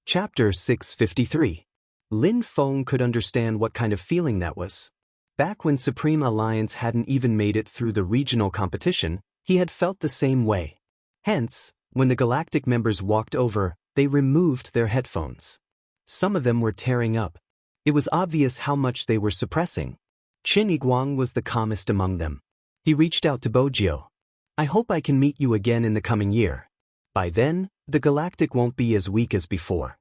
Chapter 653. Lin Feng could understand what kind of feeling that was. Back when Supreme Alliance hadn't even made it through the regional competition, he had felt the same way. Hence, when the galactic members walked over, they removed their headphones. Some of them were tearing up. It was obvious how much they were suppressing. Qin Yiguang was the calmest among them. He reached out to Bojio. "I hope I can meet you again in the coming year. By then, the galactic won't be as weak as before."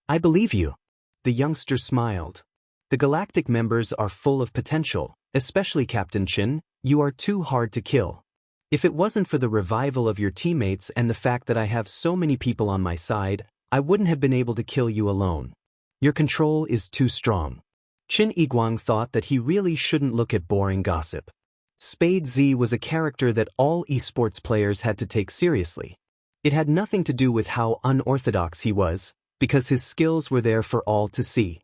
"I believe you." The youngster smiled. "The galactic members are full of potential, especially Captain Qin. You are too hard to kill. If it wasn't for the revival of your teammates and the fact that I have so many people on my side, I wouldn't have been able to kill you alone. Your control is too strong." Qin Yiguang thought that he really shouldn't look at boring gossip. Spade Z was a character that all esports players had to take seriously. It had nothing to do with how unorthodox he was, because his skills were there for all to see.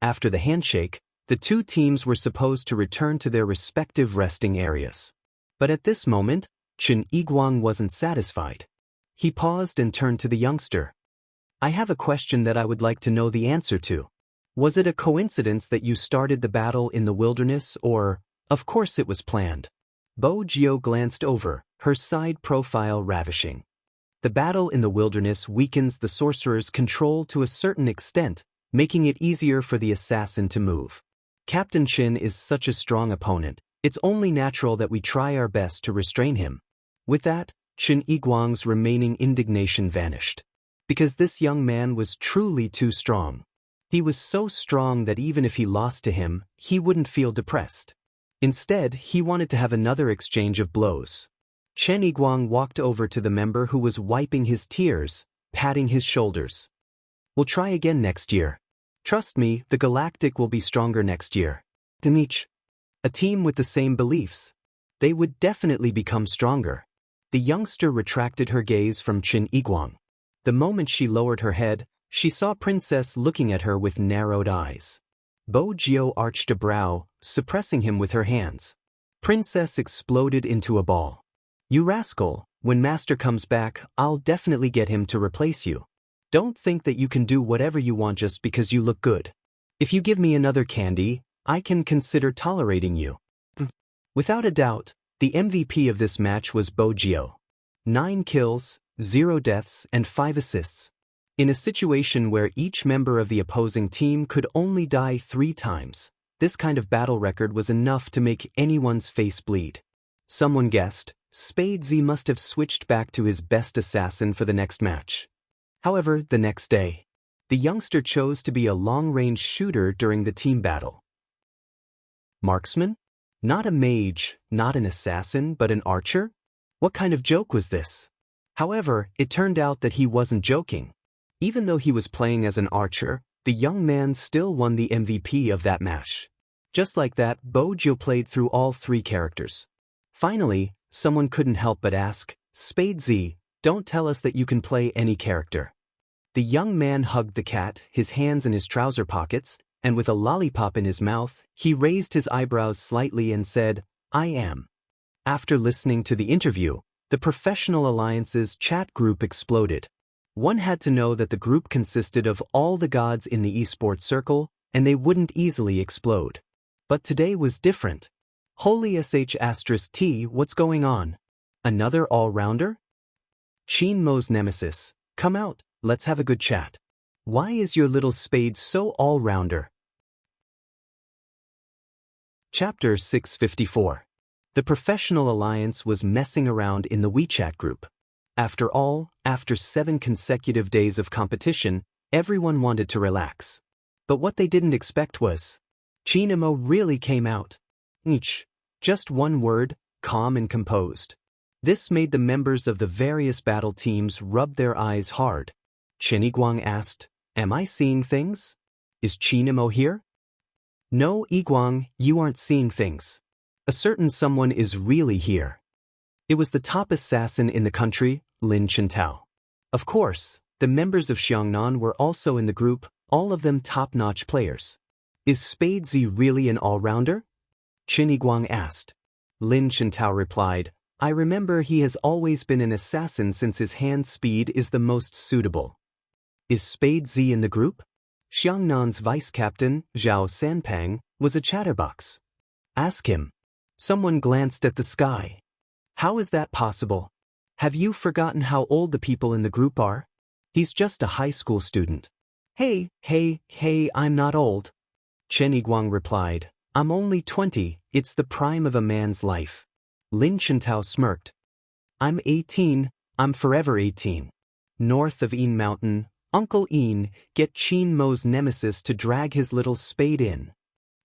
After the handshake, the two teams were supposed to return to their respective resting areas. But at this moment, Qin Yiguang wasn't satisfied. He paused and turned to the youngster. "I have a question that I would like to know the answer to. Was it a coincidence that you started the battle in the wilderness, or, of course it was planned?" Bojio glanced over, her side profile ravishing. The battle in the wilderness weakens the sorcerer's control to a certain extent, making it easier for the assassin to move. Captain Qin is such a strong opponent, it's only natural that we try our best to restrain him. With that, Qin Yiguang's remaining indignation vanished. Because this young man was truly too strong. He was so strong that even if he lost to him, he wouldn't feel depressed. Instead, he wanted to have another exchange of blows. Qin Yiguang walked over to the member who was wiping his tears, patting his shoulders. "We'll try again next year. Trust me, the galactic will be stronger next year." Dimich. A team with the same beliefs. They would definitely become stronger. The youngster retracted her gaze from Qin Yiguang. The moment she lowered her head, she saw Princess looking at her with narrowed eyes. Bojio arched a brow, suppressing him with her hands. Princess exploded into a ball. "You rascal, when Master comes back, I'll definitely get him to replace you. Don't think that you can do whatever you want just because you look good. If you give me another candy, I can consider tolerating you." Without a doubt, the MVP of this match was Bojio. 9 kills, 0 deaths, and 5 assists. In a situation where each member of the opposing team could only die 3 times, this kind of battle record was enough to make anyone's face bleed. Someone guessed, Spade Z must have switched back to his best assassin for the next match. However, the next day, the youngster chose to be a long-range shooter during the team battle. Marksman? Not a mage, not an assassin, but an archer? What kind of joke was this? However, it turned out that he wasn't joking. Even though he was playing as an archer, the young man still won the MVP of that match. Just like that, Bojio played through all 3 characters. Finally, someone couldn't help but ask, "Spade Z, don't tell us that you can play any character." The young man hugged the cat, his hands in his trouser pockets, and with a lollipop in his mouth, he raised his eyebrows slightly and said, "I am." After listening to the interview, the Professional Alliance's chat group exploded. One had to know that the group consisted of all the gods in the esports circle, and they wouldn't easily explode. But today was different. Holy sh*T, what's going on? Another all-rounder? Qin Mo's nemesis, come out, let's have a good chat. Why is your little Spade so all-rounder? Chapter 654. The Professional Alliance was messing around in the WeChat group. After all, after 7 consecutive days of competition, everyone wanted to relax. But what they didn't expect was, Qin Mo really came out. Just one word, calm and composed. This made the members of the various battle teams rub their eyes hard. Qin Yiguang asked, "Am I seeing things? Is Qin Mo here?" "No, Yiguang, you aren't seeing things. A certain someone is really here." It was the top assassin in the country, Lin Chintao. Of course, the members of Xiangnan were also in the group, all of them top-notch players. "Is Spade Z really an all-rounder?" Qin Yiguang asked. Lin Chintao replied, "I remember he has always been an assassin since his hand speed is the most suitable." Is Spade Z in the group? Xiangnan's vice captain, Zhao Sanpang, was a chatterbox. Ask him. Someone glanced at the sky. How is that possible? Have you forgotten how old the people in the group are? He's just a high school student. Hey, I'm not old. Chen Yiguang replied. I'm only 20, it's the prime of a man's life. Lin Chintao smirked. I'm 18, I'm forever 18. North of Yin Mountain, Uncle Yin get Qin Mo's nemesis to drag his little spade in.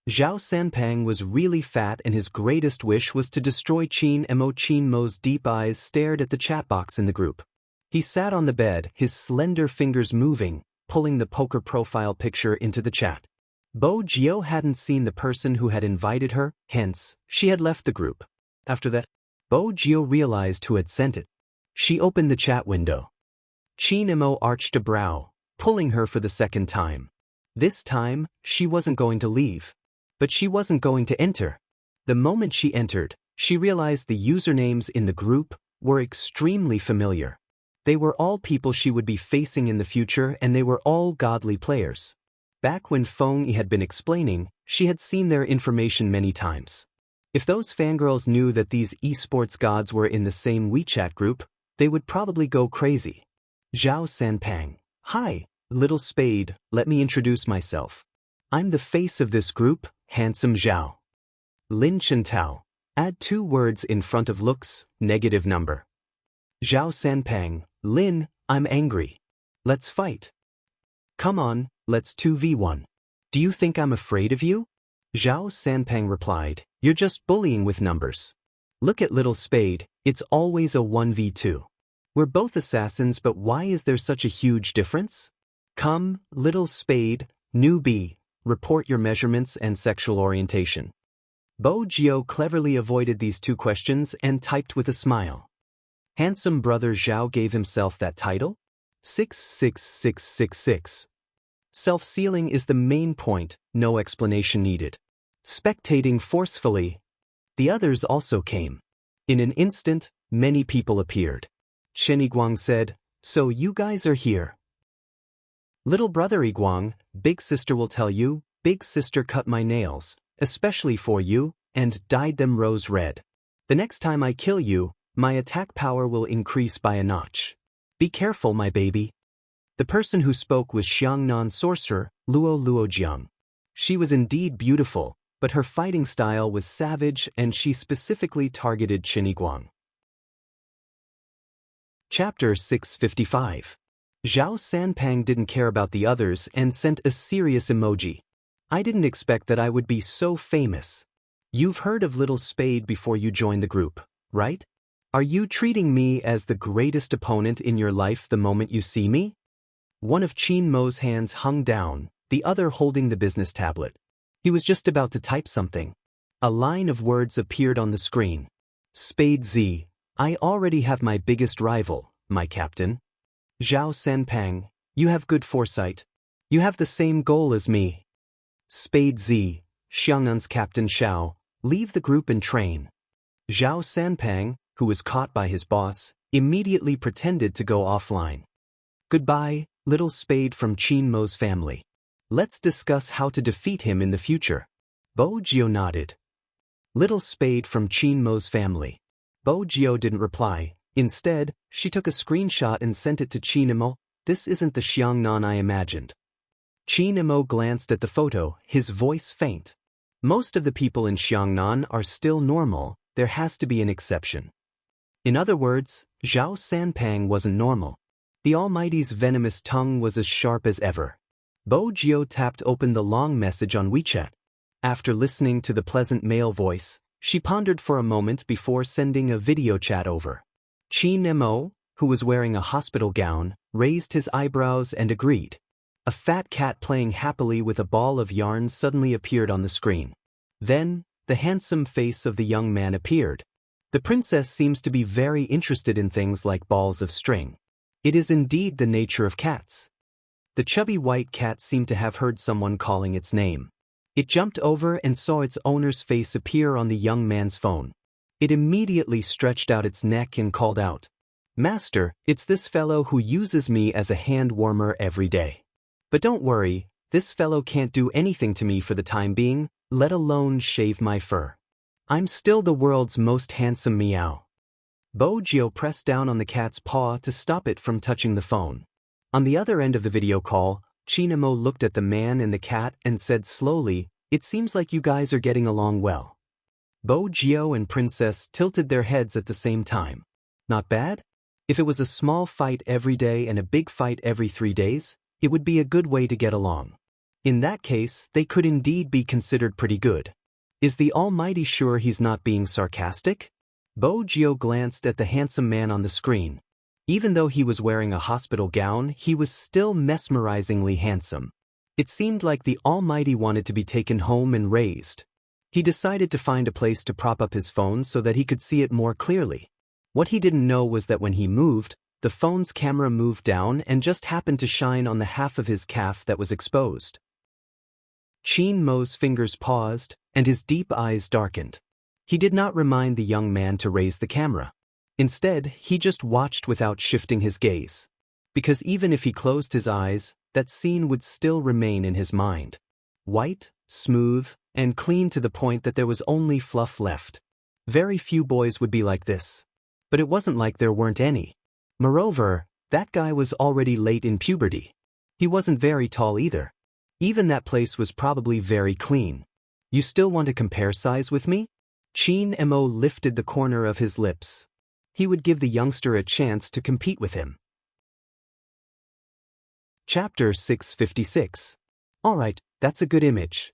Zhao Sanpang was really fat and his greatest wish was to destroy Qin Mo. Qin Mo's deep eyes stared at the chat box in the group. He sat on the bed, his slender fingers moving, pulling the poker profile picture into the chat. Bo Jiao hadn't seen the person who had invited her, hence, she had left the group. After that, Bo Jiao realized who had sent it. She opened the chat window. Qin Mo arched a brow, pulling her for the second time. This time, she wasn't going to leave. But she wasn't going to enter. The moment she entered, she realized the usernames in the group were extremely familiar. They were all people she would be facing in the future and they were all godly players. Back when Feng Yi had been explaining, she had seen their information many times. If those fangirls knew that these esports gods were in the same WeChat group, they would probably go crazy. Zhao Sanpang. Hi, little spade, let me introduce myself. I'm the face of this group, Handsome Zhao. Lin Chintao. Add 2 words in front of looks, negative number. Zhao Sanpang. Lin, I'm angry. Let's fight. Come on, let's 2v1. Do you think I'm afraid of you? Zhao Sanpang replied. You're just bullying with numbers. Look at little spade, it's always a 1v2. We're both assassins, but why is there such a huge difference? Come, little spade, newbie, report your measurements and sexual orientation. Bo Jiao cleverly avoided these 2 questions and typed with a smile. Handsome brother Zhao gave himself that title? 66666. Self-sealing is the main point, no explanation needed. Spectating forcefully. The others also came. In an instant, many people appeared. Chen Yiguang said, so you guys are here. Little brother Yiguang, big sister will tell you, big sister cut my nails, especially for you, and dyed them rose red. The next time I kill you, my attack power will increase by a notch. Be careful, my baby. The person who spoke was Xiangnan sorcerer, Luo Luojiang. She was indeed beautiful, but her fighting style was savage and she specifically targeted Chen Yiguang. Chapter 655. Zhao Sanpang didn't care about the others and sent a serious emoji. I didn't expect that I would be so famous. You've heard of Little Spade before you joined the group, right? Are you treating me as the greatest opponent in your life the moment you see me? One of Qin Mo's hands hung down, the other holding the business tablet. He was just about to type something. A line of words appeared on the screen. Spade Z, I already have my biggest rival, my captain. Zhao Sanpang, you have good foresight. You have the same goal as me. Spade Z, Xiangnan's Captain Xiao, leave the group and train. Zhao Sanpang, who was caught by his boss, immediately pretended to go offline. Goodbye, little spade from Qin Mo's family. Let's discuss how to defeat him in the future. Bo Jiao nodded. Little spade from Qin Mo's family. Bo Jiao didn't reply. Instead, she took a screenshot and sent it to Qin Mo. This isn't the Xiangnan I imagined. Qin Mo glanced at the photo, his voice faint. Most of the people in Xiangnan are still normal, there has to be an exception. In other words, Zhao Sanpang wasn't normal. The Almighty's venomous tongue was as sharp as ever. Bo Jiao tapped open the long message on WeChat. After listening to the pleasant male voice, she pondered for a moment before sending a video chat over. Qin Mo, who was wearing a hospital gown, raised his eyebrows and agreed. A fat cat playing happily with a ball of yarn suddenly appeared on the screen. Then, the handsome face of the young man appeared. The princess seems to be very interested in things like balls of string. It is indeed the nature of cats. The chubby white cat seemed to have heard someone calling its name. It jumped over and saw its owner's face appear on the young man's phone. It immediately stretched out its neck and called out. Master, it's this fellow who uses me as a hand warmer every day. But don't worry, this fellow can't do anything to me for the time being, let alone shave my fur. I'm still the world's most handsome meow. Bo Jio pressed down on the cat's paw to stop it from touching the phone. On the other end of the video call, Chinamo looked at the man and the cat and said slowly, "It seems like you guys are getting along well." Bo Jio and Princess tilted their heads at the same time. Not bad? If it was a small fight every day and a big fight every 3 days, it would be a good way to get along. In that case, they could indeed be considered pretty good. Is the Almighty sure he's not being sarcastic? Bo Jio glanced at the handsome man on the screen. Even though he was wearing a hospital gown, he was still mesmerizingly handsome. It seemed like the Almighty wanted to be taken home and raised. He decided to find a place to prop up his phone so that he could see it more clearly. What he didn't know was that when he moved, the phone's camera moved down and just happened to shine on the half of his calf that was exposed. Chin Mo's fingers paused, and his deep eyes darkened. He did not remind the young man to raise the camera. Instead, he just watched without shifting his gaze. Because even if he closed his eyes, that scene would still remain in his mind. White, smooth, and clean to the point that there was only fluff left. Very few boys would be like this. But it wasn't like there weren't any. Moreover, that guy was already late in puberty. He wasn't very tall either. Even that place was probably very clean. You still want to compare size with me? Chin Mo lifted the corner of his lips. He would give the youngster a chance to compete with him. Chapter 656. Alright, that's a good image.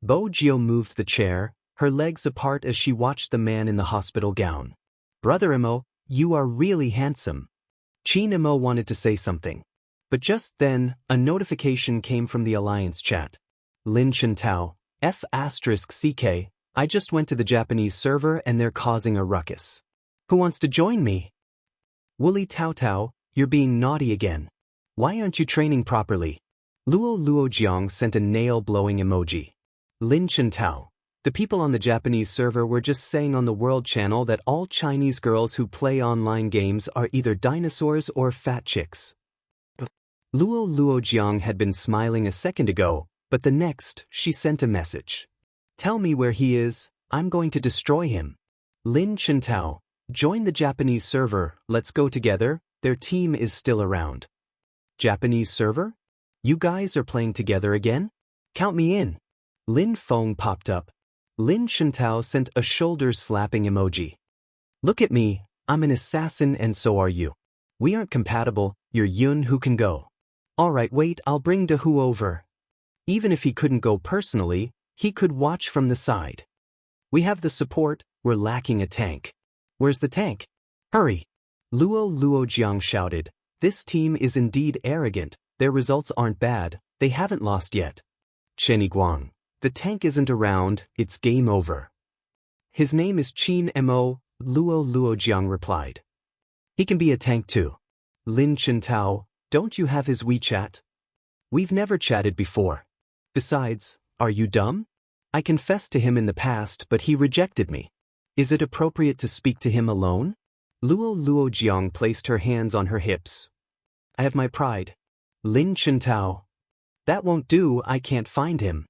Bo Jio moved the chair, her legs apart as she watched the man in the hospital gown. Brother Mo, you are really handsome. Chin Mo wanted to say something. But just then, a notification came from the Alliance chat. Lin Chintao, F***CK, I just went to the Japanese server and they're causing a ruckus. Who wants to join me? Wooly Tao Tao, you're being naughty again. Why aren't you training properly? Luo Jiang sent a nail-blowing emoji. Lin Chintao, the people on the Japanese server were just saying on the World Channel that all Chinese girls who play online games are either dinosaurs or fat chicks. Luo Jiang had been smiling a second ago, but the next, she sent a message. Tell me where he is, I'm going to destroy him. Lin Chintao, join the Japanese server, let's go together, their team is still around. Japanese server? You guys are playing together again? Count me in. Lin Feng popped up. Lin Chintao sent a shoulder-slapping emoji. Look at me, I'm an assassin and so are you. We aren't compatible, you're Yun who can go. Alright, wait, I'll bring Dahu over. Even if he couldn't go personally, he could watch from the side. We have the support, we're lacking a tank. Where's the tank? Hurry! Luo Jiang shouted. This team is indeed arrogant, their results aren't bad, they haven't lost yet. Chen Guang. The tank isn't around, it's game over. His name is Chin Mo, Luo Jiang replied. He can be a tank too. Lin Chintao, don't you have his WeChat? We've never chatted before. Besides, are you dumb? I confessed to him in the past but he rejected me. Is it appropriate to speak to him alone? Luo Jiang placed her hands on her hips. I have my pride. Lin Chintao. That won't do, I can't find him.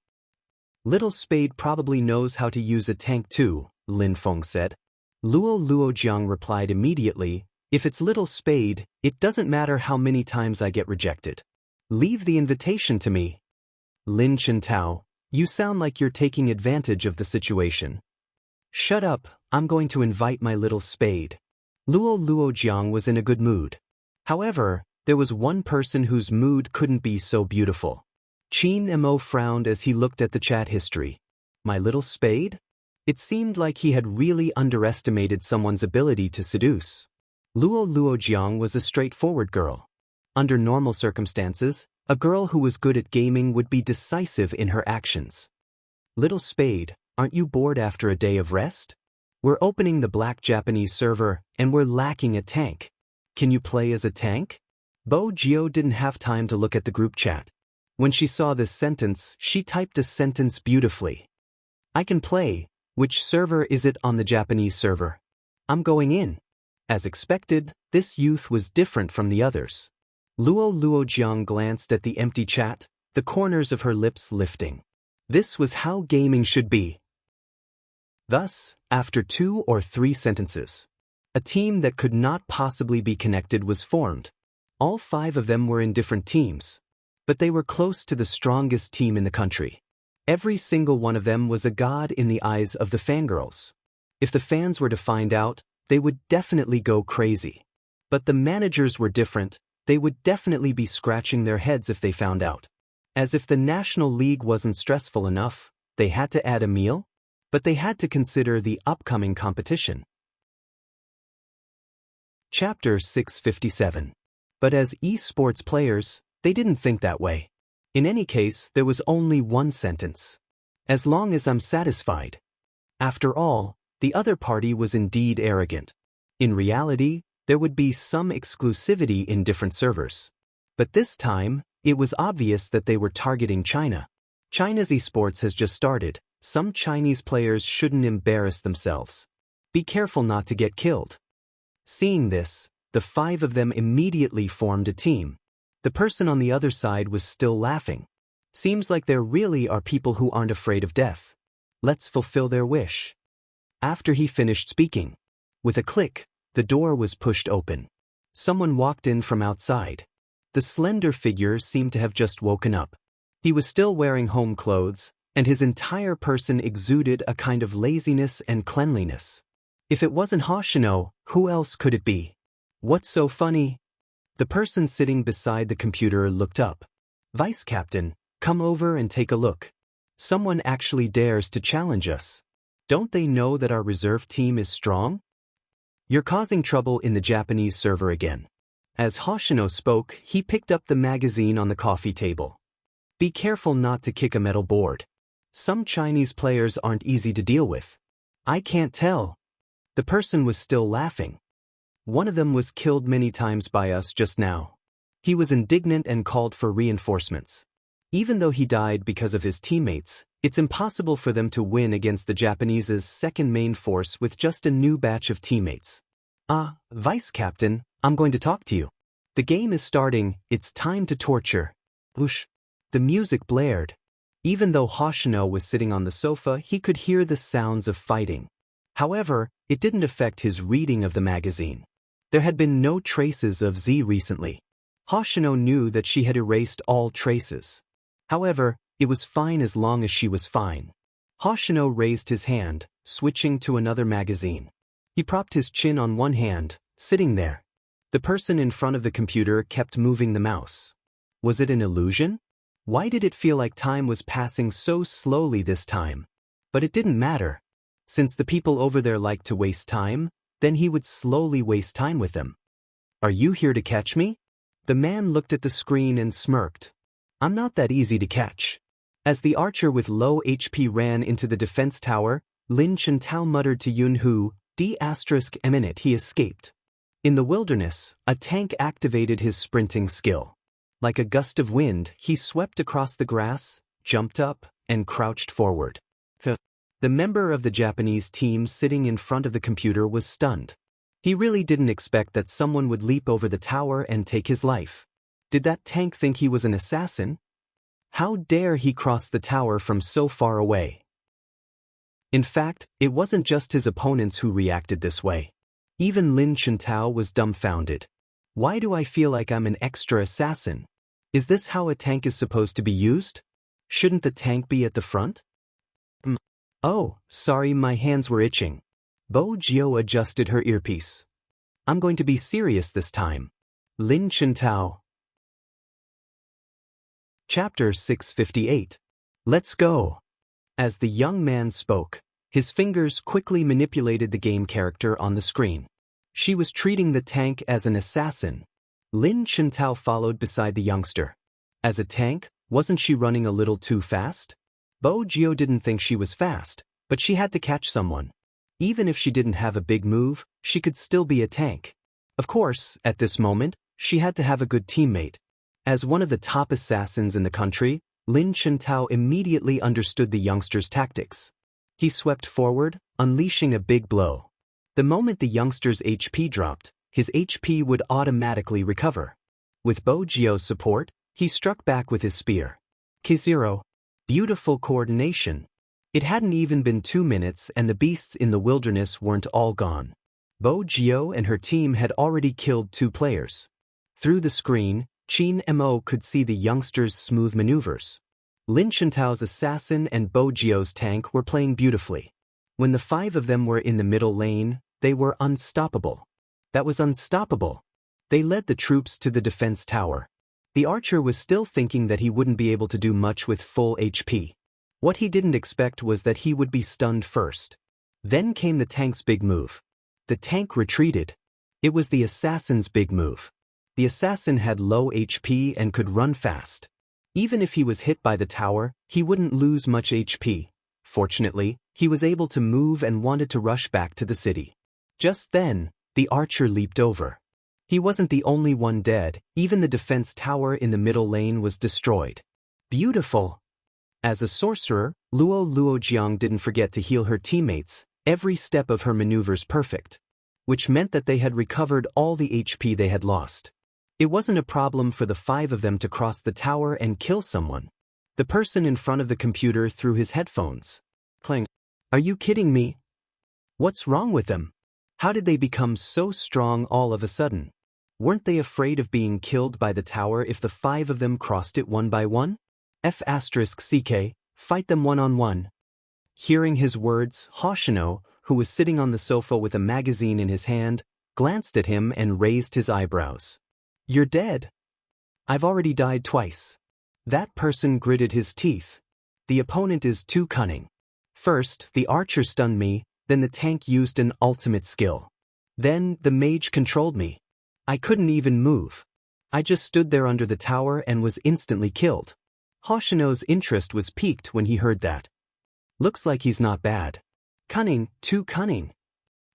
Little Spade probably knows how to use a tank too, Lin Feng said. Luo Jiang replied immediately, if it's Little Spade, it doesn't matter how many times I get rejected. Leave the invitation to me. Lin Chintao, you sound like you're taking advantage of the situation. Shut up, I'm going to invite my Little Spade. Luo Jiang was in a good mood. However, there was one person whose mood couldn't be so beautiful. Chin Mo frowned as he looked at the chat history. My Little Spade? It seemed like he had really underestimated someone's ability to seduce. Luo Jiang was a straightforward girl. Under normal circumstances, a girl who was good at gaming would be decisive in her actions. Little Spade, aren't you bored after a day of rest? We're opening the Black Japanese server, and we're lacking a tank. Can you play as a tank? Bo Jio didn't have time to look at the group chat. When she saw this sentence, she typed a sentence beautifully. I can play. Which server is it on the Japanese server? I'm going in. As expected, this youth was different from the others. Luo Luojiang glanced at the empty chat, the corners of her lips lifting. This was how gaming should be. Thus, after 2 or 3 sentences, a team that could not possibly be connected was formed. All 5 of them were in different teams, but they were close to the strongest team in the country. Every single one of them was a god in the eyes of the fangirls. If the fans were to find out, they would definitely go crazy. But the managers were different, they would definitely be scratching their heads if they found out. As if the National League wasn't stressful enough, they had to add a meal? But they had to consider the upcoming competition. Chapter 657. But as esports players, they didn't think that way. In any case, there was only one sentence. As long as I'm satisfied. After all, the other party was indeed arrogant. In reality, there would be some exclusivity in different servers. But this time, it was obvious that they were targeting China. China's esports has just started. Some Chinese players shouldn't embarrass themselves. Be careful not to get killed. Seeing this, the 5 of them immediately formed a team. The person on the other side was still laughing. Seems like there really are people who aren't afraid of death. Let's fulfill their wish. After he finished speaking, with a click, the door was pushed open. Someone walked in from outside. The slender figure seemed to have just woken up. He was still wearing home clothes, and his entire person exuded a kind of laziness and cleanliness. If it wasn't Hoshino, who else could it be? What's so funny? The person sitting beside the computer looked up. Vice Captain, come over and take a look. Someone actually dares to challenge us. Don't they know that our reserve team is strong? You're causing trouble in the Japanese server again. As Hoshino spoke, he picked up the magazine on the coffee table. Be careful not to kick a metal board. Some Chinese players aren't easy to deal with. I can't tell. The person was still laughing. One of them was killed many times by us just now. He was indignant and called for reinforcements. Even though he died because of his teammates, it's impossible for them to win against the Japanese's second main force with just a new batch of teammates. Vice Captain, I'm going to talk to you. The game is starting, it's time to torture. Whoosh. The music blared. Even though Hoshino was sitting on the sofa, he could hear the sounds of fighting. However, it didn't affect his reading of the magazine. There had been no traces of Z recently. Hoshino knew that she had erased all traces. However, it was fine as long as she was fine. Hoshino raised his hand, switching to another magazine. He propped his chin on one hand, sitting there. The person in front of the computer kept moving the mouse. Was it an illusion? Why did it feel like time was passing so slowly this time? But it didn't matter. Since the people over there liked to waste time, then he would slowly waste time with them. Are you here to catch me? The man looked at the screen and smirked. I'm not that easy to catch. As the archer with low HP ran into the defense tower, Lin Chintao muttered to Yunhu, D***, he escaped. In the wilderness, a tank activated his sprinting skill. Like a gust of wind, he swept across the grass, jumped up, and crouched forward. The member of the Japanese team sitting in front of the computer was stunned. He really didn't expect that someone would leap over the tower and take his life. Did that tank think he was an assassin? How dare he cross the tower from so far away? In fact, it wasn't just his opponents who reacted this way. Even Lin Chintao was dumbfounded. Why do I feel like I'm an extra assassin? Is this how a tank is supposed to be used? Shouldn't the tank be at the front? Oh, sorry, my hands were itching. Bo Jio adjusted her earpiece. I'm going to be serious this time. Lin Chintao. Chapter 658. Let's go. As the young man spoke, his fingers quickly manipulated the game character on the screen. She was treating the tank as an assassin. Lin Chintao followed beside the youngster. As a tank, wasn't she running a little too fast? Bo Jio didn't think she was fast, but she had to catch someone. Even if she didn't have a big move, she could still be a tank. Of course, at this moment, she had to have a good teammate. As one of the top assassins in the country, Lin Chintao immediately understood the youngster's tactics. He swept forward, unleashing a big blow. The moment the youngster's HP dropped, his HP would automatically recover. With Bo Jio's support, he struck back with his spear. K0. Beautiful coordination. It hadn't even been 2 minutes and the beasts in the wilderness weren't all gone. Bo Jio and her team had already killed 2 players. Through the screen, Qin Mo could see the youngster's smooth maneuvers. Lin Chintao's assassin and Bo Jio's tank were playing beautifully. When the 5 of them were in the middle lane, they were unstoppable. That was unstoppable. They led the troops to the defense tower. The archer was still thinking that he wouldn't be able to do much with full HP. What he didn't expect was that he would be stunned first. Then came the tank's big move. The tank retreated. It was the assassin's big move. The assassin had low HP and could run fast. Even if he was hit by the tower, he wouldn't lose much HP. Fortunately, he was able to move and wanted to rush back to the city. Just then, the archer leaped over. He wasn't the only one dead, even the defense tower in the middle lane was destroyed. Beautiful! As a sorcerer, Luo Jiang didn't forget to heal her teammates, every step of her maneuvers perfect. Which meant that they had recovered all the HP they had lost. It wasn't a problem for the 5 of them to cross the tower and kill someone. The person in front of the computer threw his headphones. Clang. Are you kidding me? What's wrong with them? How did they become so strong all of a sudden? Weren't they afraid of being killed by the tower if the 5 of them crossed it one by one? F***CK, fight them one-on-one. Hearing his words, Hoshino, who was sitting on the sofa with a magazine in his hand, glanced at him and raised his eyebrows. You're dead. I've already died twice. That person gritted his teeth. The opponent is too cunning. First, the archer stunned me, then the tank used an ultimate skill. Then, the mage controlled me. I couldn't even move. I just stood there under the tower and was instantly killed. Hoshino's interest was piqued when he heard that. Looks like he's not bad. Cunning, too cunning.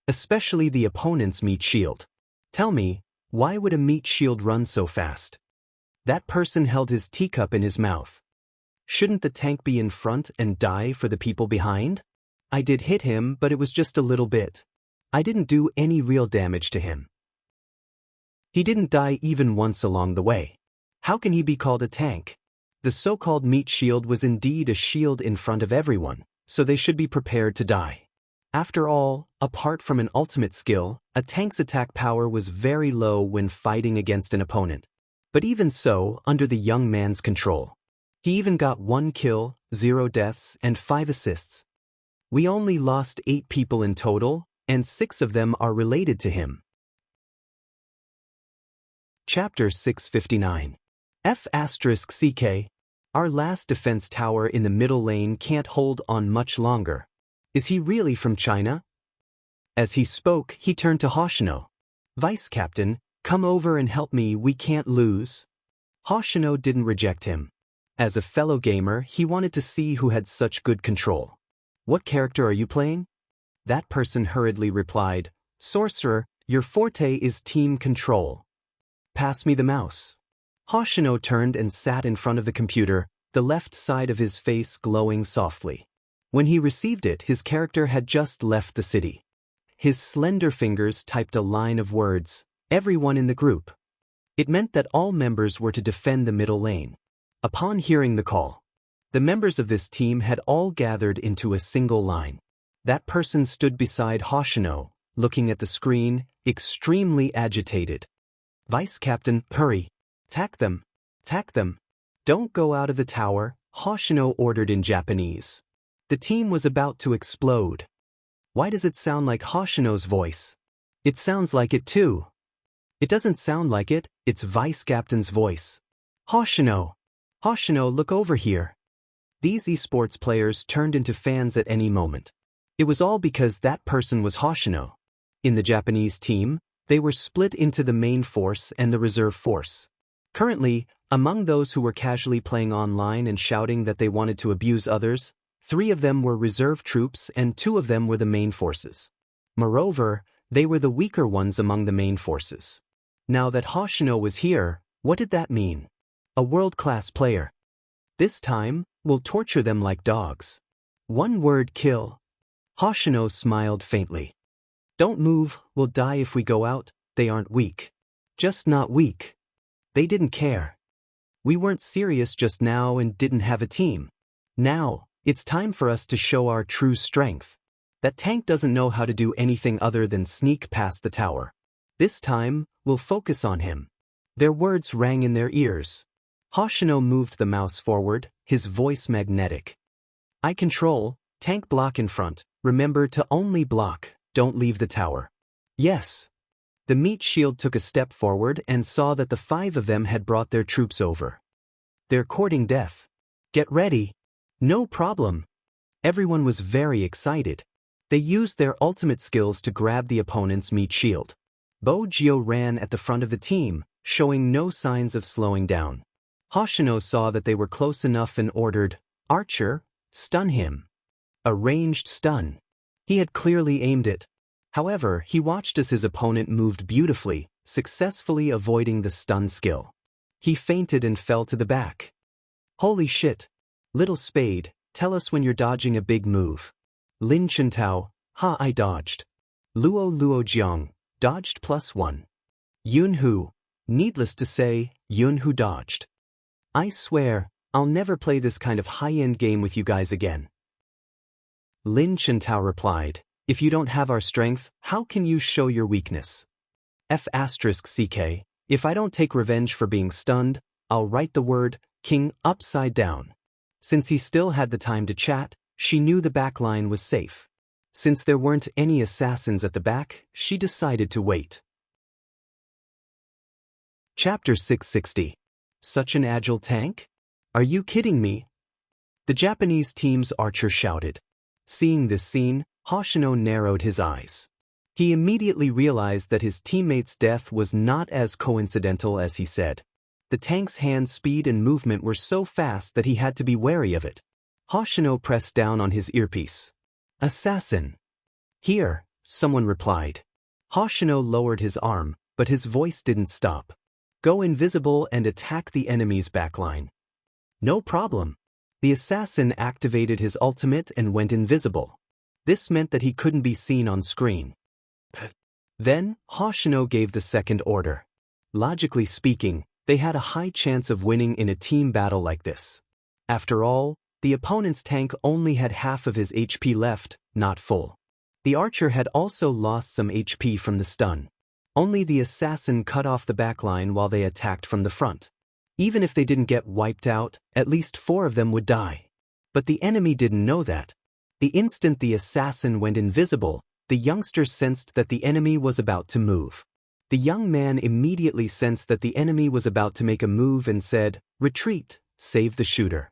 Especially the opponent's meat shield. Tell me, why would a meat shield run so fast? That person held his teacup in his mouth. Shouldn't the tank be in front and die for the people behind? I did hit him, but it was just a little bit. I didn't do any real damage to him. He didn't die even once along the way. How can he be called a tank? The so-called meat shield was indeed a shield in front of everyone, so they should be prepared to die. After all, apart from an ultimate skill, a tank's attack power was very low when fighting against an opponent. But even so, under the young man's control. He even got 1 kill, 0 deaths, and 5 assists. We only lost 8 people in total, and 6 of them are related to him. Chapter 659. F***CK. Our last defense tower in the middle lane can't hold on much longer. Is he really from China? As he spoke, he turned to Hoshino. Vice Captain, come over and help me, we can't lose. Hoshino didn't reject him. As a fellow gamer, he wanted to see who had such good control. What character are you playing? That person hurriedly replied, Sorcerer, your forte is team control. Pass me the mouse. Hoshino turned and sat in front of the computer, the left side of his face glowing softly. When he received it, his character had just left the city. His slender fingers typed a line of words, everyone in the group. It meant that all members were to defend the middle lane. Upon hearing the call, the members of this team had all gathered into a single line. That person stood beside Hoshino, looking at the screen, extremely agitated. Vice Captain, hurry. Attack them. Attack them. Don't go out of the tower, Hoshino ordered in Japanese. The team was about to explode. Why does it sound like Hoshino's voice? It sounds like it too. It doesn't sound like it, it's Vice Captain's voice. Hoshino. Hoshino, look over here. These esports players turned into fans at any moment. It was all because that person was Hoshino. In the Japanese team, they were split into the main force and the reserve force. Currently, among those who were casually playing online and shouting that they wanted to abuse others, 3 of them were reserve troops and 2 of them were the main forces. Moreover, they were the weaker ones among the main forces. Now that Hoshino was here, what did that mean? A world-class player. This time, we'll torture them like dogs. One word, kill. Hoshino smiled faintly. Don't move, we'll die if we go out. They aren't weak. Just not weak. They didn't care. We weren't serious just now and didn't have a team. Now, it's time for us to show our true strength. That tank doesn't know how to do anything other than sneak past the tower. This time, we'll focus on him. Their words rang in their ears. Hoshino moved the mouse forward, his voice magnetic. I control, tank block in front, remember to only block, don't leave the tower. Yes. The meat shield took a step forward and saw that the 5 of them had brought their troops over. They're courting death. Get ready. No problem. Everyone was very excited. They used their ultimate skills to grab the opponent's meat shield. Bojio ran at the front of the team, showing no signs of slowing down. Hoshino saw that they were close enough and ordered, Archer, stun him. A ranged stun. He had clearly aimed it. However, he watched as his opponent moved beautifully, successfully avoiding the stun skill. He fainted and fell to the back. Holy shit. Little Spade, tell us when you're dodging a big move. Lin Chintao, I dodged. Luo Jiang, dodged +1. Yunhu, needless to say, Yunhu dodged. I swear, I'll never play this kind of high-end game with you guys again. Lin Chintao replied, if you don't have our strength, how can you show your weakness? F***CK, if I don't take revenge for being stunned, I'll write the word, king, upside down. Since he still had the time to chat, she knew the back line was safe. Since there weren't any assassins at the back, she decided to wait. Chapter 660. Such an agile tank? Are you kidding me? The Japanese team's archer shouted. Seeing this scene, Hoshino narrowed his eyes. He immediately realized that his teammate's death was not as coincidental as he said. The tank's hand speed and movement were so fast that he had to be wary of it. Hoshino pressed down on his earpiece. Assassin. Here, someone replied. Hoshino lowered his arm, but his voice didn't stop. Go invisible and attack the enemy's backline. No problem. The assassin activated his ultimate and went invisible. This meant that he couldn't be seen on screen. Then, Hoshino gave the second order. Logically speaking, they had a high chance of winning in a team battle like this. After all, the opponent's tank only had half of his HP left, not full. The archer had also lost some HP from the stun. Only the assassin cut off the backline while they attacked from the front. Even if they didn't get wiped out, at least 4 of them would die. But the enemy didn't know that. The instant the assassin went invisible, the youngster sensed that the enemy was about to move. The young man immediately sensed that the enemy was about to make a move and said, retreat, save the shooter.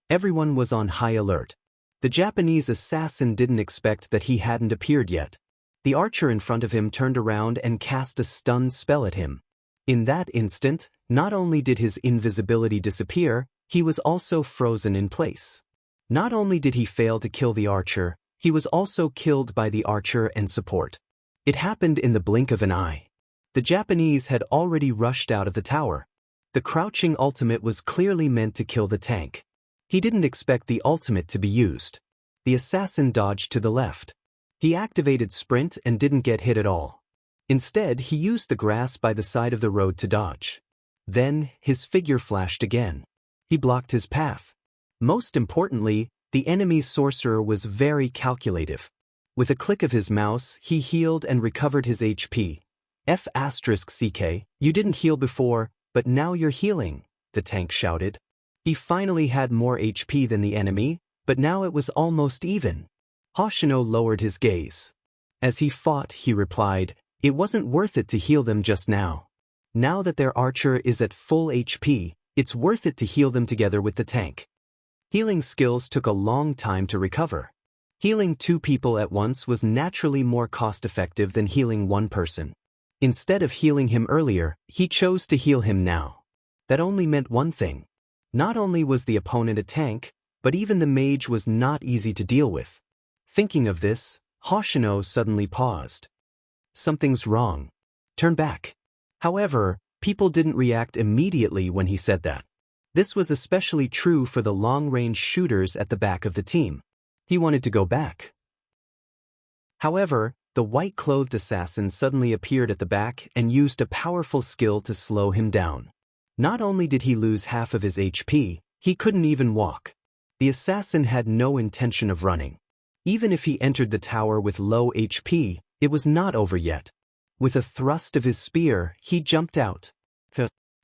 Everyone was on high alert. The Japanese assassin didn't expect that he hadn't appeared yet. The archer in front of him turned around and cast a stun spell at him. In that instant, not only did his invisibility disappear, he was also frozen in place. Not only did he fail to kill the archer, he was also killed by the archer and support. It happened in the blink of an eye. The Japanese had already rushed out of the tower. The crouching ultimate was clearly meant to kill the tank. He didn't expect the ultimate to be used. The assassin dodged to the left. He activated sprint and didn't get hit at all. Instead, he used the grass by the side of the road to dodge. Then, his figure flashed again. He blocked his path. Most importantly, the enemy's sorcerer was very calculative. With a click of his mouse, he healed and recovered his HP. F***CK, you didn't heal before, but now you're healing, the tank shouted. He finally had more HP than the enemy, but now it was almost even. Hoshino lowered his gaze. As he fought, he replied, it wasn't worth it to heal them just now. Now that their archer is at full HP, it's worth it to heal them together with the tank. Healing skills took a long time to recover. Healing 2 people at once was naturally more cost-effective than healing 1 person. Instead of healing him earlier, he chose to heal him now. That only meant one thing. Not only was the opponent a tank, but even the mage was not easy to deal with. Thinking of this, Hoshino suddenly paused. Something's wrong. Turn back. However, people didn't react immediately when he said that. This was especially true for the long-range shooters at the back of the team. He wanted to go back. However, the white-clothed assassin suddenly appeared at the back and used a powerful skill to slow him down. Not only did he lose half of his HP, he couldn't even walk. The assassin had no intention of running. Even if he entered the tower with low HP, it was not over yet. With a thrust of his spear, he jumped out.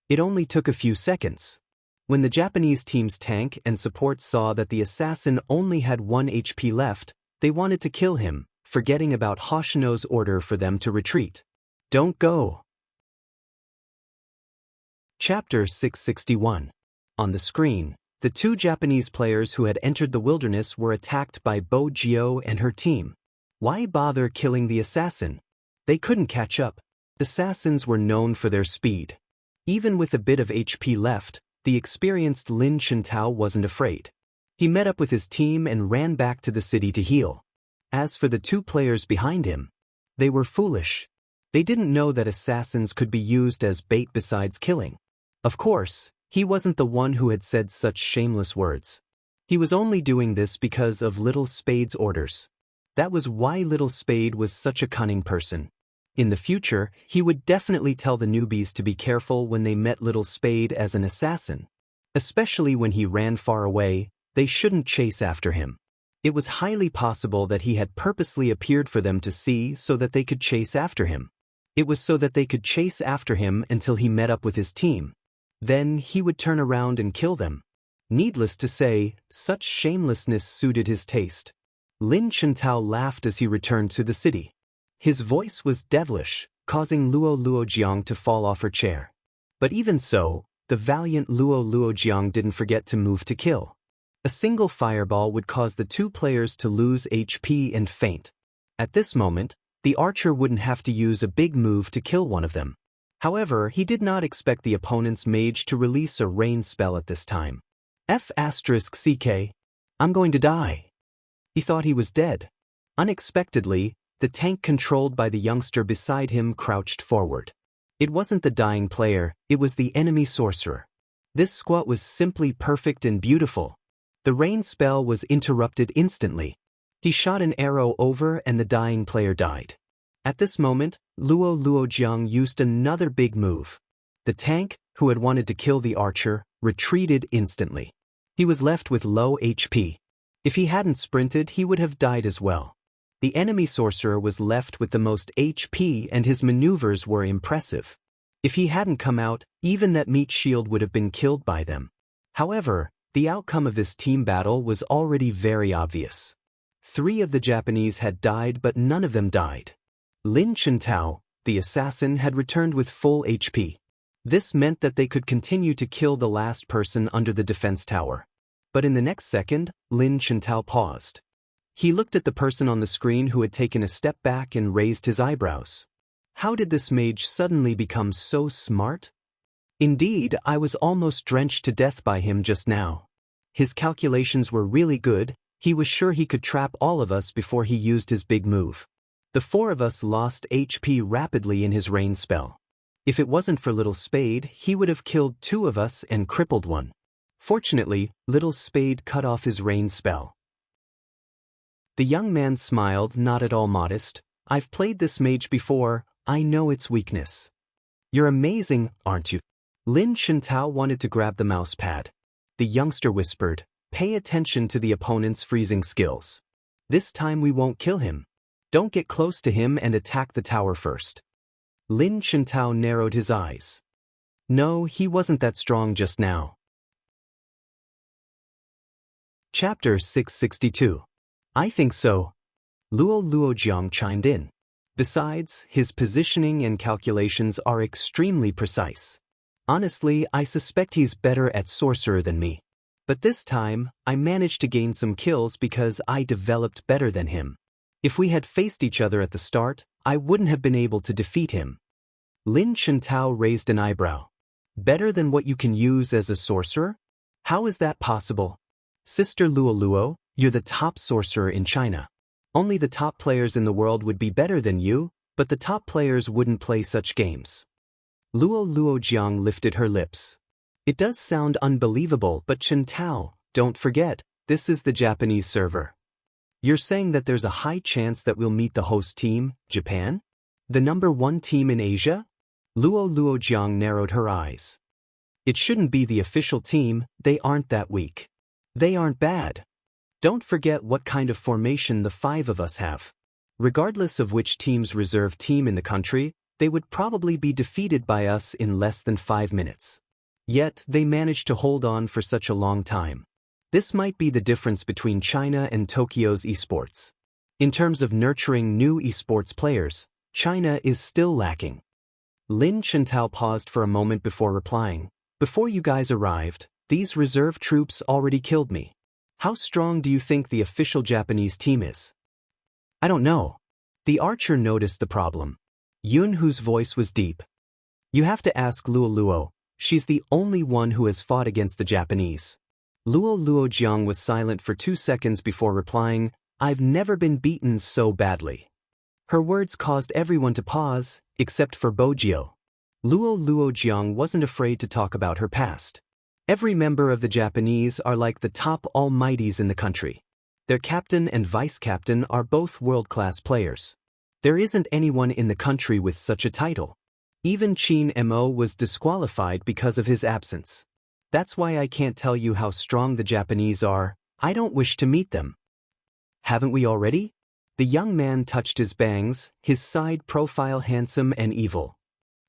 It only took a few seconds. When the Japanese team's tank and support saw that the assassin only had 1 HP left, they wanted to kill him, forgetting about Hoshino's order for them to retreat. Don't go. Chapter 661. On the screen, the 2 Japanese players who had entered the wilderness were attacked by Bo Jio and her team. Why bother killing the assassin? They couldn't catch up. Assassins were known for their speed. Even with a bit of HP left, the experienced Lin Chintao wasn't afraid. He met up with his team and ran back to the city to heal. As for the 2 players behind him, they were foolish. They didn't know that assassins could be used as bait besides killing. Of course, he wasn't the one who had said such shameless words. He was only doing this because of Little Spade's orders. That was why Little Spade was such a cunning person. In the future, he would definitely tell the newbies to be careful when they met Little Spade as an assassin. Especially when he ran far away, they shouldn't chase after him. It was highly possible that he had purposely appeared for them to see so that they could chase after him. It was so that they could chase after him until he met up with his team. Then he would turn around and kill them. Needless to say, such shamelessness suited his taste. Lin Chintao laughed as he returned to the city. His voice was devilish, causing Luo Luojiang to fall off her chair. But even so, the valiant Luo Luojiang didn't forget to move to kill. A single fireball would cause the 2 players to lose HP and faint. At this moment, the archer wouldn't have to use a big move to kill one of them. However, he did not expect the opponent's mage to release a rain spell at this time. F***CK. I'm going to die. He thought he was dead. Unexpectedly, the tank controlled by the youngster beside him crouched forward. It wasn't the dying player, it was the enemy sorcerer. This squat was simply perfect and beautiful. The rain spell was interrupted instantly. He shot an arrow over and the dying player died. At this moment, Luo Luojiang used another big move. The tank, who had wanted to kill the archer, retreated instantly. He was left with low HP. If he hadn't sprinted, he would have died as well. The enemy sorcerer was left with the most HP and his maneuvers were impressive. If he hadn't come out, even that meat shield would have been killed by them. However, the outcome of this team battle was already very obvious. 3 of the Japanese had died, but none of them died. Lin Chintao, the assassin, had returned with full HP. This meant that they could continue to kill the last person under the defense tower. But in the next second, Lin Chintao paused. He looked at the person on the screen who had taken a step back and raised his eyebrows. How did this mage suddenly become so smart? Indeed, I was almost drenched to death by him just now. His calculations were really good. He was sure he could trap all of us before he used his big move. The 4 of us lost HP rapidly in his rain spell. If it wasn't for Little Spade, he would have killed 2 of us and crippled 1. Fortunately, Little Spade cut off his rain spell. The young man smiled, not at all modest. I've played this mage before, I know its weakness. You're amazing, aren't you? Lin Chintao wanted to grab the mouse pad. The youngster whispered, pay attention to the opponent's freezing skills. This time we won't kill him. Don't get close to him and attack the tower first. Lin Chintao narrowed his eyes. No, he wasn't that strong just now. Chapter 662. I think so. Luo Luojiang chimed in. Besides, his positioning and calculations are extremely precise. Honestly, I suspect he's better at sorcerer than me. But this time, I managed to gain some kills because I developed better than him. If we had faced each other at the start, I wouldn't have been able to defeat him. Lin Chintao raised an eyebrow. Better than what you can use as a sorcerer? How is that possible? Sister Luo Luo, you're the top sorcerer in China. Only the top players in the world would be better than you, but the top players wouldn't play such games. Luo Luojiang lifted her lips. It does sound unbelievable, but Chintao, don't forget, this is the Japanese server. You're saying that there's a high chance that we'll meet the host team, Japan? The #1 team in Asia? Luo Jiang narrowed her eyes. It shouldn't be the official team, they aren't that weak. They aren't bad. Don't forget what kind of formation the 5 of us have. Regardless of which team's reserve team in the country, they would probably be defeated by us in less than 5 minutes. Yet, they managed to hold on for such a long time. This might be the difference between China and Tokyo's esports. In terms of nurturing new esports players, China is still lacking. Lin Chintao paused for a moment before replying. Before you guys arrived, these reserve troops already killed me. How strong do you think the official Japanese team is? I don't know. The archer noticed the problem. Yun, whose voice was deep. You have to ask Luo. She's the only one who has fought against the Japanese. Luo Jiang was silent for 2 seconds before replying, I've never been beaten so badly. Her words caused everyone to pause, except for Bojio. Luo Jiang wasn't afraid to talk about her past. Every member of the Japanese are like the top almighties in the country. Their captain and vice-captain are both world-class players. There isn't anyone in the country with such a title. Even Qin Mo was disqualified because of his absence. That's why I can't tell you how strong the Japanese are. I don't wish to meet them. Haven't we already? The young man touched his bangs, his side profile handsome and evil.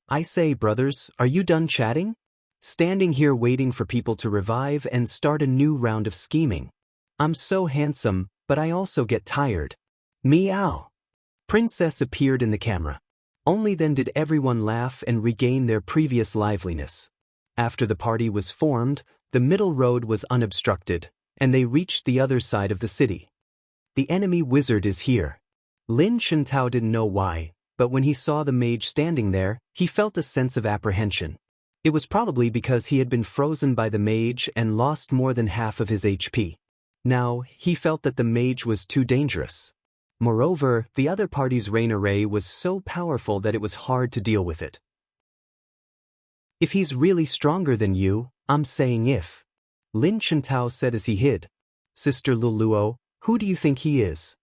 I say, brothers, are you done chatting? Standing here waiting for people to revive and start a new round of scheming. I'm so handsome, but I also get tired. Meow. Princess appeared in the camera. Only then did everyone laugh and regain their previous liveliness. After the party was formed, the middle road was unobstructed, and they reached the other side of the city. The enemy wizard is here. Lin Chintao didn't know why, but when he saw the mage standing there, he felt a sense of apprehension. It was probably because he had been frozen by the mage and lost more than half of his HP. Now, he felt that the mage was too dangerous. Moreover, the other party's rain array was so powerful that it was hard to deal with it. If he's really stronger than you, I'm saying if. Lin Chintao said as he hid. Sister Luo, who do you think he is?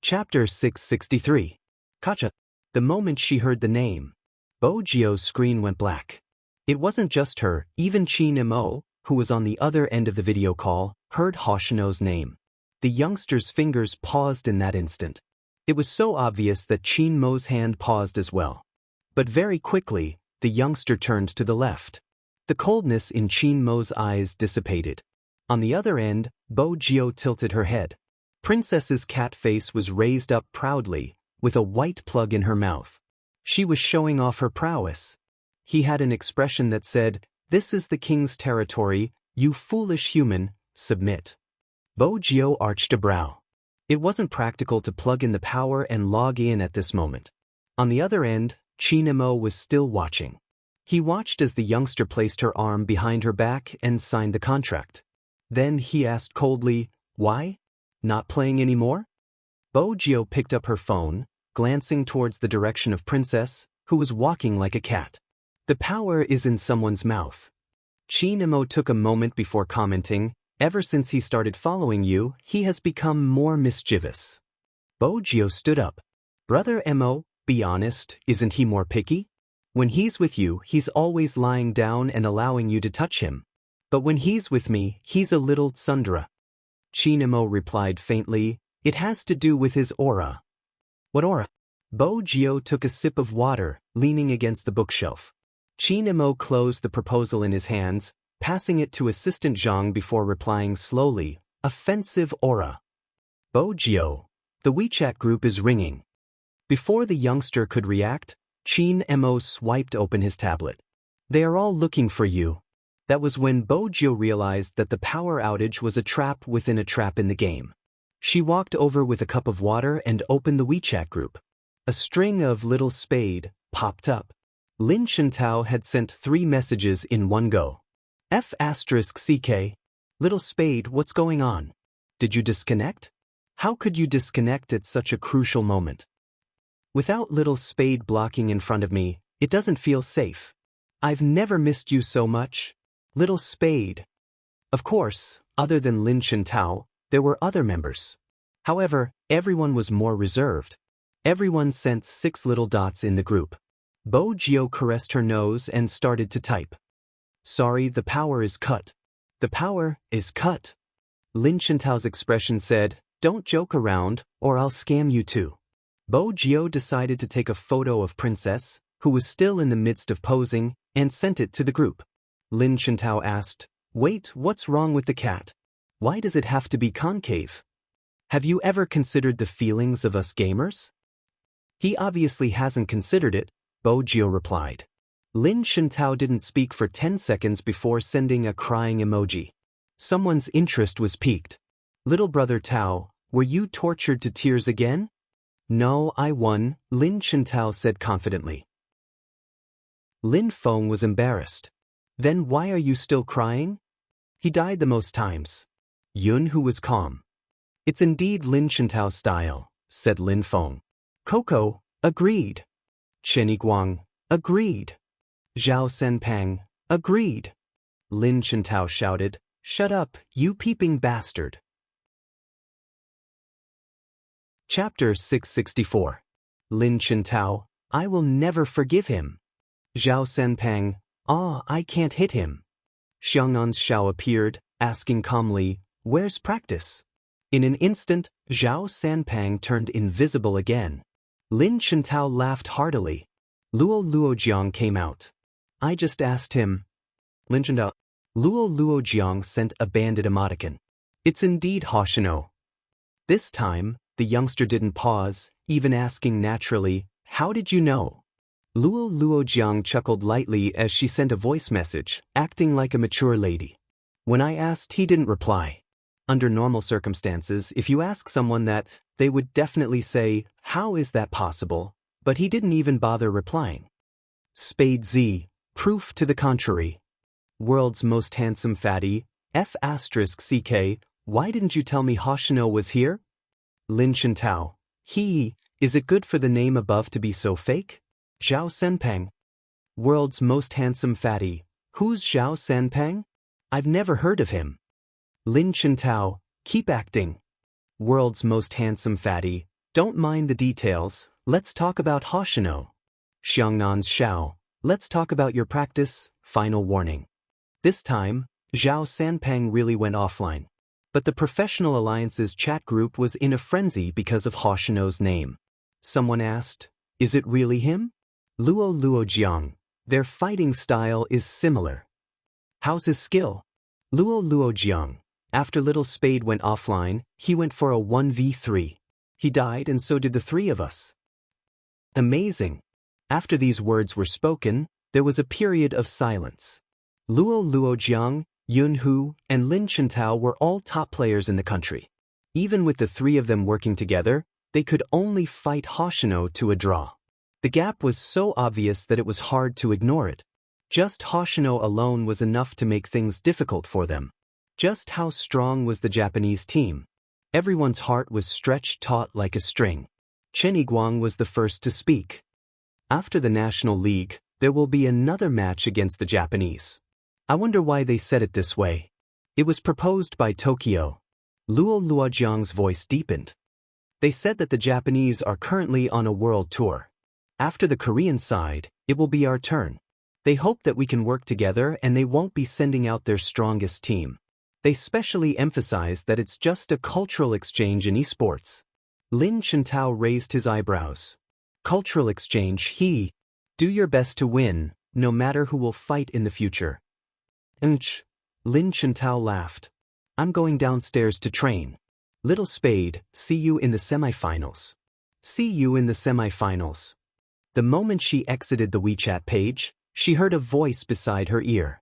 Chapter 663. Kacha. The moment she heard the name, Bojio's screen went black. It wasn't just her, even Qin Mo, who was on the other end of the video call, heard Hoshino's name. The youngster's fingers paused in that instant. It was so obvious that Qin Mo's hand paused as well. But very quickly, the youngster turned to the left. The coldness in Qin Mo's eyes dissipated. On the other end, Bojio tilted her head. Princess's cat face was raised up proudly, with a white plug in her mouth. She was showing off her prowess. He had an expression that said, This is the king's territory, you foolish human, submit. Bojio arched a brow. It wasn't practical to plug in the power and log in at this moment. On the other end, Qin Mo was still watching. He watched as the youngster placed her arm behind her back and signed the contract. Then he asked coldly, Why? Not playing anymore? Bojio picked up her phone, glancing towards the direction of Princess, who was walking like a cat. The power is in someone's mouth. Qin Mo took a moment before commenting, Ever since he started following you, he has become more mischievous. Bojio stood up. Brother Mo, be honest, isn't he more picky? When he's with you, he's always lying down and allowing you to touch him. But when he's with me, he's a little tsundere. Qin Mo replied faintly, It has to do with his aura. What aura? Bojio took a sip of water, leaning against the bookshelf. Qin Mo closed the proposal in his hands, passing it to Assistant Zhang before replying slowly, Offensive aura. Bojio, the WeChat group is ringing. Before the youngster could react, Qin Mo swiped open his tablet. They are all looking for you. That was when Bojio realized that the power outage was a trap within a trap in the game. She walked over with a cup of water and opened the WeChat group. A string of little spade popped up. Lin Chintao had sent 3 messages in one go. F***CK. Little spade, what's going on? Did you disconnect? How could you disconnect at such a crucial moment? Without little spade blocking in front of me, it doesn't feel safe. I've never missed you so much. Little spade. Of course, other than Lin Chintao, there were other members. However, everyone was more reserved. Everyone sent 6 little dots in the group. Bo Jio caressed her nose and started to type. Sorry, the power is cut. The power is cut. Lin Chintao's expression said, don't joke around, or I'll scam you too. Bo Jio decided to take a photo of Princess, who was still in the midst of posing, and sent it to the group. Lin Chintao asked, wait, what's wrong with the cat? Why does it have to be concave? Have you ever considered the feelings of us gamers? He obviously hasn't considered it, Bo Jio replied. Lin Chintao didn't speak for 10 seconds before sending a crying emoji. Someone's interest was piqued. Little brother Tao, were you tortured to tears again? No, I won, Lin Chintao said confidently. Lin Feng was embarrassed. Then why are you still crying? He died the most times. Yun, who was calm. It's indeed Lin Chintao's style, said Lin Feng. Coco, agreed. Chen Yiguang, agreed. Zhao Senpang, agreed. Lin Chintao shouted, shut up, you peeping bastard. Chapter 664. Lin Chintao, I will never forgive him. Zhao Senpang, I can't hit him. Xiang'an's Xiao appeared, asking calmly, where's practice? In an instant, Zhao Sanpang turned invisible again. Lin Chintao laughed heartily. Luo Luojiang came out. I just asked him. Lin Chintao. Luo Luojiang sent a bandit emoticon. It's indeed Hoshino. This time, the youngster didn't pause, even asking naturally, how did you know? Luo Luojiang chuckled lightly as she sent a voice message, acting like a mature lady. When I asked, he didn't reply. Under normal circumstances, if you ask someone that, they would definitely say, how is that possible? But he didn't even bother replying. Spade Z, proof to the contrary. World's most handsome fatty, F***CK, why didn't you tell me Hoshino was here? Lin Chintao, is it good for the name above to be so fake? Zhao Senpang. World's most handsome fatty, who's Zhao Senpang? I've never heard of him. Lin Chintao, keep acting. World's most handsome fatty, don't mind the details, let's talk about Hoshino. Xiang'an's Xiao, let's talk about your practice, final warning. This time, Zhao Sanpang really went offline. But the Professional Alliance's chat group was in a frenzy because of Hoshino's name. Someone asked, is it really him? Luo Luojiang, their fighting style is similar. How's his skill? Luo Luojiang, after Little Spade went offline, he went for a 1v3. He died and so did the 3 of us. Amazing. After these words were spoken, there was a period of silence. Luo Luojiang, Yun Hu, and Lin Chintao were all top players in the country. Even with the 3 of them working together, they could only fight Hoshino to a draw. The gap was so obvious that it was hard to ignore it. Just Hoshino alone was enough to make things difficult for them. Just how strong was the Japanese team? Everyone's heart was stretched taut like a string. Chen Yiguang was the first to speak. After the National League, there will be another match against the Japanese. I wonder why they said it this way. It was proposed by Tokyo. Luo Luojiang's voice deepened. They said that the Japanese are currently on a world tour. After the Korean side, it will be our turn. They hope that we can work together and they won't be sending out their strongest team. They specially emphasized that it's just a cultural exchange in esports. Lin Chintao raised his eyebrows. Cultural exchange, do your best to win, no matter who will fight in the future. Lin Chintao laughed. I'm going downstairs to train. Little Spade, see you in the semifinals. See you in the semifinals. The moment she exited the WeChat page, she heard a voice beside her ear.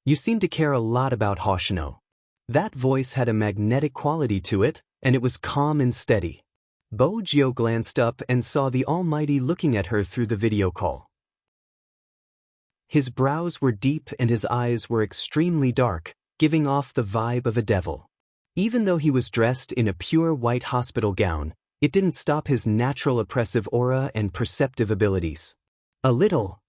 You seem to care a lot about Hoshino. That voice had a magnetic quality to it, and it was calm and steady. Bo Jio glanced up and saw the Almighty looking at her through the video call. His brows were deep and his eyes were extremely dark, giving off the vibe of a devil. Even though he was dressed in a pure white hospital gown, it didn't stop his natural oppressive aura and perceptive abilities. A little.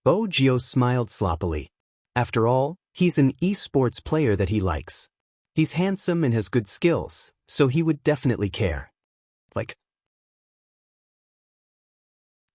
Bo Jio smiled sloppily. After all, he's an esports player that he likes. He's handsome and has good skills, so he would definitely care. Like.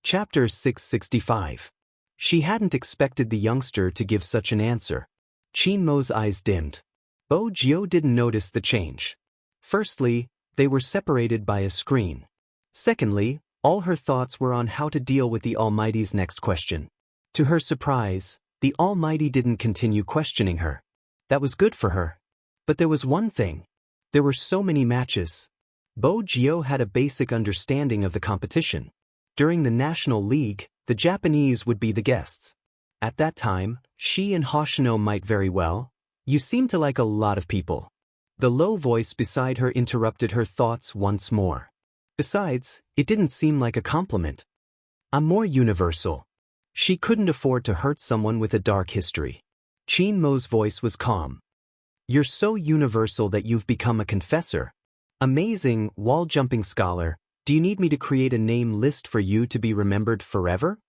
Chapter 665. She hadn't expected the youngster to give such an answer. Qin Mo's eyes dimmed. Bo Jiao didn't notice the change. Firstly, they were separated by a screen. Secondly, all her thoughts were on how to deal with the Almighty's next question. To her surprise, the Almighty didn't continue questioning her. That was good for her. But there was one thing. There were so many matches. Bo Jiao had a basic understanding of the competition. During the National League, the Japanese would be the guests. At that time, she and Hoshino might very well. You seem to like a lot of people. The low voice beside her interrupted her thoughts once more. Besides, it didn't seem like a compliment. I'm more universal. She couldn't afford to hurt someone with a dark history. Qin Mo's voice was calm. You're so universal that you've become a confessor. Amazing, wall-jumping scholar. Do you need me to create a name list for you to be remembered forever?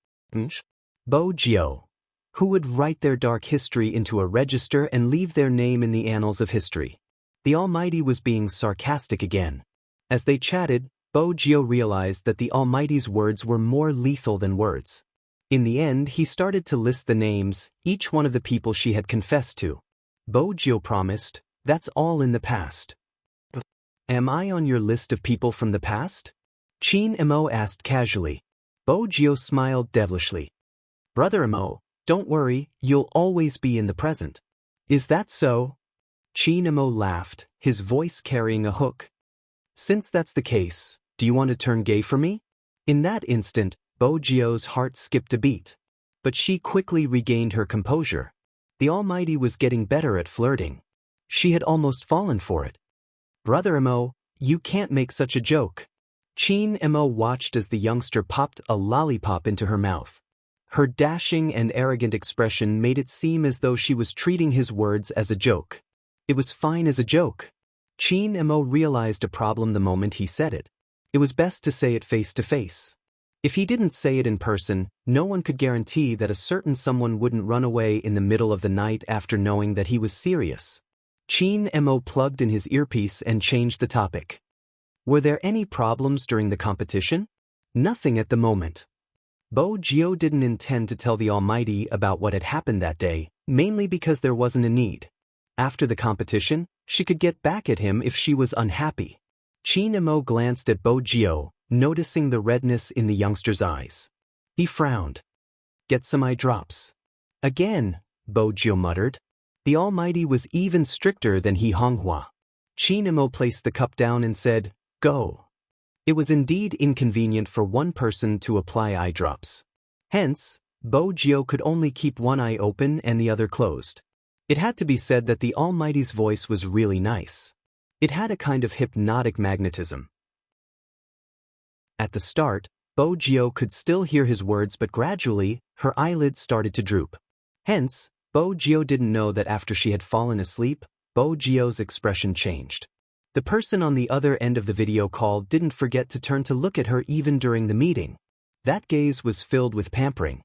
Bo Jiao. Who would write their dark history into a register and leave their name in the annals of history? The Almighty was being sarcastic again. As they chatted, Bo Jiao realized that the Almighty's words were more lethal than words. In the end, he started to list the names, each one of the people she had confessed to. Bo Jiao promised, that's all in the past. Am I on your list of people from the past? Qin Mo asked casually. Bo Jiao smiled devilishly. Brother Mo, don't worry, you'll always be in the present. Is that so? Qin Mo laughed, his voice carrying a hook. Since that's the case, do you want to turn gay for me? In that instant, Bo Jiao's heart skipped a beat. But she quickly regained her composure. The Almighty was getting better at flirting. She had almost fallen for it. Brother Mo, you can't make such a joke. Qin Mo watched as the youngster popped a lollipop into her mouth. Her dashing and arrogant expression made it seem as though she was treating his words as a joke. It was fine as a joke. Qin Mo realized a problem the moment he said it. It was best to say it face to face. If he didn't say it in person, no one could guarantee that a certain someone wouldn't run away in the middle of the night after knowing that he was serious. Qin Mo plugged in his earpiece and changed the topic. Were there any problems during the competition? Nothing at the moment. Bo Jiao didn't intend to tell the Almighty about what had happened that day, mainly because there wasn't a need. After the competition, she could get back at him if she was unhappy. Qin Mo glanced at Bo Jiao, noticing the redness in the youngster's eyes. He frowned. Get some eye drops. Again, Bo Jiao muttered. The Almighty was even stricter than He Honghua. Qin Mo placed the cup down and said, Go. It was indeed inconvenient for one person to apply eye drops. Hence, Bo Jiao could only keep one eye open and the other closed. It had to be said that the Almighty's voice was really nice. It had a kind of hypnotic magnetism. At the start, Bo Jiao could still hear his words, but gradually, her eyelids started to droop. Hence, Bo Jiao didn't know that after she had fallen asleep, Bo Jiao's expression changed. The person on the other end of the video call didn't forget to turn to look at her even during the meeting. That gaze was filled with pampering.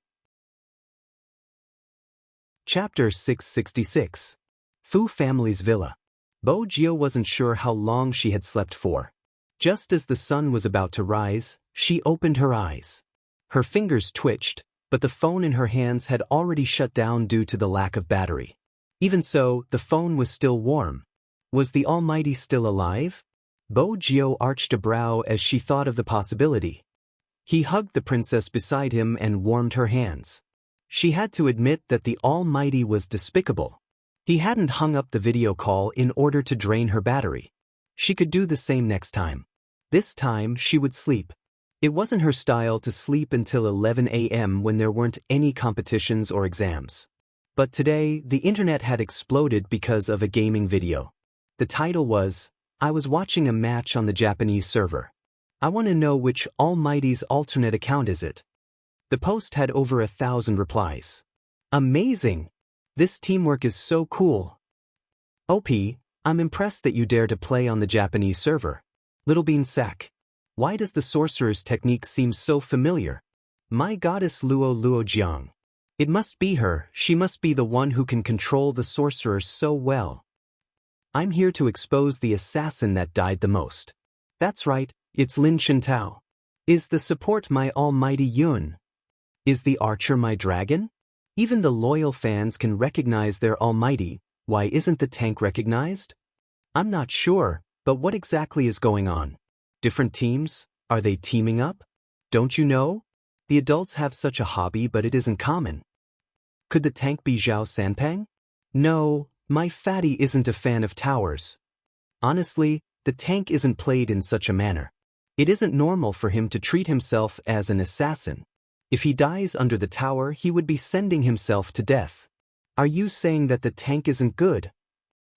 Chapter 666. Fu Family's Villa. Bo Jiao wasn't sure how long she had slept for. Just as the sun was about to rise, she opened her eyes. Her fingers twitched, but the phone in her hands had already shut down due to the lack of battery. Even so, the phone was still warm. Was the Almighty still alive? Bo Jiao arched a brow as she thought of the possibility. He hugged the princess beside him and warmed her hands. She had to admit that the Almighty was despicable. He hadn't hung up the video call in order to drain her battery. She could do the same next time. This time, she would sleep. It wasn't her style to sleep until 11 a.m. when there weren't any competitions or exams. But today, the internet had exploded because of a gaming video. The title was, I was watching a match on the Japanese server. I want to know which Almighty's alternate account is it. The post had over 1,000 replies. Amazing! This teamwork is so cool. OP, I'm impressed that you dare to play on the Japanese server. Little Bean Sack. Why does the sorcerer's technique seem so familiar? My goddess Luo Jiang. It must be her, she must be the one who can control the sorcerer so well. I'm here to expose the assassin that died the most. That's right, it's Lin Chintao. Is the support my almighty Yun? Is the archer my dragon? Even the loyal fans can recognize their almighty. Why isn't the tank recognized? I'm not sure, but what exactly is going on? Different teams? Are they teaming up? Don't you know? The adults have such a hobby, but it isn't common. Could the tank be Zhao Sanpang? No, my fatty isn't a fan of towers. Honestly, the tank isn't played in such a manner. It isn't normal for him to treat himself as an assassin. If he dies under the tower, he would be sending himself to death. Are you saying that the tank isn't good?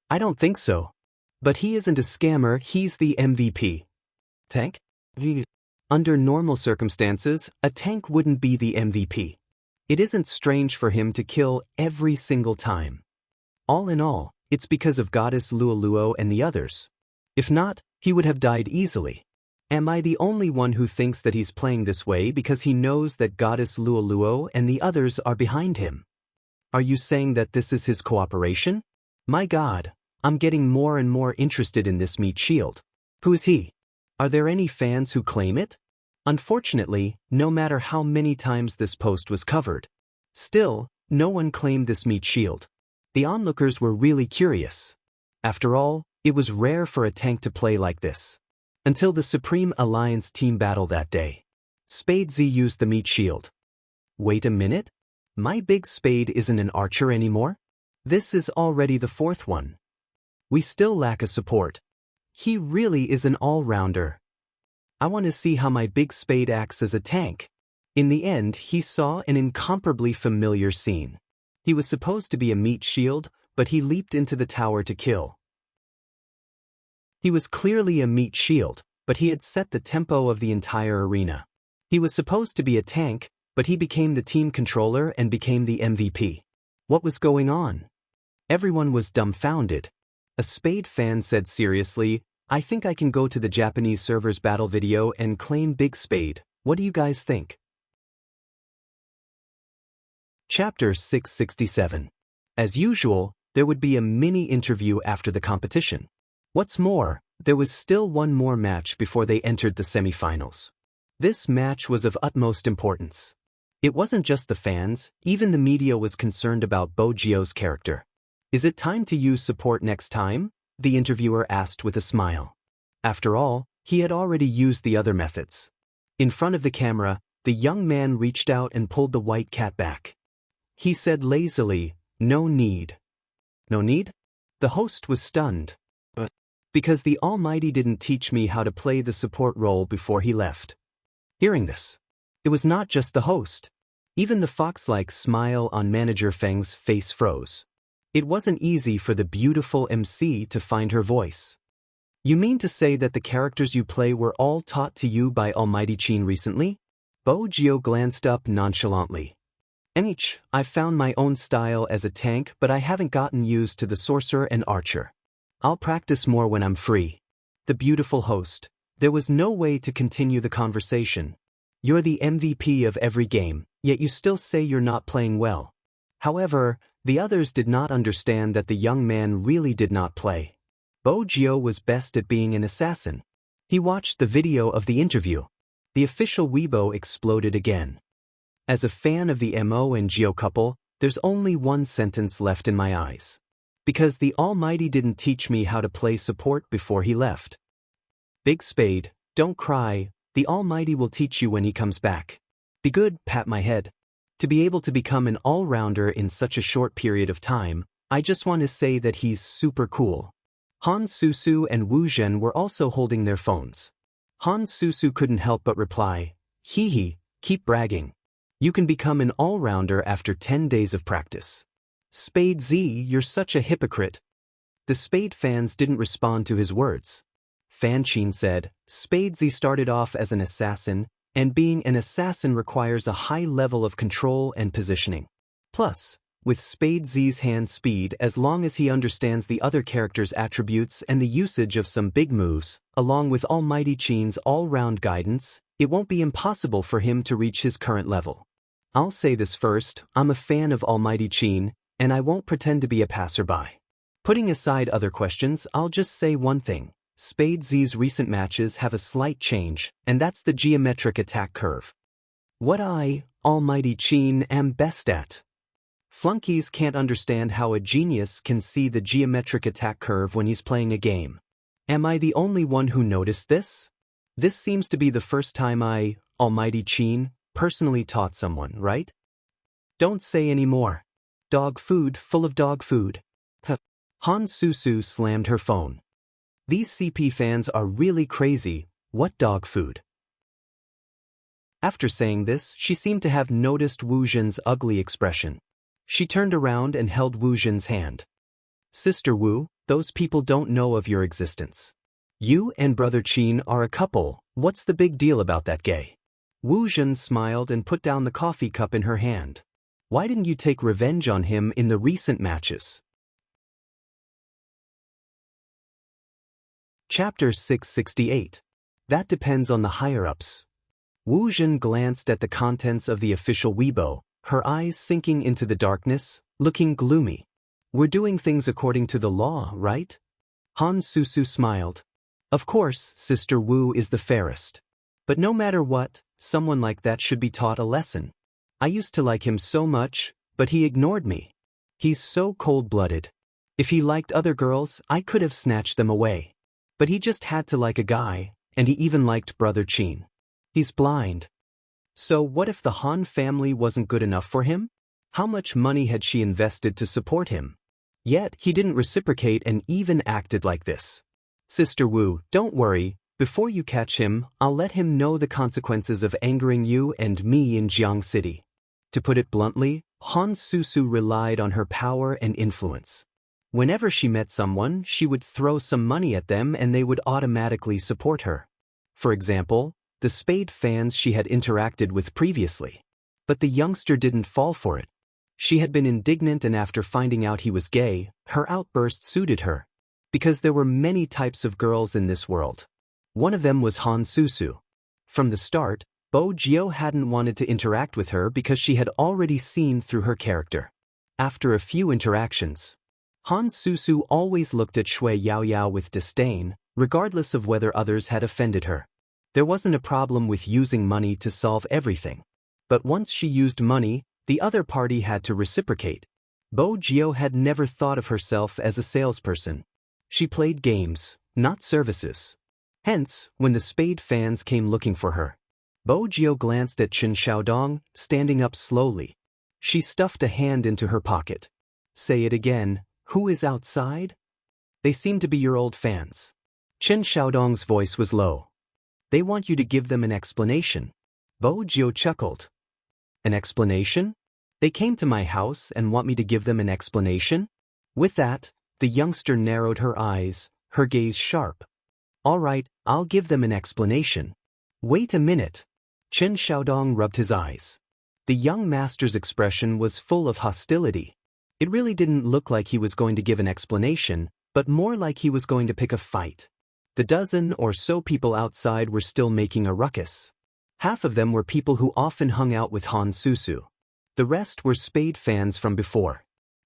I don't think so. But he isn't a scammer, he's the MVP. Tank? Under normal circumstances, a tank wouldn't be the MVP. It isn't strange for him to kill every single time. All in all, it's because of Goddess Luoluo and the others. If not, he would have died easily. Am I the only one who thinks that he's playing this way because he knows that Goddess Luoluo and the others are behind him? Are you saying that this is his cooperation? My God, I'm getting more and more interested in this meat shield. Who is he? Are there any fans who claim it? Unfortunately, no matter how many times this post was covered, still, no one claimed this meat shield. The onlookers were really curious. After all, it was rare for a tank to play like this. Until the Supreme Alliance team battle that day. Spade Z used the meat shield. Wait a minute? My big spade isn't an archer anymore? This is already the fourth one. We still lack a support. He really is an all-rounder. I want to see how my big spade acts as a tank. In the end, he saw an incomparably familiar scene. He was supposed to be a meat shield, but he leaped into the tower to kill. He was clearly a meat shield, but he had set the tempo of the entire arena. He was supposed to be a tank, but he became the team controller and became the MVP. What was going on? Everyone was dumbfounded. A Spade fan said seriously, I think I can go to the Japanese server's battle video and claim Big Spade. What do you guys think? Chapter 667. As usual, there would be a mini interview after the competition. What's more, there was still one more match before they entered the semifinals. This match was of utmost importance. It wasn't just the fans, even the media was concerned about Bo Jio's character. Is it time to use support next time? The interviewer asked with a smile. After all, he had already used the other methods. In front of the camera, the young man reached out and pulled the white cat back. He said lazily, no need. No need? The host was stunned. Because the Almighty didn't teach me how to play the support role before he left. Hearing this, it was not just the host. Even the fox-like smile on Manager Feng's face froze. It wasn't easy for the beautiful MC to find her voice. You mean to say that the characters you play were all taught to you by Almighty Qin recently? Bo Jio glanced up nonchalantly. I've found my own style as a tank, but I haven't gotten used to the sorcerer and archer. I'll practice more when I'm free. The beautiful host. There was no way to continue the conversation. You're the MVP of every game, yet you still say you're not playing well. However, the others did not understand that the young man really did not play. Bo Jio was best at being an assassin. He watched the video of the interview. The official Weibo exploded again. As a fan of the Mo and Jio couple, there's only one sentence left in my eyes. Because the Almighty didn't teach me how to play support before he left. Big Spade, don't cry, the Almighty will teach you when he comes back. Be good, pat my head. To be able to become an all-rounder in such a short period of time, I just want to say that he's super cool. Han Susu and Wu Zhen were also holding their phones. Han Susu couldn't help but reply, hee hee, keep bragging. You can become an all-rounder after 10 days of practice. Spade Z, you're such a hypocrite. The Spade fans didn't respond to his words. Fan Qin said, Spade Z started off as an assassin, and being an assassin requires a high level of control and positioning. Plus, with Spade Z's hand speed, as long as he understands the other character's attributes and the usage of some big moves, along with Almighty Qin's all-round guidance, it won't be impossible for him to reach his current level. I'll say this first, I'm a fan of Almighty Qin, and I won't pretend to be a passerby. Putting aside other questions, I'll just say one thing. Spade Z's recent matches have a slight change, and that's the geometric attack curve. What I, Almighty Chin, am best at. Flunkies can't understand how a genius can see the geometric attack curve when he's playing a game. Am I the only one who noticed this? This seems to be the first time I, Almighty Chin, personally taught someone, right? Don't say any more. Dog food full of dog food. Han Susu slammed her phone. These CP fans are really crazy. What dog food? After saying this, she seemed to have noticed Wu Zhen's ugly expression. She turned around and held Wu Zhen's hand. Sister Wu, those people don't know of your existence. You and Brother Chin are a couple. What's the big deal about that gay? Wu Zhen smiled and put down the coffee cup in her hand. Why didn't you take revenge on him in the recent matches? Chapter 668. That depends on the higher-ups. Wu Zhen glanced at the contents of the official Weibo, her eyes sinking into the darkness, looking gloomy. We're doing things according to the law, right? Han Susu smiled. Of course, Sister Wu is the fairest. But no matter what, someone like that should be taught a lesson. I used to like him so much, but he ignored me. He's so cold-blooded. If he liked other girls, I could have snatched them away. But he just had to like a guy, and he even liked Brother Chin. He's blind. So what if the Han family wasn't good enough for him? How much money had she invested to support him? Yet he didn't reciprocate and even acted like this. Sister Wu, don't worry. Before you catch him, I'll let him know the consequences of angering you and me in Jiang City. To put it bluntly, Han Susu relied on her power and influence. Whenever she met someone, she would throw some money at them and they would automatically support her. For example, the Spade fans she had interacted with previously. But the youngster didn't fall for it. She had been indignant, and after finding out he was gay, her outburst suited her. Because there were many types of girls in this world. One of them was Han Susu. From the start, Bo Jio hadn't wanted to interact with her because she had already seen through her character. After a few interactions, Han Susu always looked at Shui Yaoyao with disdain, regardless of whether others had offended her. There wasn't a problem with using money to solve everything. But once she used money, the other party had to reciprocate. Bo Jio had never thought of herself as a salesperson. She played games, not services. Hence, when the Spade fans came looking for her, Bo Jio glanced at Chen Xiaodong, standing up slowly. She stuffed a hand into her pocket. Say it again. Who is outside? They seem to be your old fans. Chen Xiaodong's voice was low. They want you to give them an explanation. Bo Jio chuckled. An explanation? They came to my house and want me to give them an explanation? With that, the youngster narrowed her eyes, her gaze sharp. All right, I'll give them an explanation. Wait a minute. Chen Xiaodong rubbed his eyes. The young master's expression was full of hostility. It really didn't look like he was going to give an explanation, but more like he was going to pick a fight. The dozen or so people outside were still making a ruckus. Half of them were people who often hung out with Han Susu. The rest were Spade fans from before.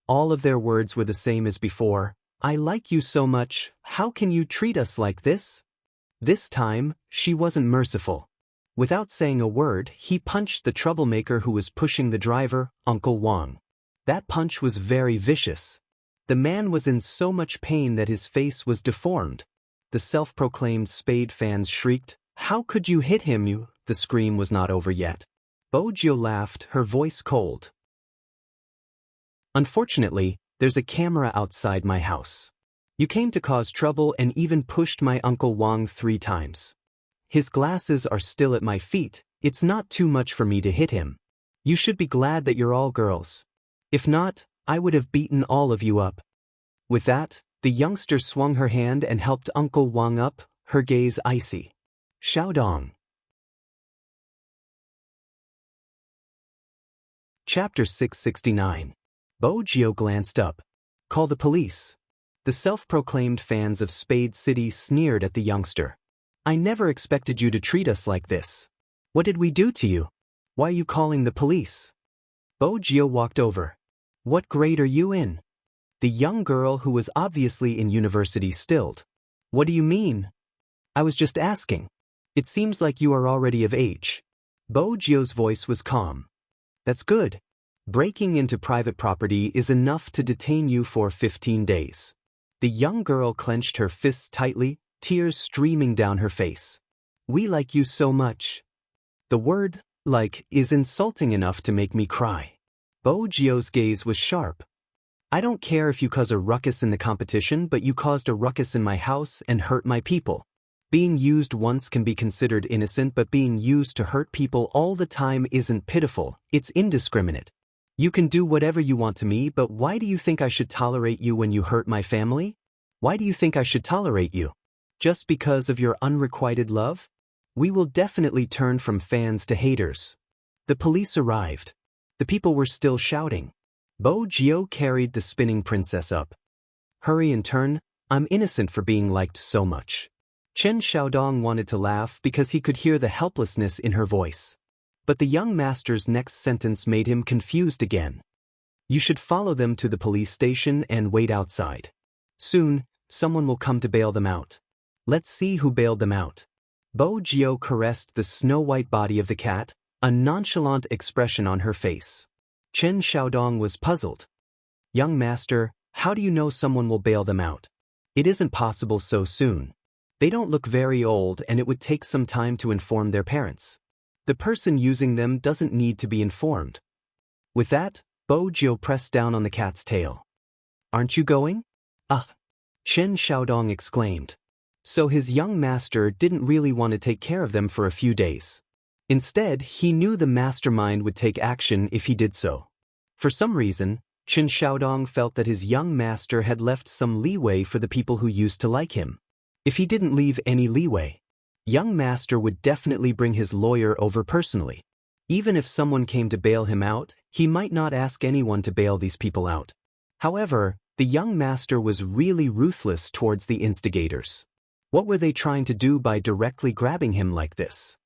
All of their words were the same as before. I like you so much, how can you treat us like this? This time, she wasn't merciful. Without saying a word, he punched the troublemaker who was pushing the driver, Uncle Wang. That punch was very vicious. The man was in so much pain that his face was deformed. The self-proclaimed Spade fans shrieked, "How could you hit him, you?" The scream was not over yet. Bo Jio laughed, her voice cold. Unfortunately, there's a camera outside my house. You came to cause trouble and even pushed my Uncle Wang 3 times. His glasses are still at my feet. It's not too much for me to hit him. You should be glad that you're all girls. If not, I would have beaten all of you up. With that, the youngster swung her hand and helped Uncle Wang up, her gaze icy. Xiaodong. Chapter 669. Bo Jio glanced up. Call the police. The self-proclaimed fans of Spade City sneered at the youngster. I never expected you to treat us like this. What did we do to you? Why are you calling the police? Bo Jio walked over. What grade are you in? The young girl who was obviously in university stilled. What do you mean? I was just asking. It seems like you are already of age. Bo Jio's voice was calm. That's good. Breaking into private property is enough to detain you for 15 days. The young girl clenched her fists tightly, tears streaming down her face. We like you so much. The word, like, is insulting enough to make me cry. Bo Jio's gaze was sharp. I don't care if you cause a ruckus in the competition, but you caused a ruckus in my house and hurt my people. Being used once can be considered innocent, but being used to hurt people all the time isn't pitiful, it's indiscriminate. You can do whatever you want to me, but why do you think I should tolerate you when you hurt my family? Why do you think I should tolerate you? Just because of your unrequited love? We will definitely turn from fans to haters. The police arrived. The people were still shouting. Bo Jio carried the spinning princess up. Hurry and turn, I'm innocent for being liked so much. Chen Xiaodong wanted to laugh because he could hear the helplessness in her voice. But the young master's next sentence made him confused again. You should follow them to the police station and wait outside. Soon, someone will come to bail them out. Let's see who bailed them out. Bo Jio caressed the snow-white body of the cat, a nonchalant expression on her face. Chen Xiaodong was puzzled. Young master, how do you know someone will bail them out? It isn't possible so soon. They don't look very old and it would take some time to inform their parents. The person using them doesn't need to be informed. With that, Bo Jio pressed down on the cat's tail. Aren't you going? Ugh! Chen Xiaodong exclaimed. So his young master didn't really want to take care of them for a few days. Instead, he knew the mastermind would take action if he did so. For some reason, Chen Xiaodong felt that his young master had left some leeway for the people who used to like him. If he didn't leave any leeway, young master would definitely bring his lawyer over personally. Even if someone came to bail him out, he might not ask anyone to bail these people out. However, the young master was really ruthless towards the instigators. What were they trying to do by directly grabbing him like this?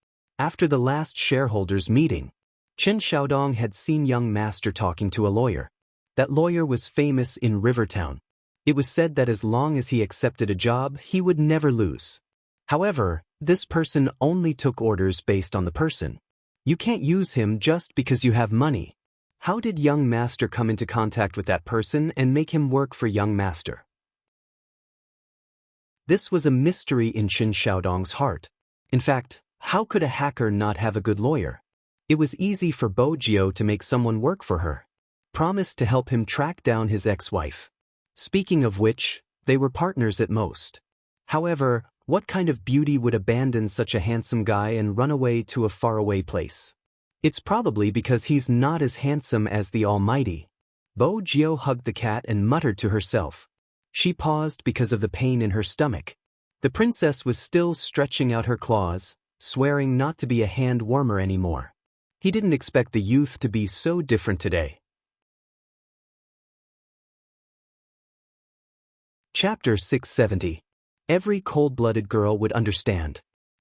After the last shareholders' meeting, Chen Xiaodong had seen young master talking to a lawyer. That lawyer was famous in Rivertown. It was said that as long as he accepted a job, he would never lose. However, this person only took orders based on the person. You can't use him just because you have money. How did young master come into contact with that person and make him work for young master? This was a mystery in Chen Xiaodong's heart. In fact, how could a hacker not have a good lawyer? It was easy for Bo Jio to make someone work for her. Promised to help him track down his ex-wife. Speaking of which, they were partners at most. However, what kind of beauty would abandon such a handsome guy and run away to a faraway place? It's probably because he's not as handsome as the Almighty. Bo Jio hugged the cat and muttered to herself. She paused because of the pain in her stomach. The princess was still stretching out her claws, swearing not to be a hand warmer anymore. He didn't expect the youth to be so different today. Chapter 670. Every cold-blooded girl would understand.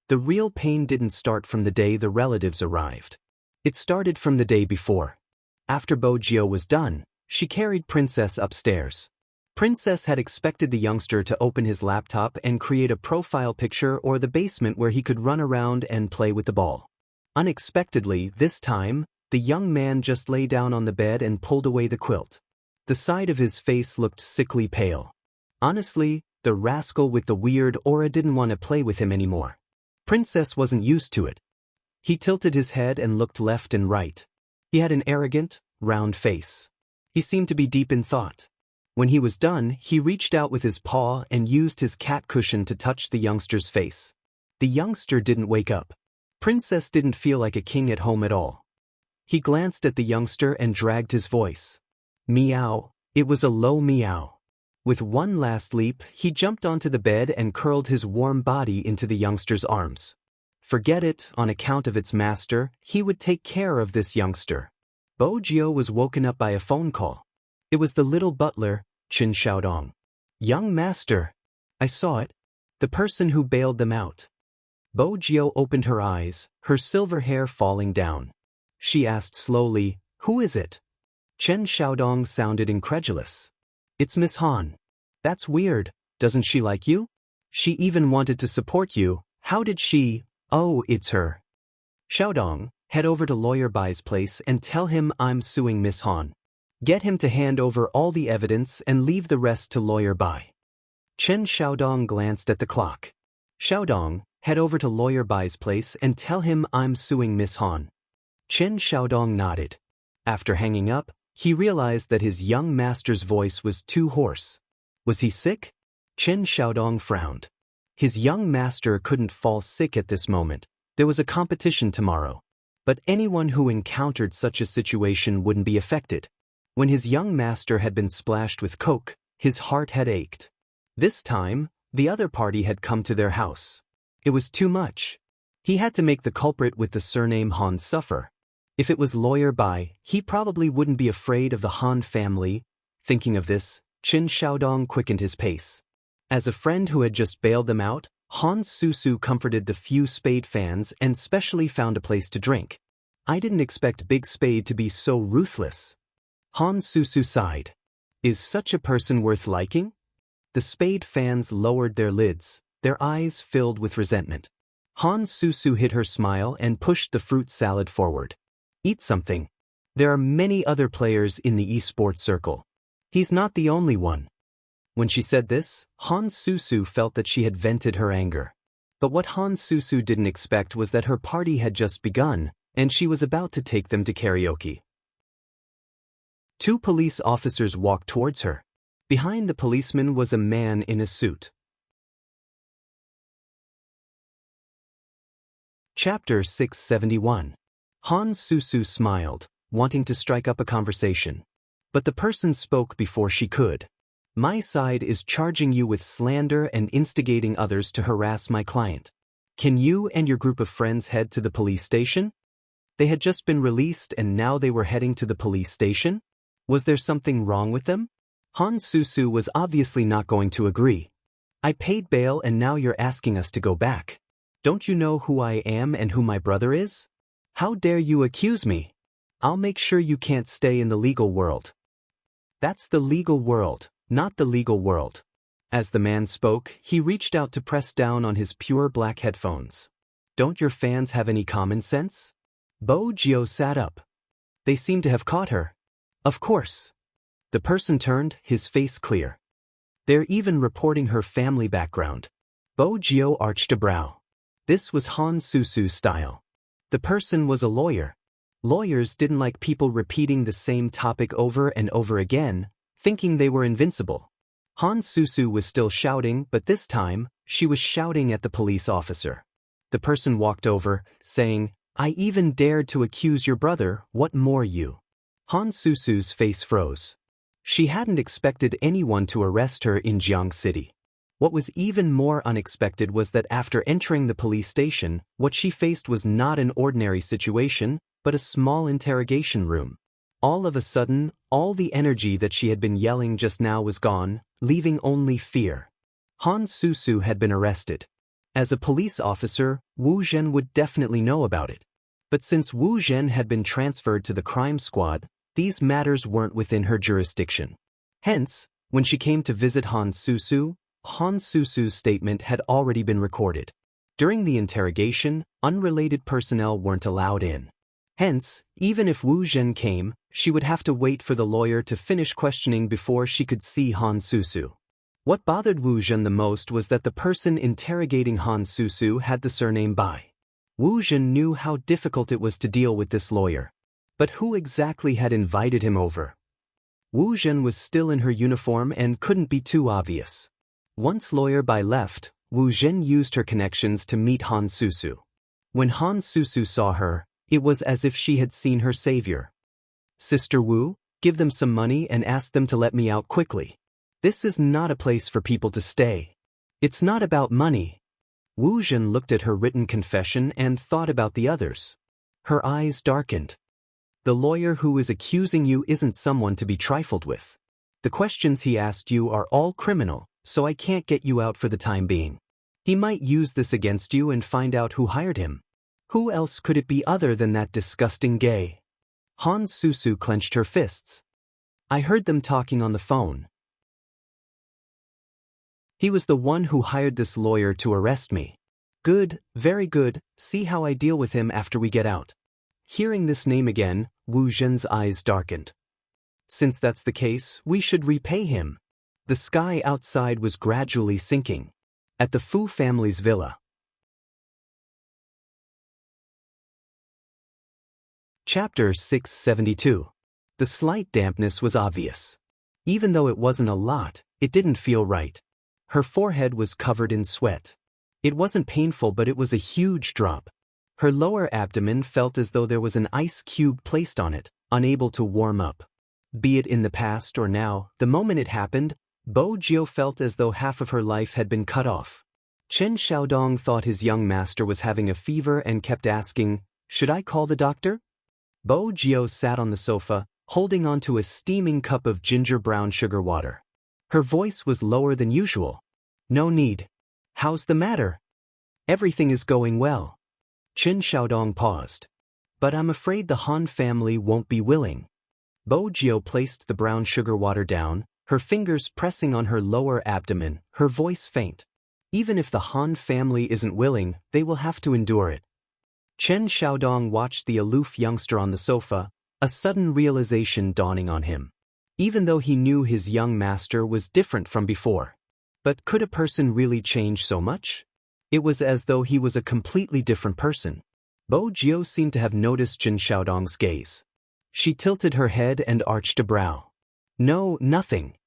The real pain didn't start from the day the relatives arrived. It started from the day before. After Bo Jio was done, she carried Princess upstairs. Princess had expected the youngster to open his laptop and create a profile picture or the basement where he could run around and play with the ball. Unexpectedly, this time, the young man just lay down on the bed and pulled away the quilt. The side of his face looked sickly pale. Honestly, the rascal with the weird aura didn't want to play with him anymore. Princess wasn't used to it. He tilted his head and looked left and right. He had an arrogant, round face. He seemed to be deep in thought. When he was done, he reached out with his paw and used his cat cushion to touch the youngster's face. The youngster didn't wake up. Princess didn't feel like a king at home at all. He glanced at the youngster and dragged his voice. Meow. It was a low meow. With one last leap, he jumped onto the bed and curled his warm body into the youngster's arms. Forget it, on account of its master, he would take care of this youngster. Bo Jio was woken up by a phone call. It was the little butler, Chen Xiaodong. Young master. I saw it. The person who bailed them out. Bo Jio opened her eyes, her silver hair falling down. She asked slowly, who is it? Chen Xiaodong sounded incredulous. It's Miss Han. That's weird, doesn't she like you? She even wanted to support you, how did she? Oh, it's her. Xiaodong, head over to Lawyer Bai's place and tell him I'm suing Miss Han. Get him to hand over all the evidence and leave the rest to Lawyer Bai. Chen Xiaodong glanced at the clock. Xiaodong, head over to Lawyer Bai's place and tell him I'm suing Miss Han. Chen Xiaodong nodded. After hanging up, he realized that his young master's voice was too hoarse. Was he sick? Chen Xiaodong frowned. His young master couldn't fall sick at this moment. There was a competition tomorrow. But anyone who encountered such a situation wouldn't be affected. When his young master had been splashed with coke, his heart had ached. This time, the other party had come to their house. It was too much. He had to make the culprit with the surname Han suffer. If it was Lawyer Bai, he probably wouldn't be afraid of the Han family. Thinking of this, Chen Xiaodong quickened his pace. As a friend who had just bailed them out, Han Susu comforted the few Spade fans and specially found a place to drink. I didn't expect Big Spade to be so ruthless. Han Susu sighed. Is such a person worth liking? The Spade fans lowered their lids, their eyes filled with resentment. Han Susu hid her smile and pushed the fruit salad forward. Eat something. There are many other players in the esports circle. He's not the only one. When she said this, Han Susu felt that she had vented her anger. But what Han Susu didn't expect was that her party had just begun, and she was about to take them to karaoke. Two police officers walked towards her. Behind the policeman was a man in a suit. Chapter 671. Han Susu smiled, wanting to strike up a conversation. But the person spoke before she could. My side is charging you with slander and instigating others to harass my client. Can you and your group of friends head to the police station? They had just been released and now they were heading to the police station? Was there something wrong with them? Han Susu was obviously not going to agree. I paid bail and now you're asking us to go back. Don't you know who I am and who my brother is? How dare you accuse me? I'll make sure you can't stay in the legal world. That's the legal world, not the legal world. As the man spoke, he reached out to press down on his pure black headphones. Don't your fans have any common sense? Bo Jio sat up. They seem to have caught her. Of course. The person turned, his face clear. They're even reporting her family background. Bo Jio arched a brow. This was Han Susu's style. The person was a lawyer. Lawyers didn't like people repeating the same topic over and over again, thinking they were invincible. Han Susu was still shouting, but this time, she was shouting at the police officer. The person walked over, saying, I even dared to accuse your brother, what more you? Han Susu's face froze. She hadn't expected anyone to arrest her in Jiang City. What was even more unexpected was that after entering the police station, what she faced was not an ordinary situation, but a small interrogation room. All of a sudden, all the energy that she had been yelling just now was gone, leaving only fear. Han Susu had been arrested. As a police officer, Wu Zhen would definitely know about it. But since Wu Zhen had been transferred to the crime squad, these matters weren't within her jurisdiction. Hence, when she came to visit Han Susu's statement had already been recorded. During the interrogation, unrelated personnel weren't allowed in. Hence, even if Wu Zhen came, she would have to wait for the lawyer to finish questioning before she could see Han Susu. What bothered Wu Zhen the most was that the person interrogating Han Susu had the surname Bai. Wu Zhen knew how difficult it was to deal with this lawyer. But who exactly had invited him over? Wu Zhen was still in her uniform and couldn't be too obvious. Once Lawyer Bai left, Wu Zhen used her connections to meet Han Susu. When Han Susu saw her, it was as if she had seen her savior. Sister Wu, give them some money and ask them to let me out quickly. This is not a place for people to stay. It's not about money. Wu Zhen looked at her written confession and thought about the others. Her eyes darkened. The lawyer who is accusing you isn't someone to be trifled with. The questions he asked you are all criminal, so I can't get you out for the time being. He might use this against you and find out who hired him. Who else could it be other than that disgusting gay? Han Susu clenched her fists. I heard them talking on the phone. He was the one who hired this lawyer to arrest me. Good, very good, see how I deal with him after we get out. Hearing this name again, Wu Zhen's eyes darkened. Since that's the case, we should repay him. The sky outside was gradually sinking. At the Fu family's villa. Chapter 672. The slight dampness was obvious. Even though it wasn't a lot, it didn't feel right. Her forehead was covered in sweat. It wasn't painful, but it was a huge drop. Her lower abdomen felt as though there was an ice cube placed on it, unable to warm up. Be it in the past or now, the moment it happened, Bo Jiu felt as though half of her life had been cut off. Chen Xiaodong thought his young master was having a fever and kept asking, "Should I call the doctor?" Bo Jiu sat on the sofa, holding onto a steaming cup of ginger brown sugar water. Her voice was lower than usual. "No need. How's the matter?" "Everything is going well." Chen Xiaodong paused. "But I'm afraid the Han family won't be willing." Bo Jiu placed the brown sugar water down, her fingers pressing on her lower abdomen, her voice faint. "Even if the Han family isn't willing, they will have to endure it." Chen Xiaodong watched the aloof youngster on the sofa, a sudden realization dawning on him. Even though he knew his young master was different from before. But could a person really change so much? It was as though he was a completely different person. Bo Jiu seemed to have noticed Chen Xiaodong's gaze. She tilted her head and arched a brow. "No, nothing."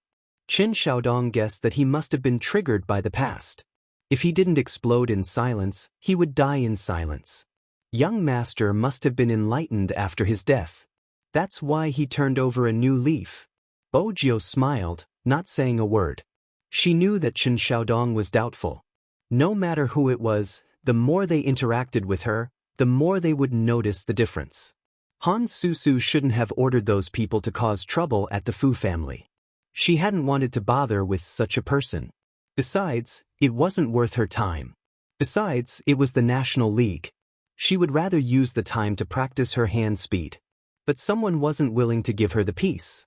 Chen Xiaodong guessed that he must have been triggered by the past. If he didn't explode in silence, he would die in silence. Young master must have been enlightened after his death. That's why he turned over a new leaf. Bo Jiu smiled, not saying a word. She knew that Chen Xiaodong was doubtful. No matter who it was, the more they interacted with her, the more they would notice the difference. Han Susu shouldn't have ordered those people to cause trouble at the Fu family. She hadn't wanted to bother with such a person. Besides, it wasn't worth her time. Besides, it was the National League. She would rather use the time to practice her hand speed. But someone wasn't willing to give her the peace.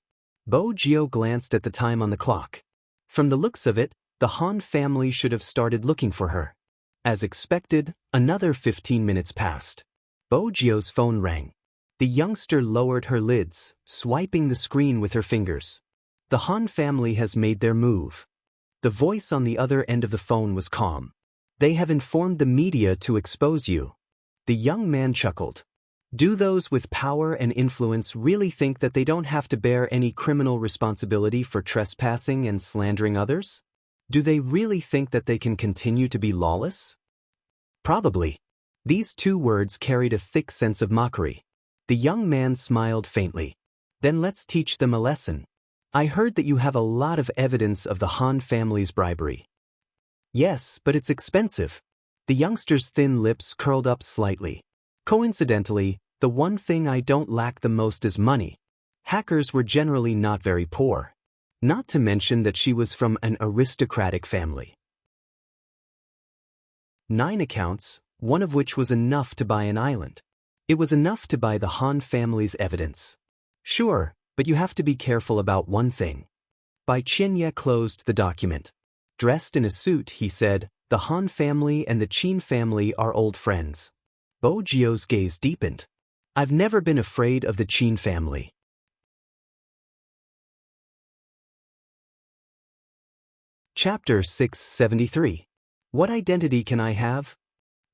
Bo Jiu glanced at the time on the clock. From the looks of it, the Han family should have started looking for her. As expected, another 15 minutes passed. Bo Jiu's phone rang. The youngster lowered her lids, swiping the screen with her fingers. "The Han family has made their move." The voice on the other end of the phone was calm. "They have informed the media to expose you." The young man chuckled. Do those with power and influence really think that they don't have to bear any criminal responsibility for trespassing and slandering others? Do they really think that they can continue to be lawless? Probably. These two words carried a thick sense of mockery. The young man smiled faintly. "Then let's teach them a lesson. I heard that you have a lot of evidence of the Han family's bribery." "Yes, but it's expensive." The youngster's thin lips curled up slightly. "Coincidentally, the one thing I don't lack the most is money. Hackers were generally not very poor. Not to mention that she was from an aristocratic family." 9 accounts, one of which was enough to buy an island. It was enough to buy the Han family's evidence. "Sure, but you have to be careful about one thing." Bai Qianye closed the document. Dressed in a suit, he said, "The Han family and the Qin family are old friends." Bo Jiu's gaze deepened. "I've never been afraid of the Qin family." Chapter 673. What identity can I have?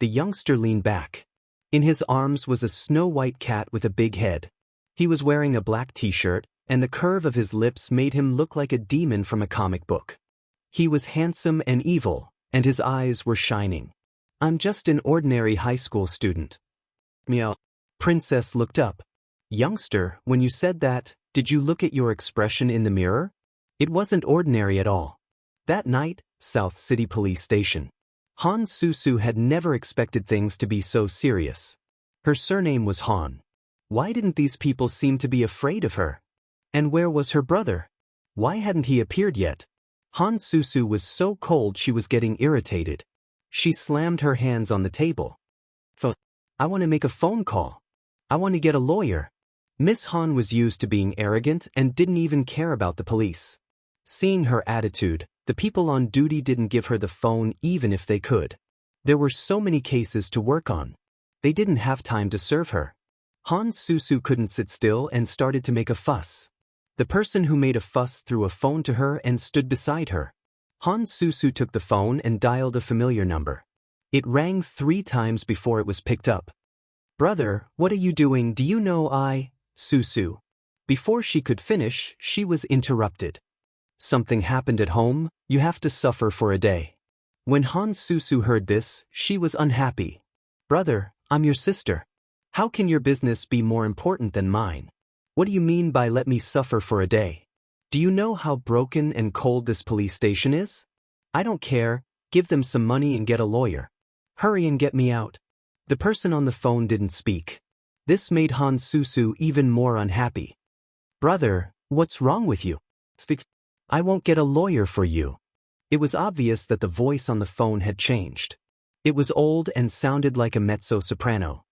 The youngster leaned back. In his arms was a snow-white cat with a big head. He was wearing a black t-shirt, and the curve of his lips made him look like a demon from a comic book. He was handsome and evil, and his eyes were shining. "I'm just an ordinary high school student." Meow. Princess looked up. "Youngster, when you said that, did you look at your expression in the mirror? It wasn't ordinary at all." That night, South City Police Station. Han Susu had never expected things to be so serious. Her surname was Han. Why didn't these people seem to be afraid of her? And where was her brother? Why hadn't he appeared yet? Han Susu was so cold she was getting irritated. She slammed her hands on the table. "I want to make a phone call. I want to get a lawyer." Miss Han was used to being arrogant and didn't even care about the police. Seeing her attitude, The people on duty didn't give her the phone even if they could. There were so many cases to work on. They didn't have time to serve her. Han Susu couldn't sit still and started to make a fuss. The person who made a fuss threw a phone to her and stood beside her. Han Susu took the phone and dialed a familiar number. It rang 3 times before it was picked up. "Brother, what are you doing? Do you know Susu?" Before she could finish, she was interrupted. "Something happened at home, you have to suffer for a day." When Han Susu heard this, she was unhappy. "Brother, I'm your sister. How can your business be more important than mine? What do you mean by let me suffer for a day? Do you know how broken and cold this police station is? I don't care, give them some money and get a lawyer. Hurry and get me out." The person on the phone didn't speak. This made Han Susu even more unhappy. "Brother, what's wrong with you? Speak. I won't get a lawyer for you." It was obvious that the voice on the phone had changed. It was old and sounded like a mezzo-soprano.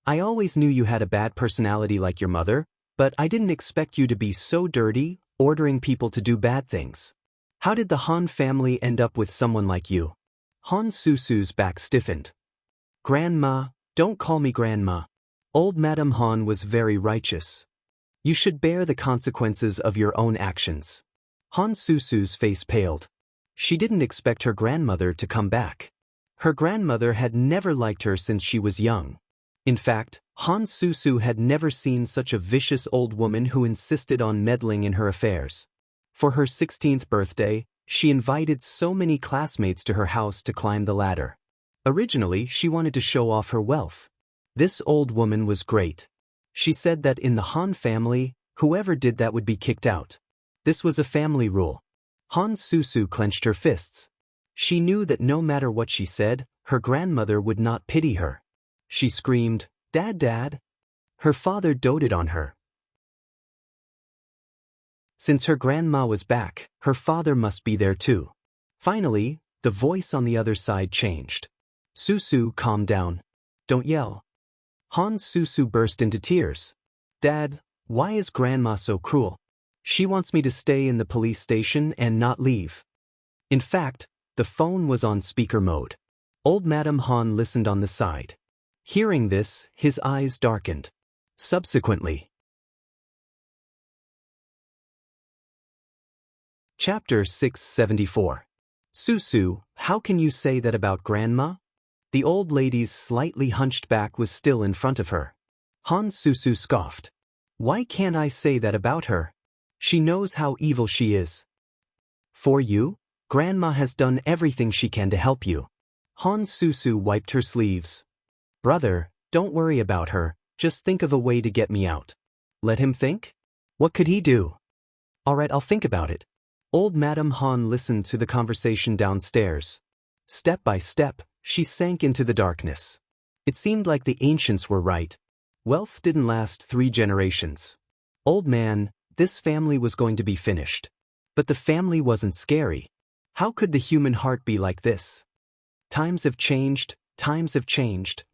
"I always knew you had a bad personality like your mother, but I didn't expect you to be so dirty, ordering people to do bad things. How did the Han family end up with someone like you?" Han Susu's back stiffened. "Grandma, don't call me grandma." Old Madame Han was very righteous. "You should bear the consequences of your own actions." Han Susu's face paled. She didn't expect her grandmother to come back. Her grandmother had never liked her since she was young. In fact, Han Susu had never seen such a vicious old woman who insisted on meddling in her affairs. For her 16th birthday, she invited so many classmates to her house to climb the ladder. Originally, she wanted to show off her wealth. This old woman was great. She said that in the Han family, whoever did that would be kicked out. This was a family rule. Han Susu clenched her fists. She knew that no matter what she said, her grandmother would not pity her. She screamed, "Dad, Dad!" Her father doted on her. Since her grandma was back, her father must be there too. Finally, the voice on the other side changed. "Susu, calm down. Don't yell." Han Susu burst into tears. "Dad, why is Grandma so cruel? She wants me to stay in the police station and not leave." In fact, the phone was on speaker mode. Old Madame Han listened on the side. Hearing this, his eyes darkened. Subsequently. Chapter 674. "Susu, how can you say that about Grandma?" The old lady's slightly hunched back was still in front of her. Han Susu scoffed. "Why can't I say that about her? She knows how evil she is." "For you, Grandma has done everything she can to help you." Han Susu wiped her sleeves. "Brother, don't worry about her, just think of a way to get me out." "Let him think? What could he do?" "All right, I'll think about it." Old Madame Han listened to the conversation downstairs. Step by step, she sank into the darkness. It seemed like the ancients were right. Wealth didn't last 3 generations. "Old man, this family was going to be finished." But the family wasn't scary. How could the human heart be like this? Times have changed,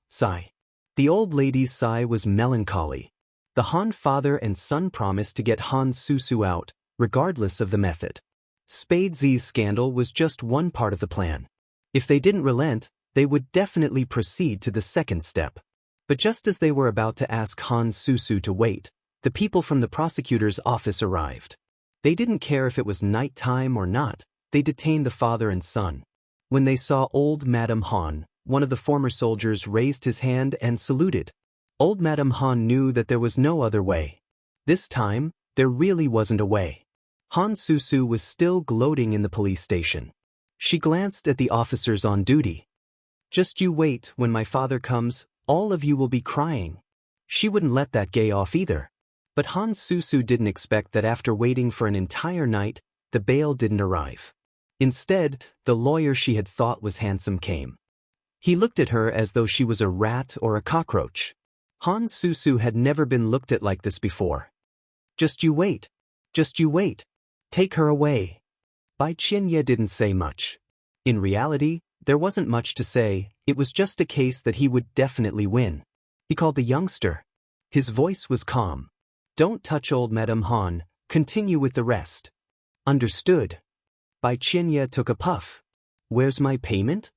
sigh. The old lady's sigh was melancholy. The Han father and son promised to get Han Susu out, regardless of the method. Spadesy's scandal was just one part of the plan. If they didn't relent, they would definitely proceed to the second step. But just as they were about to ask Han Susu to wait, the people from the prosecutor's office arrived. They didn't care if it was night time or not, they detained the father and son. When they saw old Madame Han, one of the former soldiers raised his hand and saluted. Old Madame Han knew that there was no other way. This time, there really wasn't a way. Han Susu was still gloating in the police station. She glanced at the officers on duty. "Just you wait, when my father comes, all of you will be crying." She wouldn't let that gay off either. But Han Susu didn't expect that after waiting for an entire night, the bail didn't arrive. Instead, the lawyer she had thought was handsome came. He looked at her as though she was a rat or a cockroach. Han Susu had never been looked at like this before. "Just you wait. Just you wait. Take her away." Bai Qianye didn't say much. In reality, there wasn't much to say, it was just a case that he would definitely win. He called the youngster. His voice was calm. "Don't touch old Madame Han, continue with the rest." "Understood." Bai Qianye took a puff. Where's my payment?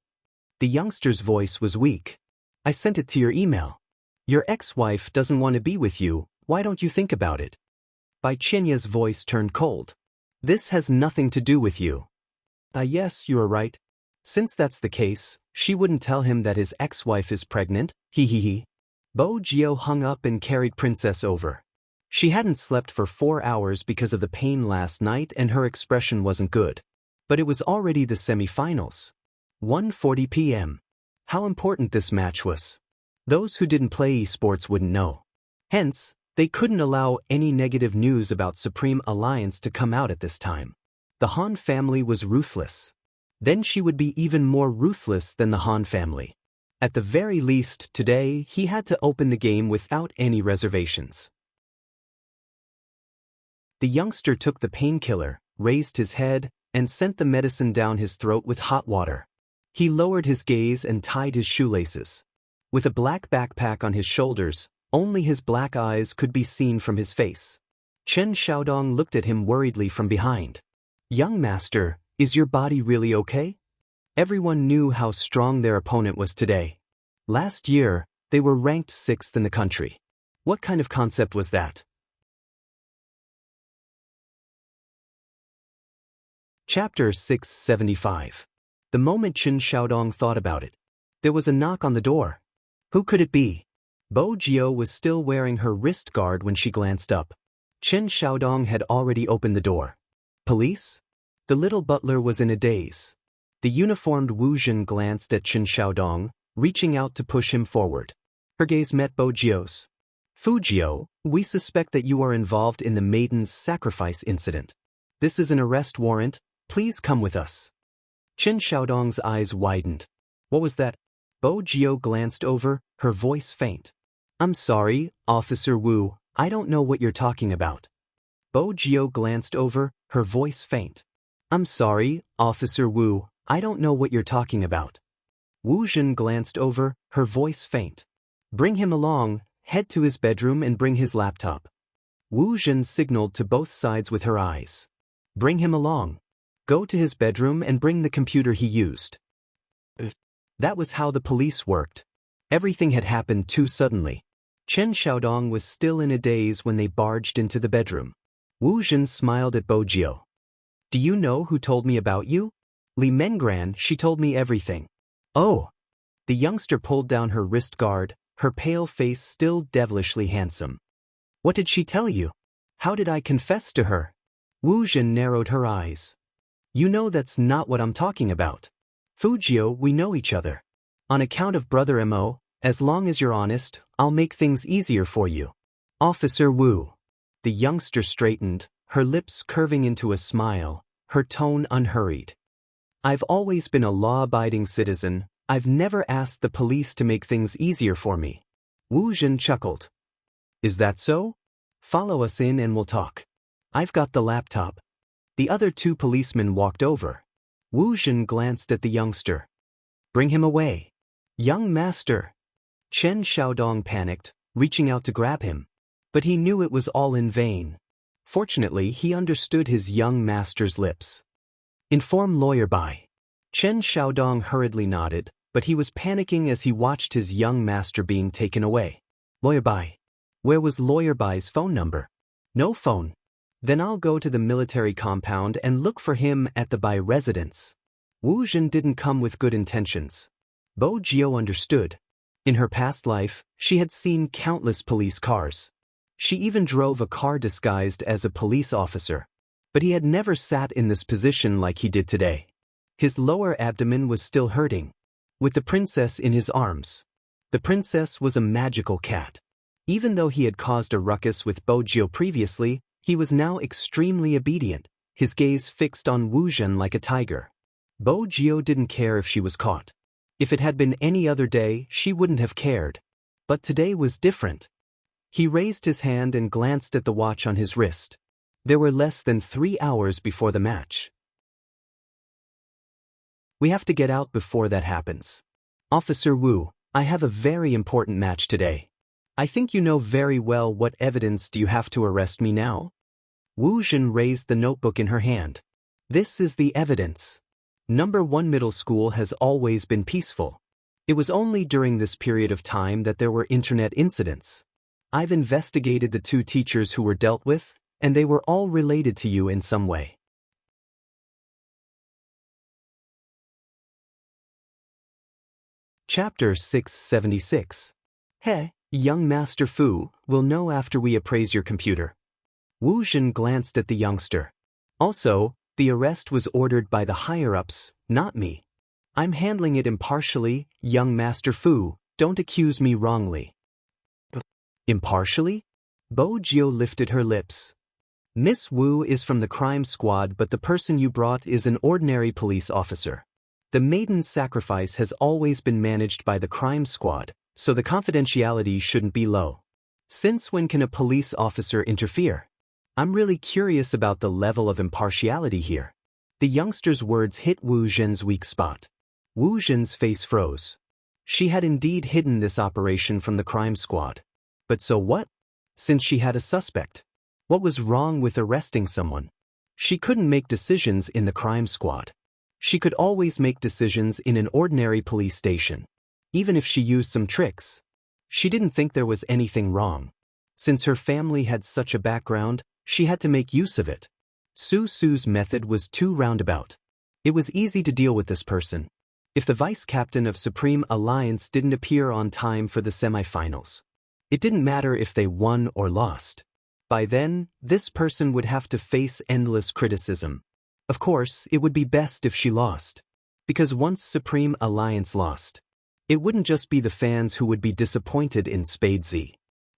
The youngster's voice was weak. I sent it to your email. Your ex-wife doesn't want to be with you, why don't you think about it? Bai Qianye's voice turned cold. This has nothing to do with you. Yes, you are right. Since that's the case, she wouldn't tell him that his ex-wife is pregnant, he. Bo Jio hung up and carried Princess over. She hadn't slept for 4 hours because of the pain last night and her expression wasn't good. But it was already the semi-finals. 1:40 p.m. How important this match was. Those who didn't play esports wouldn't know. Hence, they couldn't allow any negative news about Supreme Alliance to come out at this time. The Han family was ruthless. Then she would be even more ruthless than the Han family. At the very least, today, he had to open the game without any reservations. The youngster took the painkiller, raised his head, and sent the medicine down his throat with hot water. He lowered his gaze and tied his shoelaces. With a black backpack on his shoulders, only his black eyes could be seen from his face. Chen Xiaodong looked at him worriedly from behind. Young master, is your body really okay? Everyone knew how strong their opponent was today. Last year, they were ranked 6th in the country. What kind of concept was that? Chapter 675. The moment Chen Xiaodong thought about it, there was a knock on the door. Who could it be? Bo Jio was still wearing her wrist guard when she glanced up. Chen Xiaodong had already opened the door. Police? The little butler was in a daze. The uniformed Wu Jin glanced at Chen Xiaodong, reaching out to push him forward. Her gaze met Bo Jio's. Fu Jio, we suspect that you are involved in the maiden's sacrifice incident. This is an arrest warrant, please come with us. Chen Xiaodong's eyes widened. What was that? Bo Jio glanced over, her voice faint. I'm sorry, Officer Wu, I don't know what you're talking about. Bo Jio glanced over, her voice faint. I'm sorry, Officer Wu, I don't know what you're talking about. Wu Jin glanced over, her voice faint. Bring him along, head to his bedroom and bring his laptop. Wu Jin signaled to both sides with her eyes. Bring him along. Go to his bedroom and bring the computer he used. That was how the police worked. Everything had happened too suddenly. Chen Xiaodong was still in a daze when they barged into the bedroom. Wu Jin smiled at Bo Jio. Do you know who told me about you? Li Mengran, she told me everything. Oh. The youngster pulled down her wrist guard, her pale face still devilishly handsome. What did she tell you? How did I confess to her? Wu Jin narrowed her eyes. You know that's not what I'm talking about. Fu Jio, we know each other. On account of Brother Mo, as long as you're honest, I'll make things easier for you. Officer Wu. The youngster straightened, her lips curving into a smile, her tone unhurried. I've always been a law-abiding citizen, I've never asked the police to make things easier for me. Wu Jin chuckled. Is that so? Follow us in and we'll talk. I've got the laptop. The other 2 policemen walked over. Wu Jin glanced at the youngster. Bring him away. Young master. Chen Xiaodong panicked, reaching out to grab him. But he knew it was all in vain. Fortunately, he understood his young master's lips. Inform Lawyer Bai. Chen Xiaodong hurriedly nodded, but he was panicking as he watched his young master being taken away. Lawyer Bai. Where was Lawyer Bai's phone number? No phone. Then I'll go to the military compound and look for him at the Bai residence. Wu Jin didn't come with good intentions. Bo Jio understood. In her past life, she had seen countless police cars. She even drove a car disguised as a police officer. But he had never sat in this position like he did today. His lower abdomen was still hurting. With the princess in his arms. The princess was a magical cat. Even though he had caused a ruckus with Bo Jio previously, he was now extremely obedient, his gaze fixed on Wu Jin like a tiger. Bo Jio didn't care if she was caught. If it had been any other day, she wouldn't have cared. But today was different. He raised his hand and glanced at the watch on his wrist. There were less than 3 hours before the match. We have to get out before that happens. Officer Wu, I have a very important match today. I think you know very well what evidence do you have to arrest me now? Wu Jin raised the notebook in her hand. This is the evidence. Number 1 middle school has always been peaceful. It was only during this period of time that there were internet incidents. I've investigated the 2 teachers who were dealt with, and they were all related to you in some way. Chapter 676. He, young Master Fu, will know after we appraise your computer. Wu Zhen glanced at the youngster. Also, the arrest was ordered by the higher-ups, not me. I'm handling it impartially, young Master Fu, don't accuse me wrongly. Impartially? Bo Jio lifted her lips. Miss Wu is from the crime squad, but the person you brought is an ordinary police officer. The maiden's sacrifice has always been managed by the crime squad, so the confidentiality shouldn't be low. Since when can a police officer interfere? I'm really curious about the level of impartiality here. The youngster's words hit Wu Zhen's weak spot. Wu Zhen's face froze. She had indeed hidden this operation from the crime squad. But so what? Since she had a suspect. What was wrong with arresting someone? She couldn't make decisions in the crime squad. She could always make decisions in an ordinary police station. Even if she used some tricks. She didn't think there was anything wrong. Since her family had such a background, she had to make use of it. Su's method was too roundabout. It was easy to deal with this person. If the vice captain of Supreme Alliance didn't appear on time for the semifinals, it didn't matter if they won or lost. By then, this person would have to face endless criticism. Of course, it would be best if she lost. Because once Supreme Alliance lost, it wouldn't just be the fans who would be disappointed in Spade Z.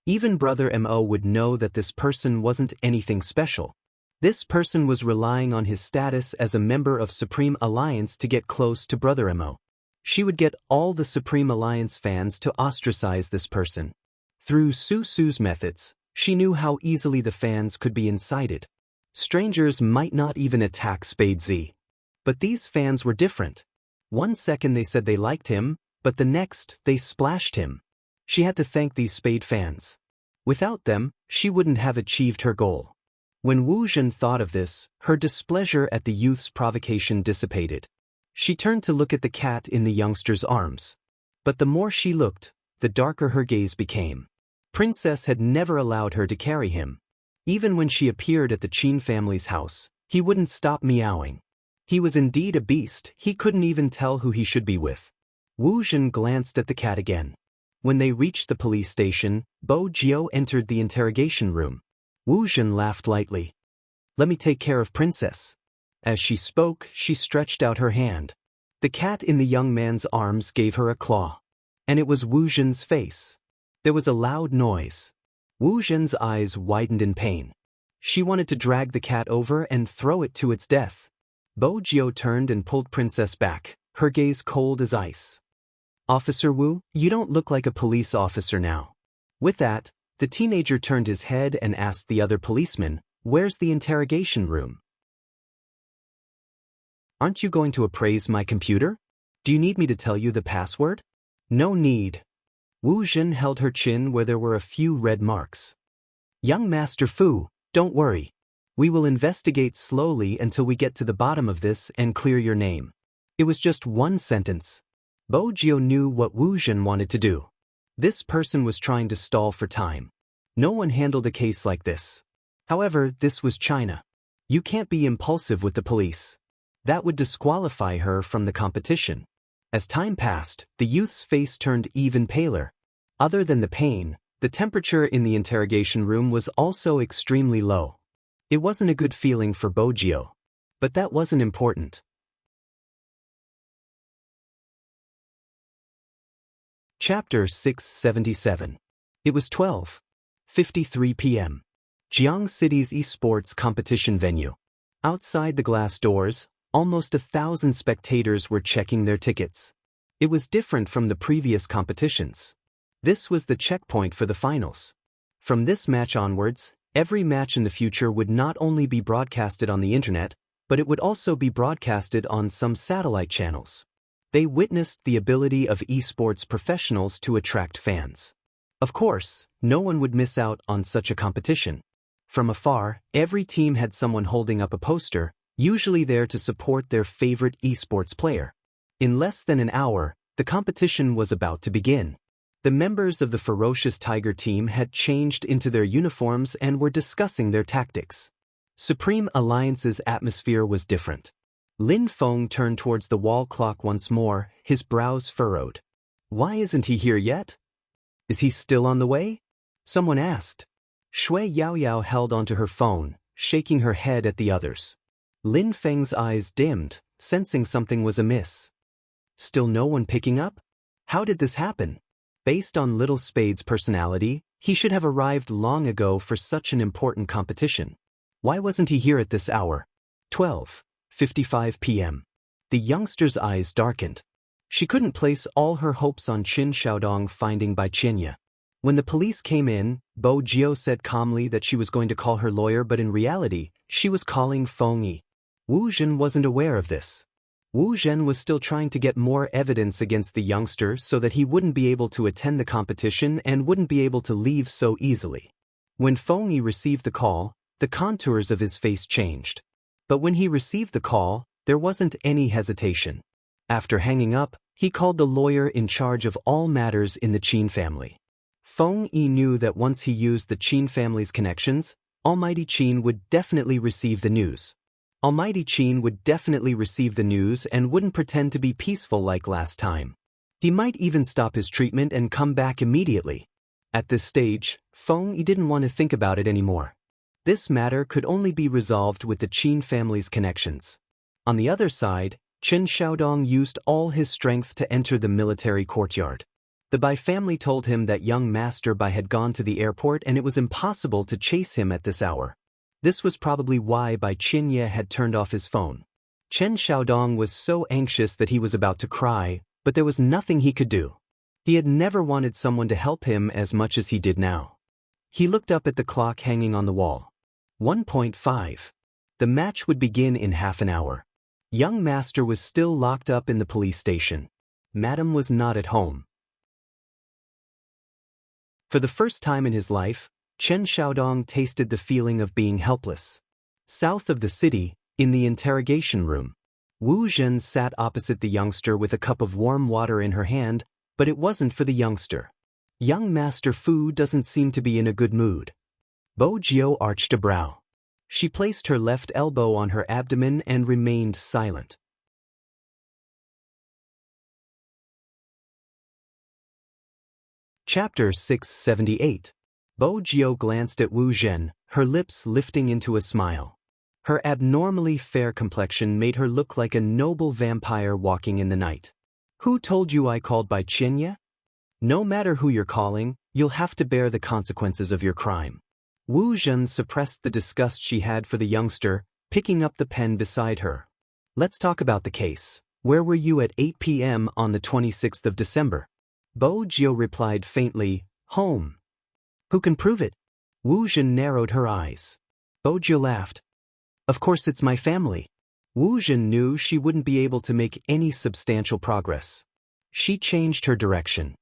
Even Brother Mo would know that this person wasn't anything special. This person was relying on his status as a member of Supreme Alliance to get close to Brother Mo. She would get all the Supreme Alliance fans to ostracize this person. Through Su's methods, she knew how easily the fans could be incited. Strangers might not even attack Spade Z. But these fans were different. One second they said they liked him, but the next they splashed him. She had to thank these Spade fans. Without them, she wouldn't have achieved her goal. When Wu Zhen thought of this, her displeasure at the youth's provocation dissipated. She turned to look at the cat in the youngster's arms. But the more she looked, the darker her gaze became. Princess had never allowed her to carry him. Even when she appeared at the Qin family's house, he wouldn't stop meowing. He was indeed a beast, he couldn't even tell who he should be with. Wu Zhen glanced at the cat again. When they reached the police station, Bo Jio entered the interrogation room. Wu Zhen laughed lightly. Let me take care of Princess. As she spoke, she stretched out her hand. The cat in the young man's arms gave her a claw. And it was Wu Zhen's face. There was a loud noise. Wu Zhen's eyes widened in pain. She wanted to drag the cat over and throw it to its death. Bo Jio turned and pulled Princess back, her gaze cold as ice. Officer Wu, you don't look like a police officer now. With that, the teenager turned his head and asked the other policeman, where's the interrogation room? Aren't you going to appraise my computer? Do you need me to tell you the password? No need. Wu Zhen held her chin where there were a few red marks. Young Master Fu, don't worry. We will investigate slowly until we get to the bottom of this and clear your name. It was just one sentence. Bo Jio knew what Wu Zhen wanted to do. This person was trying to stall for time. No one handled a case like this. However, this was China. You can't be impulsive with the police. That would disqualify her from the competition. As time passed, the youth's face turned even paler. Other than the pain, the temperature in the interrogation room was also extremely low. It wasn't a good feeling for Bo Jio. But that wasn't important. Chapter 677. It was 12:53 p.m. Jiang City's esports competition venue. Outside the glass doors, almost 1,000 spectators were checking their tickets. It was different from the previous competitions. This was the checkpoint for the finals. From this match onwards, every match in the future would not only be broadcasted on the internet, but it would also be broadcasted on some satellite channels. They witnessed the ability of esports professionals to attract fans. Of course, no one would miss out on such a competition. From afar, every team had someone holding up a poster, usually there to support their favorite esports player. In less than an hour, the competition was about to begin. The members of the ferocious Tiger team had changed into their uniforms and were discussing their tactics. Supreme Alliance's atmosphere was different. Lin Feng turned towards the wall clock once more, his brows furrowed. Why isn't he here yet? Is he still on the way? Someone asked. Shui Yaoyao held onto her phone, shaking her head at the others. Lin Feng's eyes dimmed, sensing something was amiss. Still no one picking up? How did this happen? Based on Little Spade's personality, he should have arrived long ago for such an important competition. Why wasn't he here at this hour? 12:55 p.m. The youngster's eyes darkened. She couldn't place all her hopes on Qin Xiaodong finding Bai Qianye. When the police came in, Bo Jiao said calmly that she was going to call her lawyer, but in reality, she was calling Feng Yi. Wu Zhen wasn't aware of this. Wu Zhen was still trying to get more evidence against the youngster so that he wouldn't be able to attend the competition and wouldn't be able to leave so easily. When Feng Yi received the call, the contours of his face changed. But when he received the call, there wasn't any hesitation. After hanging up, he called the lawyer in charge of all matters in the Qin family. Feng Yi knew that once he used the Qin family's connections, Almighty Qin would definitely receive the news. Almighty Qin would definitely receive the news and wouldn't pretend to be peaceful like last time. He might even stop his treatment and come back immediately. At this stage, Feng Yi didn't want to think about it anymore. This matter could only be resolved with the Qin family's connections. On the other side, Qin Xiaodong used all his strength to enter the military courtyard. The Bai family told him that young Master Bai had gone to the airport and it was impossible to chase him at this hour. This was probably why Bai Qianye had turned off his phone. Qin Xiaodong was so anxious that he was about to cry, but there was nothing he could do. He had never wanted someone to help him as much as he did now. He looked up at the clock hanging on the wall. 1:05. The match would begin in half an hour. Young Master was still locked up in the police station. Madam was not at home. For the first time in his life, Qin Xiaodong tasted the feeling of being helpless. South of the city, in the interrogation room, Wu Zhen sat opposite the youngster with a cup of warm water in her hand, but it wasn't for the youngster. Young Master Fu doesn't seem to be in a good mood. Bo Jiao arched a brow. She placed her left elbow on her abdomen and remained silent. Chapter 678. Bo Jiao glanced at Wu Zhen, her lips lifting into a smile. Her abnormally fair complexion made her look like a noble vampire walking in the night. Who told you I called Bai Qianye? No matter who you're calling, you'll have to bear the consequences of your crime. Wu Zhen suppressed the disgust she had for the youngster, picking up the pen beside her. Let's talk about the case. Where were you at 8 p.m. on the 26th of December? Bo Jiao replied faintly, home. Who can prove it? Wu Zhen narrowed her eyes. Bo Jiao laughed. Of course it's my family. Wu Zhen knew she wouldn't be able to make any substantial progress. She changed her direction.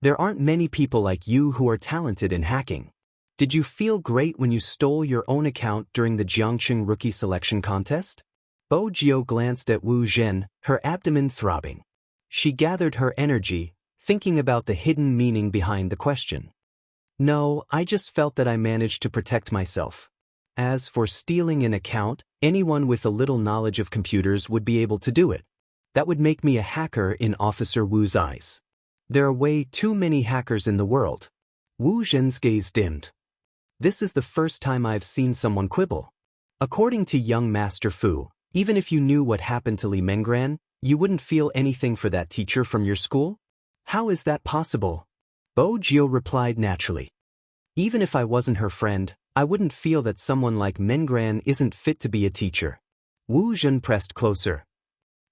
There aren't many people like you who are talented in hacking. Did you feel great when you stole your own account during the Jiangqing Rookie Selection Contest? Bo Jiao glanced at Wu Zhen, her abdomen throbbing. She gathered her energy, thinking about the hidden meaning behind the question. No, I just felt that I managed to protect myself. As for stealing an account, anyone with a little knowledge of computers would be able to do it. That would make me a hacker in Officer Wu's eyes. There are way too many hackers in the world. Wu Zhen's gaze dimmed. This is the first time I've seen someone quibble. According to young Master Fu, even if you knew what happened to Li Menggran, you wouldn't feel anything for that teacher from your school? How is that possible? Bo Jiao replied naturally. Even if I wasn't her friend, I wouldn't feel that someone like Menggran isn't fit to be a teacher. Wu Zhen pressed closer.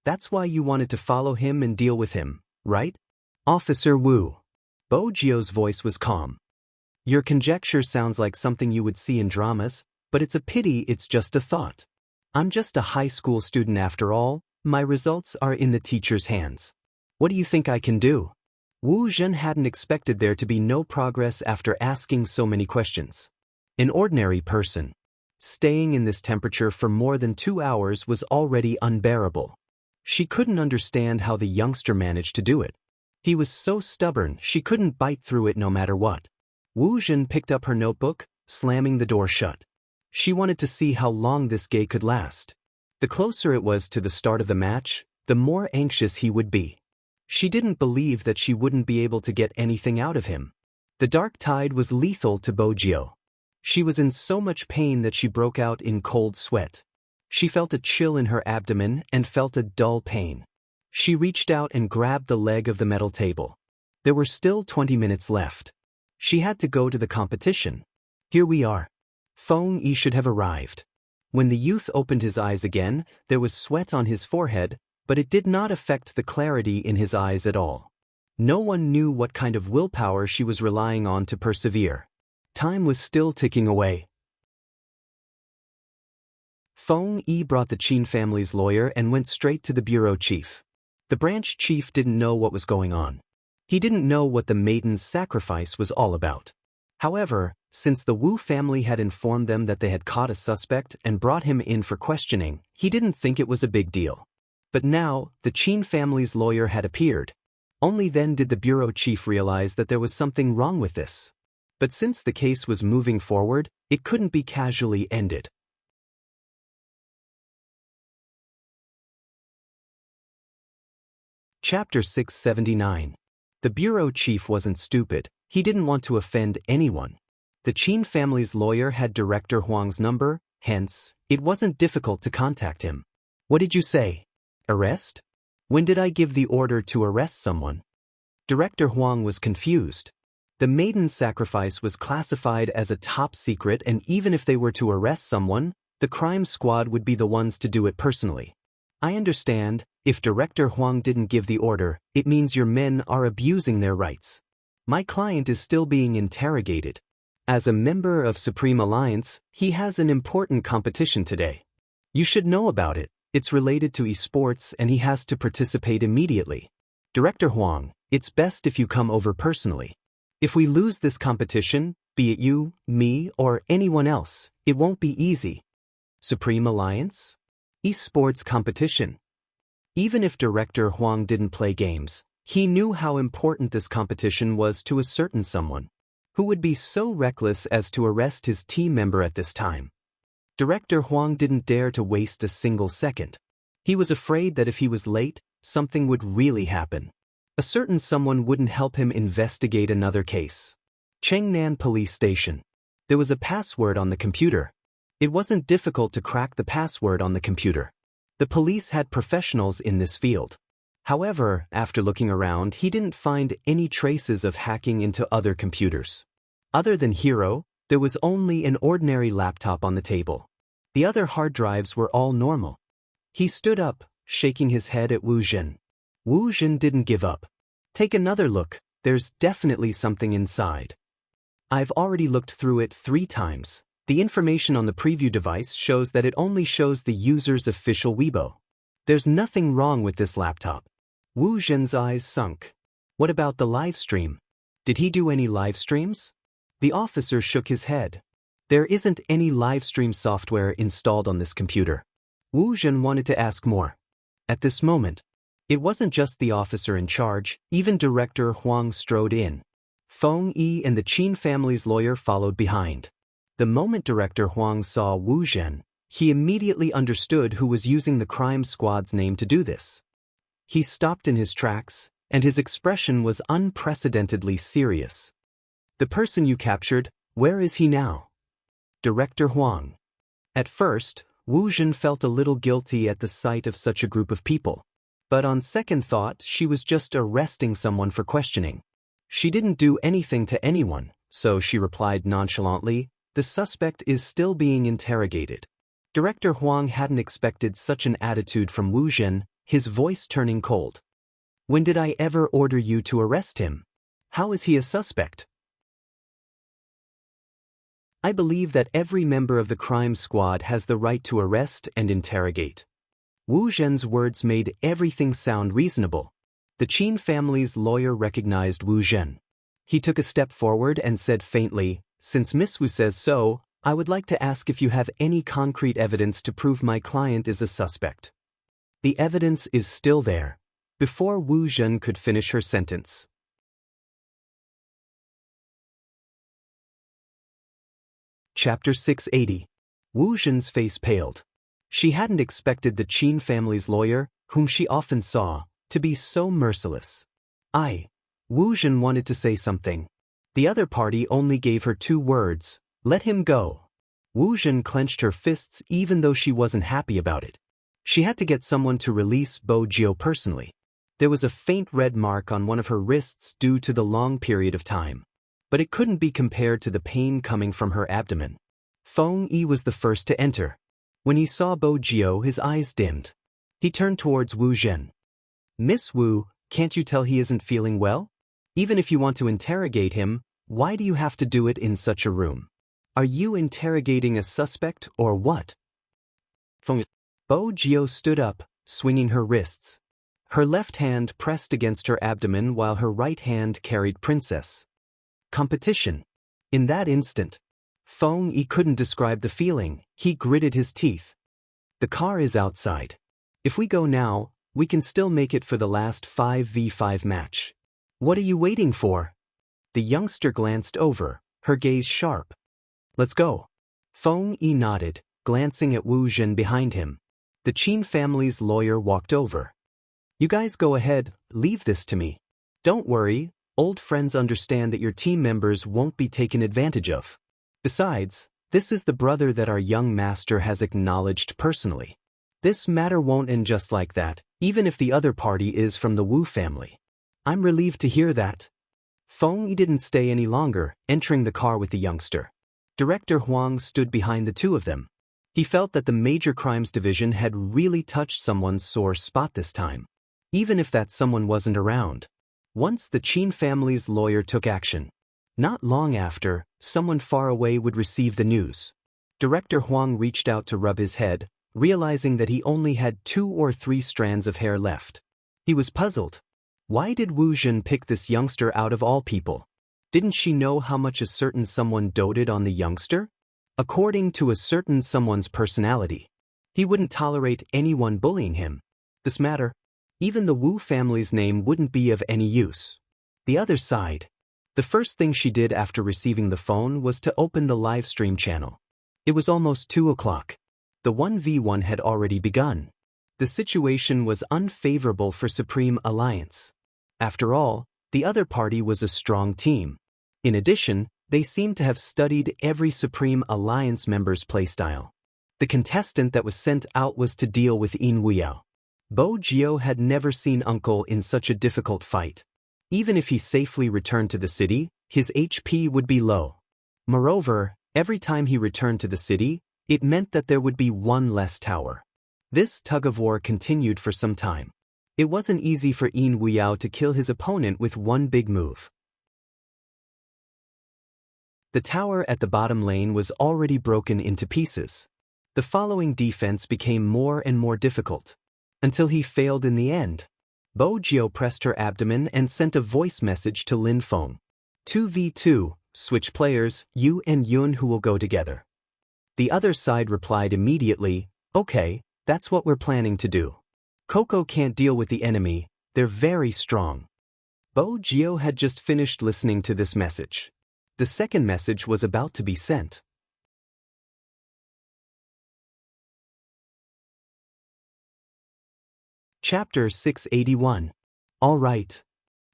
That's why you wanted to follow him and deal with him, right? Officer Wu. Bo Jiao's voice was calm. Your conjecture sounds like something you would see in dramas, but it's a pity it's just a thought. I'm just a high school student after all, my results are in the teacher's hands. What do you think I can do? Wu Zhen hadn't expected there to be no progress after asking so many questions. An ordinary person. Staying in this temperature for more than 2 hours was already unbearable. She couldn't understand how the youngster managed to do it. He was so stubborn she couldn't bite through it no matter what. Wu Zhen picked up her notebook, slamming the door shut. She wanted to see how long this game could last. The closer it was to the start of the match, the more anxious he would be. She didn't believe that she wouldn't be able to get anything out of him. The dark tide was lethal to Bojio. She was in so much pain that she broke out in cold sweat. She felt a chill in her abdomen and felt a dull pain. She reached out and grabbed the leg of the metal table. There were still 20 minutes left. She had to go to the competition. Here we are. Feng Yi should have arrived. When the youth opened his eyes again, there was sweat on his forehead, but it did not affect the clarity in his eyes at all. No one knew what kind of willpower she was relying on to persevere. Time was still ticking away. Feng Yi brought the Qin family's lawyer and went straight to the bureau chief. The branch chief didn't know what was going on. He didn't know what the maiden's sacrifice was all about. However, since the Wu family had informed them that they had caught a suspect and brought him in for questioning, he didn't think it was a big deal. But now, the Qin family's lawyer had appeared. Only then did the bureau chief realize that there was something wrong with this. But since the case was moving forward, it couldn't be casually ended. Chapter 679. The bureau chief wasn't stupid. He didn't want to offend anyone. The Qin family's lawyer had Director Huang's number, hence, it wasn't difficult to contact him. What did you say? Arrest? When did I give the order to arrest someone? Director Huang was confused. The maiden's sacrifice was classified as a top secret, and even if they were to arrest someone, the crime squad would be the ones to do it personally. I understand, if Director Huang didn't give the order, it means your men are abusing their rights. My client is still being interrogated. As a member of Supreme Alliance, he has an important competition today. You should know about it. It's related to esports and he has to participate immediately. Director Huang, it's best if you come over personally. If we lose this competition, be it you, me, or anyone else, it won't be easy. Supreme Alliance? Esports competition. Even if Director Huang didn't play games, he knew how important this competition was to a certain someone. Who would be so reckless as to arrest his team member at this time? Director Huang didn't dare to waste a single second. He was afraid that if he was late, something would really happen. A certain someone wouldn't help him investigate another case. Chengnan Police Station. There was a password on the computer. It wasn't difficult to crack the password on the computer. The police had professionals in this field. However, after looking around, he didn't find any traces of hacking into other computers. Other than Hero, there was only an ordinary laptop on the table. The other hard drives were all normal. He stood up, shaking his head at Wu Zhen. Wu Zhen didn't give up. Take another look, there's definitely something inside. I've already looked through it 3 times. The information on the preview device shows that it only shows the user's official Weibo. There's nothing wrong with this laptop. Wu Zhen's eyes sunk. What about the live stream? Did he do any live streams? The officer shook his head. There isn't any live stream software installed on this computer. Wu Zhen wanted to ask more. At this moment, it wasn't just the officer in charge, even Director Huang strode in. Feng Yi and the Qin family's lawyer followed behind. The moment Director Huang saw Wu Zhen, he immediately understood who was using the crime squad's name to do this. He stopped in his tracks, and his expression was unprecedentedly serious. The person you captured, where is he now? Director Huang. At first, Wu Zhen felt a little guilty at the sight of such a group of people. But on second thought, she was just arresting someone for questioning. She didn't do anything to anyone, so she replied nonchalantly, the suspect is still being interrogated. Director Huang hadn't expected such an attitude from Wu Zhen, his voice turning cold. When did I ever order you to arrest him? How is he a suspect? I believe that every member of the crime squad has the right to arrest and interrogate. Wu Zhen's words made everything sound reasonable. The Qin family's lawyer recognized Wu Zhen. He took a step forward and said faintly, since Miss Wu says so, I would like to ask if you have any concrete evidence to prove my client is a suspect. The evidence is still there. Before Wu Zhen could finish her sentence. Chapter 680. Wu Zhen's face paled. She hadn't expected the Qin family's lawyer, whom she often saw, to be so merciless. Wu Zhen wanted to say something. The other party only gave her 2 words, "Let him go." Wu Zhen clenched her fists even though she wasn't happy about it. She had to get someone to release Bo Jiu personally. There was a faint red mark on one of her wrists due to the long period of time. But it couldn't be compared to the pain coming from her abdomen. Feng Yi was the first to enter. When he saw Bo Jiu, his eyes dimmed. He turned towards Wu Zhen. "Miss Wu, can't you tell he isn't feeling well? Even if you want to interrogate him, why do you have to do it in such a room? Are you interrogating a suspect or what?" Bo Jiu stood up, swinging her wrists. Her left hand pressed against her abdomen while her right hand carried Princess. Competition. In that instant, Feng Yi couldn't describe the feeling. He gritted his teeth. "The car is outside. If we go now, we can still make it for the last 5v5 match. What are you waiting for?" The youngster glanced over, her gaze sharp. "Let's go." Feng Yi nodded, glancing at Wu Zhen behind him. The Qin family's lawyer walked over. "You guys go ahead, leave this to me. Don't worry, old friends understand that your team members won't be taken advantage of. Besides, this is the brother that our young master has acknowledged personally. This matter won't end just like that, even if the other party is from the Wu family." "I'm relieved to hear that." Feng Yi didn't stay any longer, entering the car with the youngster. Director Huang stood behind the 2 of them. He felt that the Major Crimes Division had really touched someone's sore spot this time, even if that someone wasn't around. Once the Qin family's lawyer took action, not long after, someone far away would receive the news. Director Huang reached out to rub his head, realizing that he only had 2 or 3 strands of hair left. He was puzzled. Why did Wu Zhen pick this youngster out of all people? Didn't she know how much a certain someone doted on the youngster? According to a certain someone's personality, he wouldn't tolerate anyone bullying him. This matter, even the Wu family's name wouldn't be of any use. The other side. The first thing she did after receiving the phone was to open the live stream channel. It was almost 2 o'clock. The 1v1 had already begun. The situation was unfavorable for Supreme Alliance. After all, the other party was a strong team. In addition, they seemed to have studied every Supreme Alliance member's playstyle. The contestant that was sent out was to deal with Yin Wuyao. Bo Jiu had never seen Uncle in such a difficult fight. Even if he safely returned to the city, his HP would be low. Moreover, every time he returned to the city, it meant that there would be 1 less tower. This tug-of-war continued for some time. It wasn't easy for Yin Wuyao to kill his opponent with 1 big move. The tower at the bottom lane was already broken into pieces. The following defense became more and more difficult, until he failed in the end. Bo Jiu pressed her abdomen and sent a voice message to Lin Feng. 2v2, switch players, you and Yun who will go together. The other side replied immediately, "Okay, that's what we're planning to do. Coco can't deal with the enemy, they're very strong." Bo Jiu had just finished listening to this message. The second message was about to be sent. Chapter 681. All right.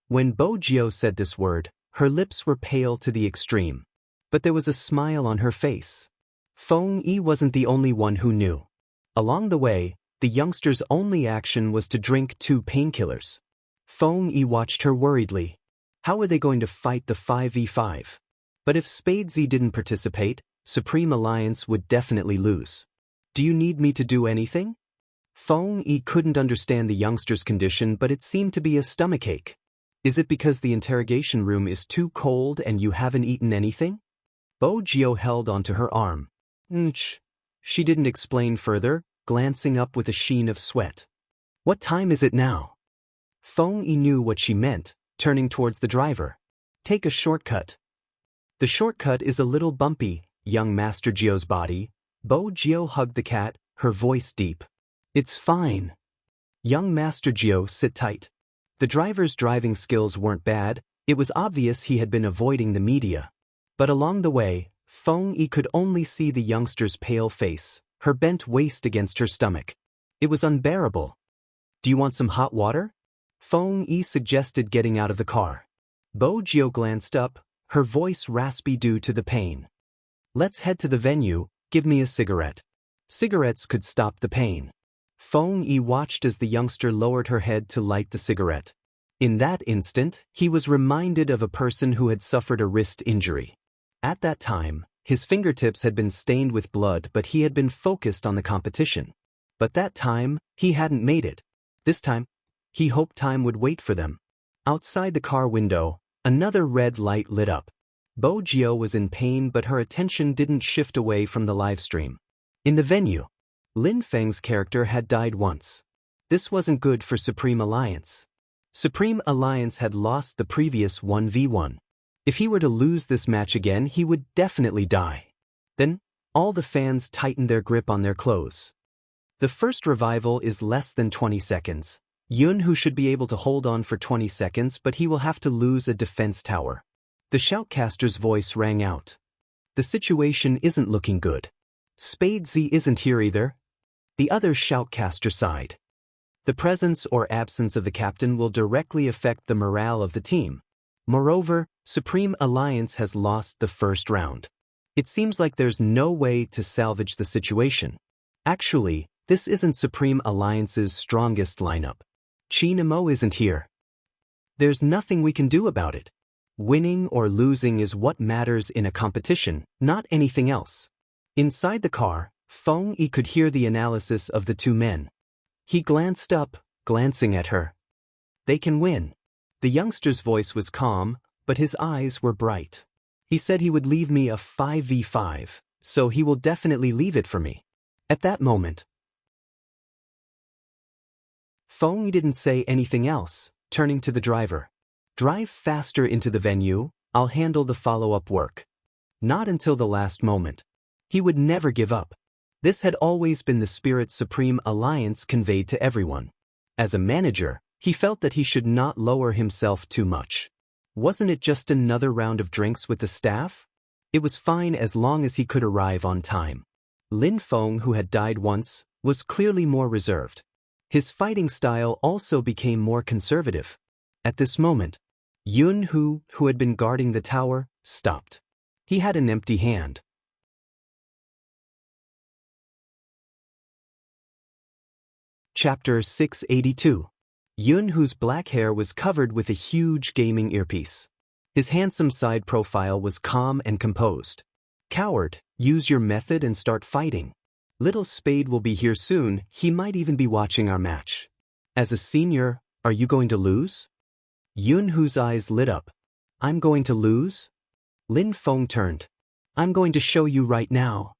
When Bo Jiu said this word, her lips were pale to the extreme. But there was a smile on her face. Feng Yi wasn't the only one who knew. Along the way, the youngster's only action was to drink 2 painkillers. Feng Yi watched her worriedly. How were they going to fight the 5v5? But if Spadesy didn't participate, Supreme Alliance would definitely lose. "Do you need me to do anything?" Feng Yi couldn't understand the youngster's condition, but it seemed to be a stomachache. "Is it because the interrogation room is too cold and you haven't eaten anything?" Bo Jiu held onto her arm. She didn't explain further, glancing up with a sheen of sweat. "What time is it now?" Feng Yi knew what she meant, turning towards the driver. "Take a shortcut." "The shortcut is a little bumpy," young Master Gio's body. Bo Gio hugged the cat, her voice deep. It's fine. Young Master Gio, sit tight. The driver's driving skills weren't bad, it was obvious he had been avoiding the media. But along the way, Feng Yi could only see the youngster's pale face, her bent waist against her stomach. It was unbearable. Do you want some hot water? Feng Yi suggested, getting out of the car. Bo Gio glanced up, her voice raspy due to the pain. Let's head to the venue, give me a cigarette. Cigarettes could stop the pain. Feng Yi watched as the youngster lowered her head to light the cigarette. In that instant, he was reminded of a person who had suffered a wrist injury. At that time, his fingertips had been stained with blood, but he had been focused on the competition. But that time, he hadn't made it. This time, he hoped time would wait for them. Outside the car window, another red light lit up. Bo Gio was in pain, but her attention didn't shift away from the livestream. In the venue, Lin Feng's character had died once. This wasn't good for Supreme Alliance. Supreme Alliance had lost the previous 1v1. If he were to lose this match again, he would definitely die. Then, all the fans tightened their grip on their clothes. The first revival is less than 20 seconds. Yunhu should be able to hold on for 20 seconds, but he will have to lose a defense tower. The shoutcaster's voice rang out. The situation isn't looking good. Spade Z isn't here either. The other shoutcaster sighed. The presence or absence of the captain will directly affect the morale of the team. Moreover, Supreme Alliance has lost the first round. It seems like there's no way to salvage the situation. Actually, this isn't Supreme Alliance's strongest lineup. Chi Nemo isn't here. There's nothing we can do about it. Winning or losing is what matters in a competition, not anything else. Inside the car, Feng Yi could hear the analysis of the two men. He glanced up, glancing at her. They can win. The youngster's voice was calm, but his eyes were bright. He said he would leave me a 5v5, so he will definitely leave it for me. At that moment, Feng Yi didn't say anything else, turning to the driver. Drive faster into the venue, I'll handle the follow-up work. Not until the last moment. He would never give up. This had always been the spirit Supreme Alliance conveyed to everyone. As a manager, he felt that he should not lower himself too much. Wasn't it just another round of drinks with the staff? It was fine as long as he could arrive on time. Lin Feng, who had died once, was clearly more reserved. His fighting style also became more conservative. At this moment, Yunhu, who had been guarding the tower, stopped. He had an empty hand. Chapter 682. Yunhu's black hair was covered with a huge gaming earpiece. His handsome side profile was calm and composed. Coward, use your method and start fighting. Little Spade will be here soon, he might even be watching our match. As a senior, are you going to lose? Yunhu's eyes lit up. I'm going to lose? Lin Feng turned. I'm going to show you right now.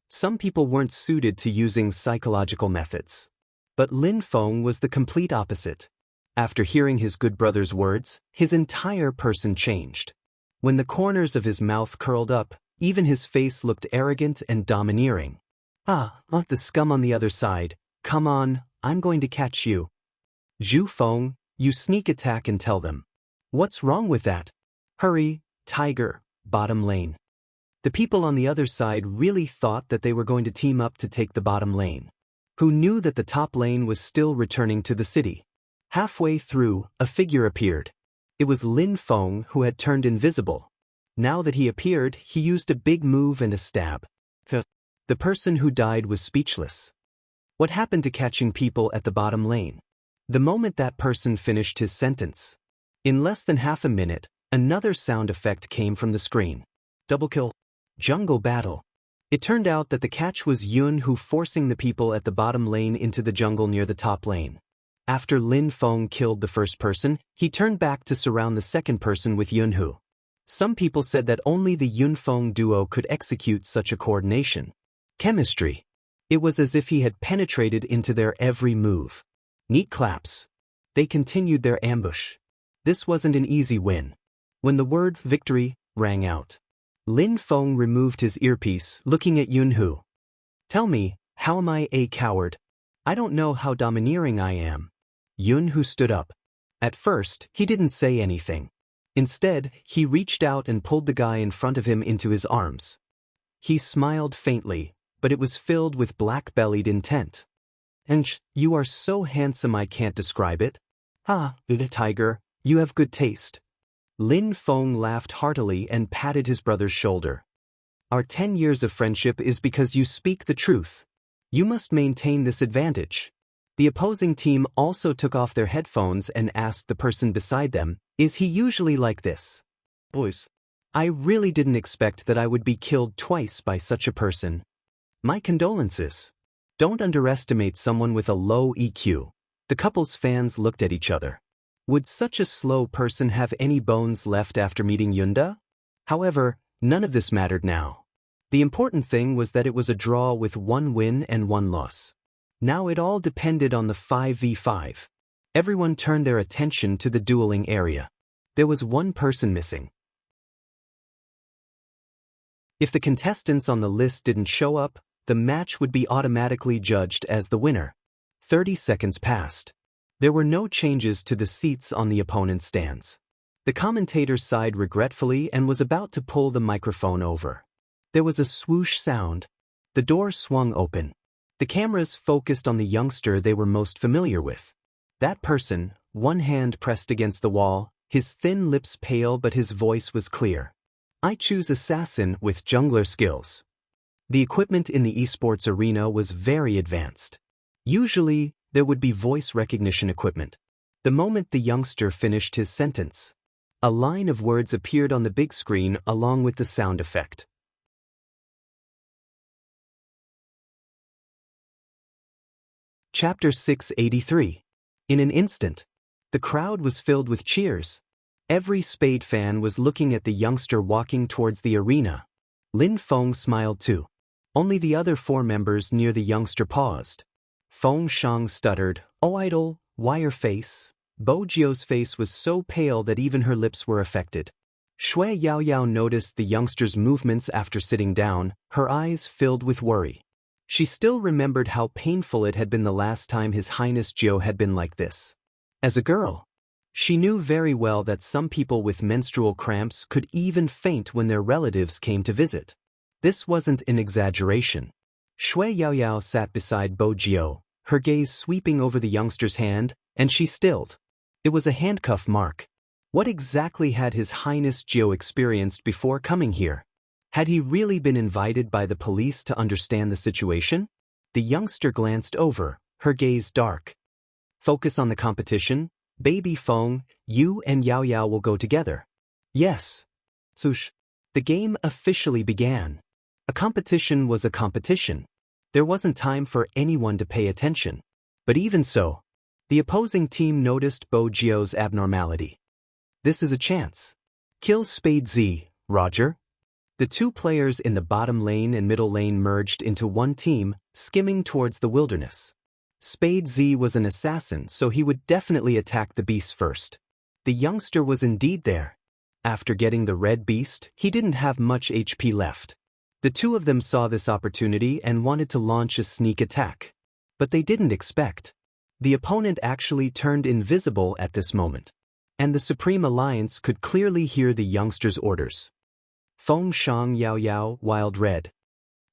Some people weren't suited to using psychological methods. But Lin Feng was the complete opposite. After hearing his good brother's words, his entire person changed. When the corners of his mouth curled up, even his face looked arrogant and domineering. The scum on the other side. Come on, I'm going to catch you. Zhu Feng, you sneak attack and tell them. What's wrong with that? Hurry, Tiger, bottom lane. The people on the other side really thought that they were going to team up to take the bottom lane. Who knew that the top lane was still returning to the city? Halfway through, a figure appeared. It was Lin Feng, who had turned invisible. Now that he appeared, he used a big move and a stab. The person who died was speechless. What happened to catching people at the bottom lane? The moment that person finished his sentence, in less than half a minute, another sound effect came from the screen. Double kill. Jungle battle. It turned out that the catch was Yunhu forcing the people at the bottom lane into the jungle near the top lane. After Lin Feng killed the first person, he turned back to surround the second person with Yunhu. Some people said that only the Yun-Feng duo could execute such a coordination. Chemistry. It was as if he had penetrated into their every move. Neat claps. They continued their ambush. This wasn't an easy win. When the word victory rang out, Lin Feng removed his earpiece, looking at Yunhu. Tell me, how am I a coward? I don't know how domineering I am. Yunhu stood up. At first, he didn't say anything. Instead, he reached out and pulled the guy in front of him into his arms. He smiled faintly, but it was filled with black-bellied intent. And you are so handsome I can't describe it. Ah, tiger, you have good taste. Lin Feng laughed heartily and patted his brother's shoulder. Our 10 years of friendship is because you speak the truth. You must maintain this advantage. The opposing team also took off their headphones and asked the person beside them, is he usually like this? Boys, I really didn't expect that I would be killed twice by such a person. My condolences. Don't underestimate someone with a low EQ. The couple's fans looked at each other. Would such a slow person have any bones left after meeting Yunda? However, none of this mattered now. The important thing was that it was a draw with 1 win and 1 loss. Now it all depended on the 5v5. Everyone turned their attention to the dueling area. There was 1 person missing. If the contestants on the list didn't show up, the match would be automatically judged as the winner. 30 seconds passed. There were no changes to the seats on the opponent's stands. The commentator sighed regretfully and was about to pull the microphone over. There was a swoosh sound. The door swung open. The cameras focused on the youngster they were most familiar with. That person, 1 hand pressed against the wall, his thin lips pale but his voice was clear. I choose assassin with jungler skills. The equipment in the esports arena was very advanced. Usually, there would be voice recognition equipment. The moment the youngster finished his sentence, a line of words appeared on the big screen along with the sound effect. Chapter 683. In an instant, the crowd was filled with cheers. Every Spade fan was looking at the youngster walking towards the arena. Lin Feng smiled too. Only the other 4 members near the youngster paused. Feng Shang stuttered, "Oh idol, why your face?" Bo Jio's face was so pale that even her lips were affected. Shui Yaoyao noticed the youngster's movements after sitting down, her eyes filled with worry. She still remembered how painful it had been the last time His Highness Jiao had been like this. As a girl, she knew very well that some people with menstrual cramps could even faint when their relatives came to visit. This wasn't an exaggeration. Shui Yaoyao sat beside Bo Jio, her gaze sweeping over the youngster's hand, and she stilled. It was a handcuff mark. What exactly had His Highness Jiao experienced before coming here? Had he really been invited by the police to understand the situation? The youngster glanced over, her gaze dark. Focus on the competition. Baby Feng, you and Yao Yao will go together. Yes. Sush. The game officially began. A competition was a competition. There wasn't time for anyone to pay attention. But even so, the opposing team noticed Bo Jio's abnormality. This is a chance. Kill Spade Z, Roger. The 2 players in the bottom lane and middle lane merged into 1 team, skimming towards the wilderness. Spade Z was an assassin, so he would definitely attack the beast first. The youngster was indeed there. After getting the red beast, he didn't have much HP left. The 2 of them saw this opportunity and wanted to launch a sneak attack. But they didn't expect. The opponent actually turned invisible at this moment. And the Supreme Alliance could clearly hear the youngster's orders. Feng Shang Yao Yao, Wild Red.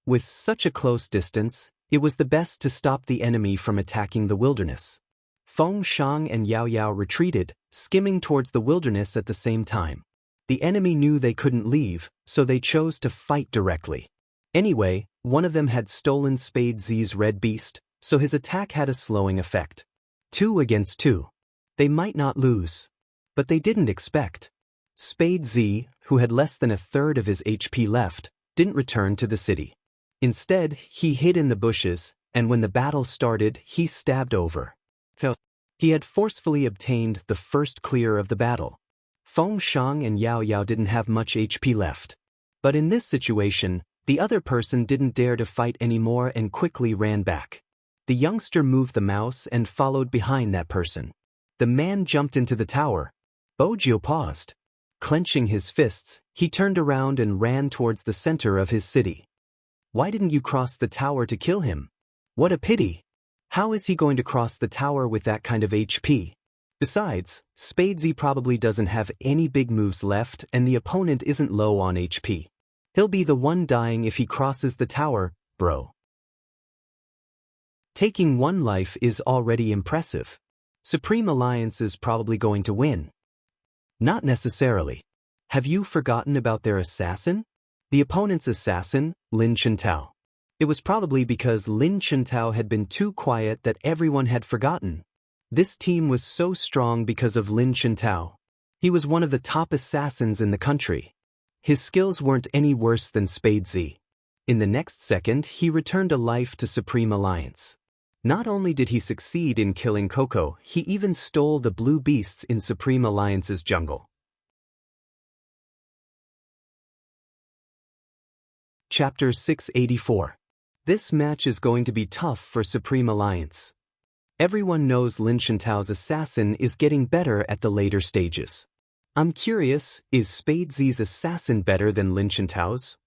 With such a close distance, it was the best to stop the enemy from attacking the wilderness. Feng Shang and Yao Yao retreated, skimming towards the wilderness at the same time. The enemy knew they couldn't leave, so they chose to fight directly. Anyway, one of them had stolen Spade Z's red beast, so his attack had a slowing effect. 2 against 2. They might not lose. But they didn't expect. Spade Z, who had less than a third of his HP left, didn't return to the city. Instead, he hid in the bushes, and when the battle started, he stabbed over. He had forcefully obtained the first clear of the battle. Feng Shang and Yao Yao didn't have much HP left. But in this situation, the other person didn't dare to fight anymore and quickly ran back. The youngster moved the mouse and followed behind that person. The man jumped into the tower. Bo Jio paused. Clenching his fists, he turned around and ran towards the center of his city. Why didn't you cross the tower to kill him? What a pity! How is he going to cross the tower with that kind of HP? Besides, Spadesy probably doesn't have any big moves left and the opponent isn't low on HP. He'll be the one dying if he crosses the tower, bro. Taking one life is already impressive. Supreme Alliance is probably going to win. Not necessarily. Have you forgotten about their assassin? The opponent's assassin, Lin Chintao. It was probably because Lin Chintao had been too quiet that everyone had forgotten. This team was so strong because of Lin Chintao. He was one of the top assassins in the country. His skills weren't any worse than Spadesy. In the next second, he returned a life to Supreme Alliance. Not only did he succeed in killing Coco, he even stole the blue beasts in Supreme Alliance's jungle. Chapter 684. This match is going to be tough for Supreme Alliance. Everyone knows Lin Chintao's assassin is getting better at the later stages. I'm curious, is Spadesy's assassin better than Lin Chintao's?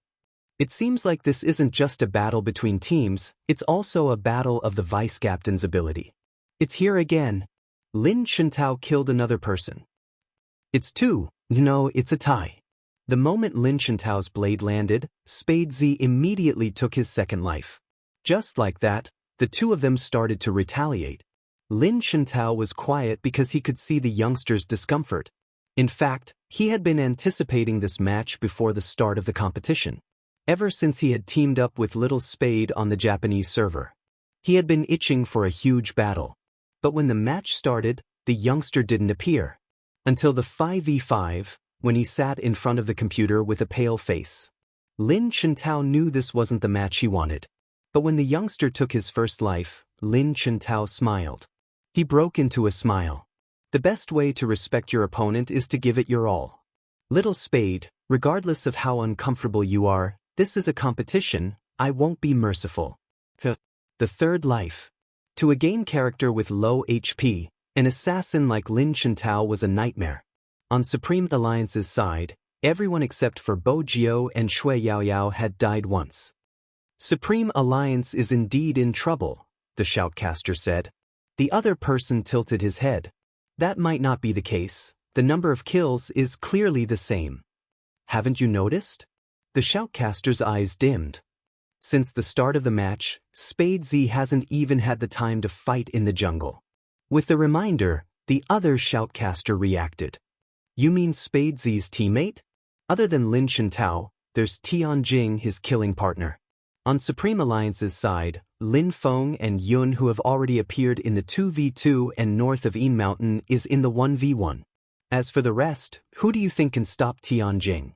It seems like this isn't just a battle between teams, it's also a battle of the vice-captain's ability. It's here again. Lin Chintao killed another person. It's two, it's a tie. The moment Lin Chintao's blade landed, Spadesy immediately took his second life. Just like that, the two of them started to retaliate. Lin Chintao was quiet because he could see the youngster's discomfort. In fact, he had been anticipating this match before the start of the competition. Ever since he had teamed up with Little Spade on the Japanese server. He had been itching for a huge battle. But when the match started, the youngster didn't appear. Until the 5v5, when he sat in front of the computer with a pale face. Lin Chintao knew this wasn't the match he wanted. But when the youngster took his first life, Lin Chintao smiled. He broke into a smile. The best way to respect your opponent is to give it your all. Little Spade, regardless of how uncomfortable you are, this is a competition, I won't be merciful. The third life. To a game character with low HP, an assassin like Lin Chintao was a nightmare. On Supreme Alliance's side, everyone except for Bo Jiao and Shui Yaoyao had died once. Supreme Alliance is indeed in trouble, the shoutcaster said. The other person tilted his head. That might not be the case, the number of kills is clearly the same. Haven't you noticed? The shoutcaster's eyes dimmed. Since the start of the match, Spadesy hasn't even had the time to fight in the jungle. With the reminder, the other shoutcaster reacted. You mean Spadesy's teammate? Other than Lin Chintao, there's Tianjing, his killing partner. On Supreme Alliance's side, Lin Feng and Yun, who have already appeared in the 2v2 and north of Yin Mountain, is in the 1v1. As for the rest, who do you think can stop Tianjing?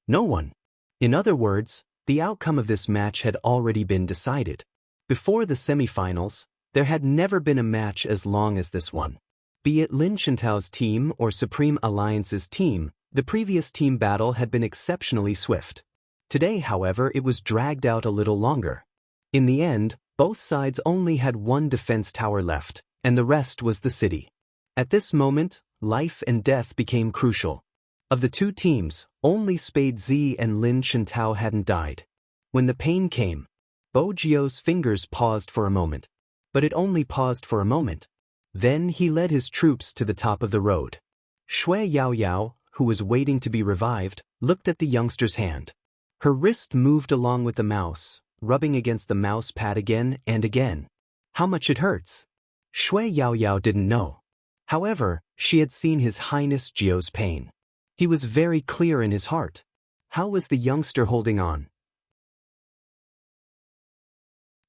No one. In other words, the outcome of this match had already been decided. Before the semifinals, there had never been a match as long as this one. Be it Lin Chintao's team or Supreme Alliance's team, the previous team battle had been exceptionally swift. Today, however, it was dragged out a little longer. In the end, both sides only had one defense tower left, and the rest was the city. At this moment, life and death became crucial. Of the two teams, only Spadesy and Lin Chintao hadn't died. When the pain came, Bo Jiao's fingers paused for a moment. But it only paused for a moment. Then he led his troops to the top of the road. Shui Yaoyao, who was waiting to be revived, looked at the youngster's hand. Her wrist moved along with the mouse, rubbing against the mouse pad again and again. How much it hurts? Shui Yaoyao didn't know. However, she had seen His Highness Jiao's pain. He was very clear in his heart. How was the youngster holding on?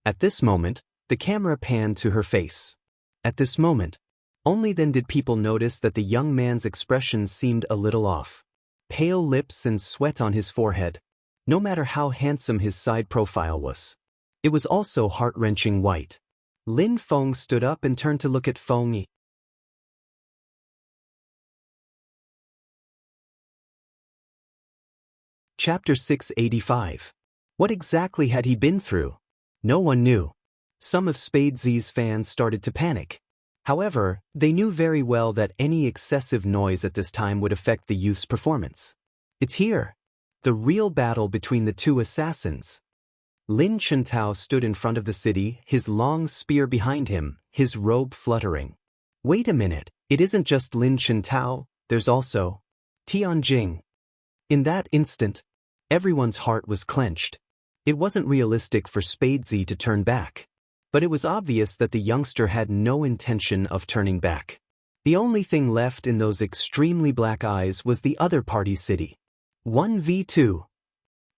At this moment, the camera panned to her face. At this moment, only then did people notice that the young man's expression seemed a little off. Pale lips and sweat on his forehead. No matter how handsome his side profile was. It was also heart-wrenching white. Lin Feng stood up and turned to look at Feng Yi. Chapter 685. What exactly had he been through? No one knew. Some of Spadesy's fans started to panic. However, they knew very well that any excessive noise at this time would affect the youth's performance. It's here. The real battle between the two assassins. Lin Chuntao stood in front of the city, his long spear behind him, his robe fluttering. Wait a minute, it isn't just Lin Chuntao, there's also Tianjing. In that instant, everyone's heart was clenched. It wasn't realistic for Spadesy to turn back. But it was obvious that the youngster had no intention of turning back. The only thing left in those extremely black eyes was the other party's city. 1v2.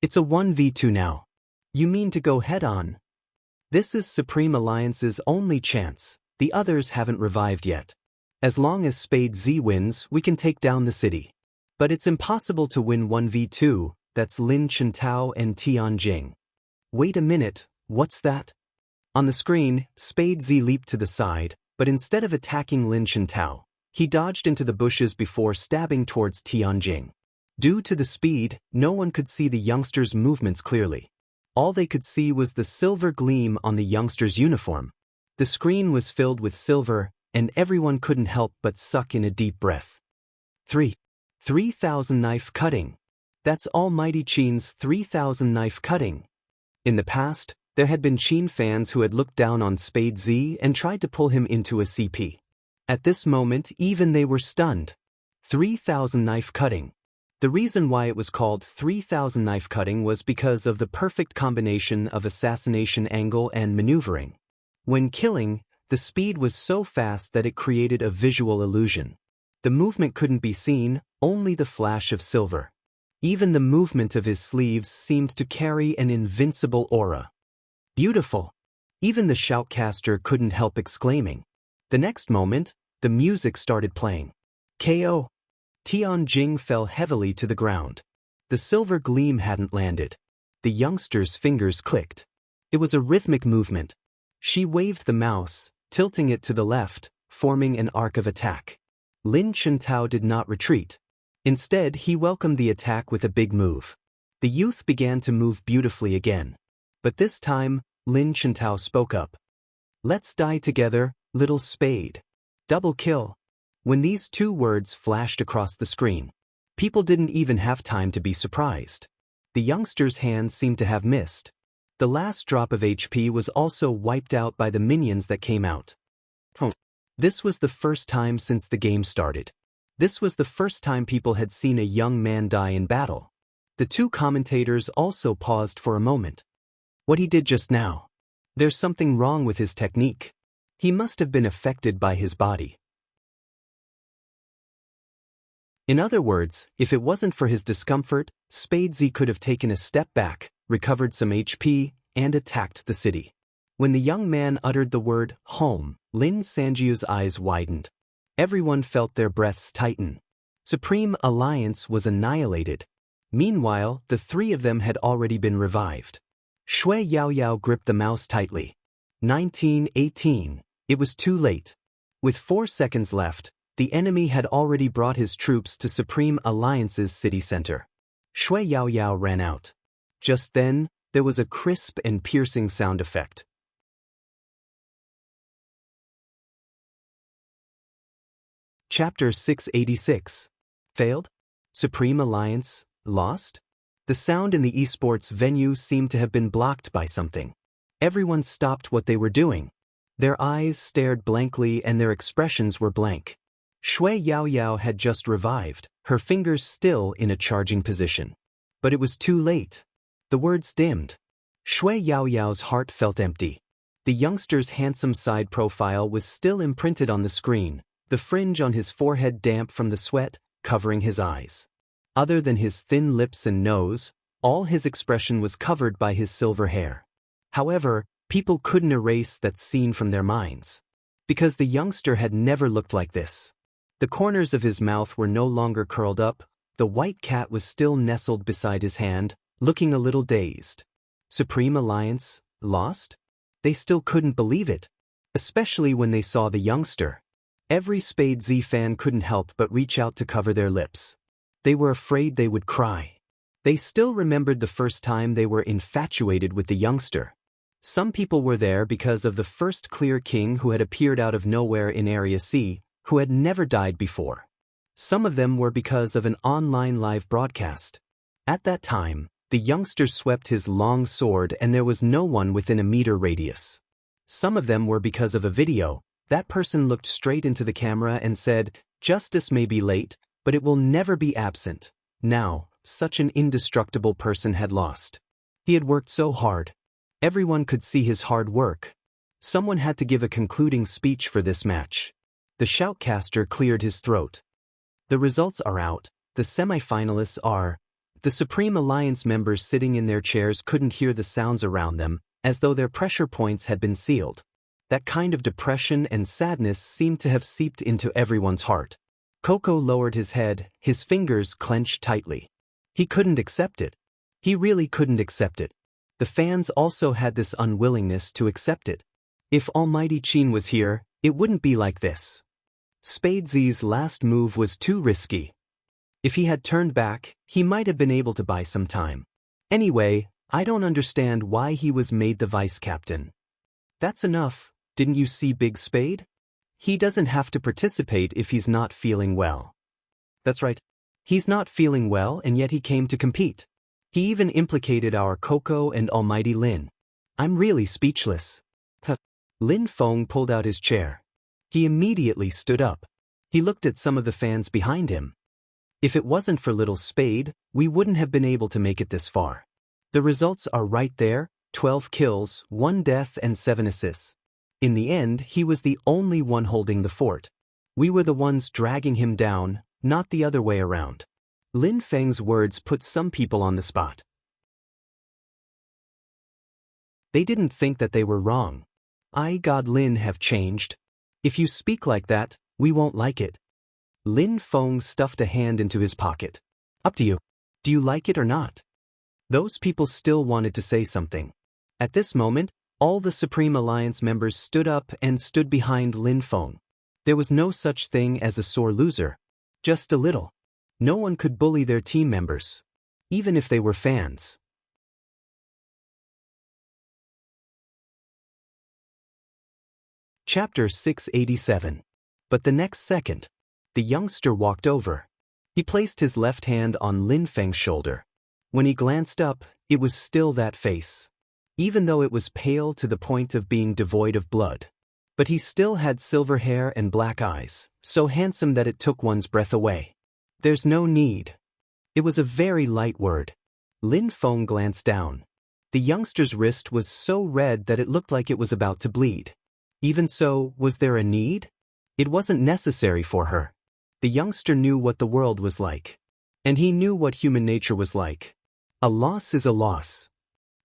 It's a 1v2 now. You mean to go head-on? This is Supreme Alliance's only chance. The others haven't revived yet. As long as Spadesy wins, we can take down the city. But it's impossible to win 1v2, that's Lin Chuntao and Tianjing. Wait a minute, what's that? On the screen, Spadesy leaped to the side, but instead of attacking Lin Chuntao, he dodged into the bushes before stabbing towards Tianjing. Due to the speed, no one could see the youngster's movements clearly. All they could see was the silver gleam on the youngster's uniform. The screen was filled with silver, and everyone couldn't help but suck in a deep breath. 3,000 knife cutting. That's Almighty Qin's 3,000 knife cutting. In the past, there had been Qin fans who had looked down on Spadesy and tried to pull him into a CP. At this moment, even they were stunned. 3,000 knife cutting. The reason why it was called 3,000 knife cutting was because of the perfect combination of assassination angle and maneuvering. When killing, the speed was so fast that it created a visual illusion. The movement couldn't be seen, only the flash of silver. Even the movement of his sleeves seemed to carry an invincible aura. Beautiful. Even the shoutcaster couldn't help exclaiming. The next moment, the music started playing. KO. Tianjing fell heavily to the ground. The silver gleam hadn't landed. The youngster's fingers clicked. It was a rhythmic movement. She waved the mouse, tilting it to the left, forming an arc of attack. Lin Chuntao did not retreat. Instead, he welcomed the attack with a big move. The youth began to move beautifully again. But this time, Lin Chuntao spoke up. Let's die together, little spade. Double kill. When these two words flashed across the screen, people didn't even have time to be surprised. The youngster's hands seemed to have missed. The last drop of HP was also wiped out by the minions that came out. This was the first time since the game started. This was the first time people had seen a young man die in battle. The two commentators also paused for a moment. What he did just now. There's something wrong with his technique. He must have been affected by his body. In other words, if it wasn't for his discomfort, Spadesy could have taken a step back, recovered some HP, and attacked the city. When the young man uttered the word, home, Lin Sanjiu's eyes widened. Everyone felt their breaths tighten. Supreme Alliance was annihilated. Meanwhile, the three of them had already been revived. Shui Yaoyao gripped the mouse tightly. 1918. It was too late. With 4 seconds left, the enemy had already brought his troops to Supreme Alliance's city center. Shui Yaoyao ran out. Just then, there was a crisp and piercing sound effect. Chapter 686. Failed? Supreme Alliance lost? The sound in the esports venue seemed to have been blocked by something. Everyone stopped what they were doing. Their eyes stared blankly and their expressions were blank. Shui Yaoyao had just revived, her fingers still in a charging position. But it was too late. The words dimmed. Shui Yaoyao's heart felt empty. The youngster's handsome side profile was still imprinted on the screen, the fringe on his forehead damp from the sweat, covering his eyes. Other than his thin lips and nose, all his expression was covered by his silver hair. However, people couldn't erase that scene from their minds. Because the youngster had never looked like this. The corners of his mouth were no longer curled up, the white cat was still nestled beside his hand, looking a little dazed. Supreme Alliance lost? They still couldn't believe it. Especially when they saw the youngster. Every Spadesy fan couldn't help but reach out to cover their lips. They were afraid they would cry. They still remembered the first time they were infatuated with the youngster. Some people were there because of the first clear king who had appeared out of nowhere in Area C, who had never died before. Some of them were because of an online live broadcast. At that time, the youngster swept his long sword and there was no one within a meter radius. Some of them were because of a video. That person looked straight into the camera and said, "Justice may be late, but it will never be absent." Now, such an indestructible person had lost. He had worked so hard. Everyone could see his hard work. Someone had to give a concluding speech for this match. The shoutcaster cleared his throat. The results are out. The semifinalists are. The Supreme Alliance members sitting in their chairs couldn't hear the sounds around them, as though their pressure points had been sealed. That kind of depression and sadness seemed to have seeped into everyone's heart. Coco lowered his head, his fingers clenched tightly. He couldn't accept it. He really couldn't accept it. The fans also had this unwillingness to accept it. If Almighty Qin was here, it wouldn't be like this. Spadesy's last move was too risky. If he had turned back, he might have been able to buy some time. Anyway, I don't understand why he was made the vice captain. That's enough, didn't you see Big Spade? He doesn't have to participate if he's not feeling well. That's right. He's not feeling well and yet he came to compete. He even implicated our Coco and Almighty Lin. I'm really speechless. Lin Feng pulled out his chair. He immediately stood up. He looked at some of the fans behind him. If it wasn't for Little Spade, we wouldn't have been able to make it this far. The results are right there, 12 kills, 1 death and 7 assists. In the end, he was the only one holding the fort. We were the ones dragging him down, not the other way around. Lin Feng's words put some people on the spot. They didn't think that they were wrong. God Lin have changed. If you speak like that, we won't like it. Lin Feng stuffed a hand into his pocket. Up to you. Do you like it or not? Those people still wanted to say something. At this moment, all the Supreme Alliance members stood up and stood behind Lin Feng. There was no such thing as a sore loser. Just a little. No one could bully their team members. Even if they were fans. Chapter 687. But the next second, the youngster walked over. He placed his left hand on Lin Feng's shoulder. When he glanced up, it was still that face. Even though it was pale to the point of being devoid of blood. But he still had silver hair and black eyes, so handsome that it took one's breath away. There's no need. It was a very light word. Lin Feng glanced down. The youngster's wrist was so red that it looked like it was about to bleed. Even so, was there a need? It wasn't necessary for her. The youngster knew what the world was like. And he knew what human nature was like. A loss is a loss.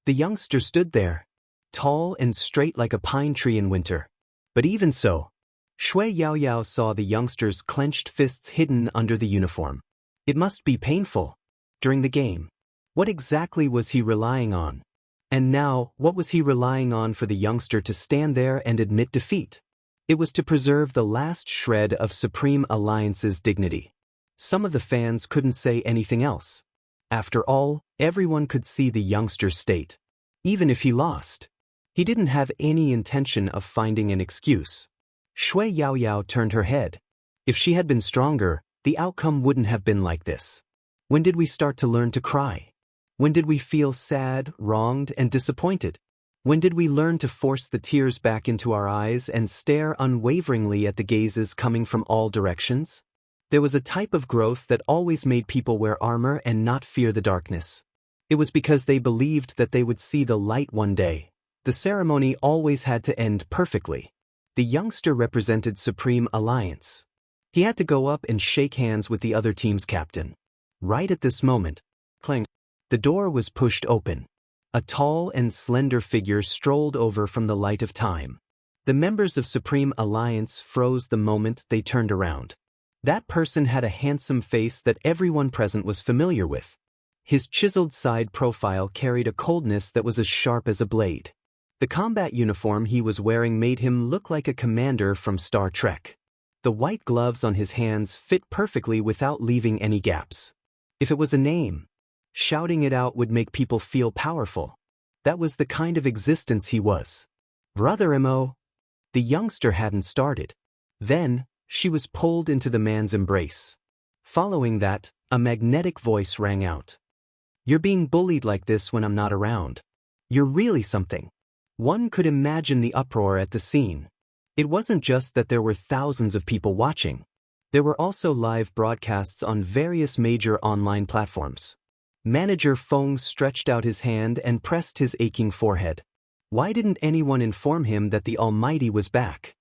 The youngster stood there, tall and straight like a pine tree in winter. But even so, Shui Yaoyao saw the youngster's clenched fists hidden under the uniform. It must be painful. During the game, what exactly was he relying on? And now, what was he relying on for the youngster to stand there and admit defeat? It was to preserve the last shred of Supreme Alliance's dignity. Some of the fans couldn't say anything else. After all, everyone could see the youngster's state. Even if he lost, he didn't have any intention of finding an excuse. Shui Yaoyao turned her head. If she had been stronger, the outcome wouldn't have been like this. When did we start to learn to cry? When did we feel sad, wronged, and disappointed? When did we learn to force the tears back into our eyes and stare unwaveringly at the gazes coming from all directions? There was a type of growth that always made people wear armor and not fear the darkness. It was because they believed that they would see the light one day. The ceremony always had to end perfectly. The youngster represented Supreme Alliance. He had to go up and shake hands with the other team's captain. Right at this moment, clang, the door was pushed open. A tall and slender figure strolled over from the light of time. The members of Supreme Alliance froze the moment they turned around. That person had a handsome face that everyone present was familiar with. His chiseled side profile carried a coldness that was as sharp as a blade. The combat uniform he was wearing made him look like a commander from Star Trek. The white gloves on his hands fit perfectly without leaving any gaps. If it was a name, shouting it out would make people feel powerful. That was the kind of existence he was. Brother Mo. The youngster hadn't started. Then, she was pulled into the man's embrace. Following that, a magnetic voice rang out. You're being bullied like this when I'm not around. You're really something. One could imagine the uproar at the scene. It wasn't just that there were thousands of people watching. There were also live broadcasts on various major online platforms. Manager Feng stretched out his hand and pressed his aching forehead. Why didn't anyone inform him that the Almighty was back?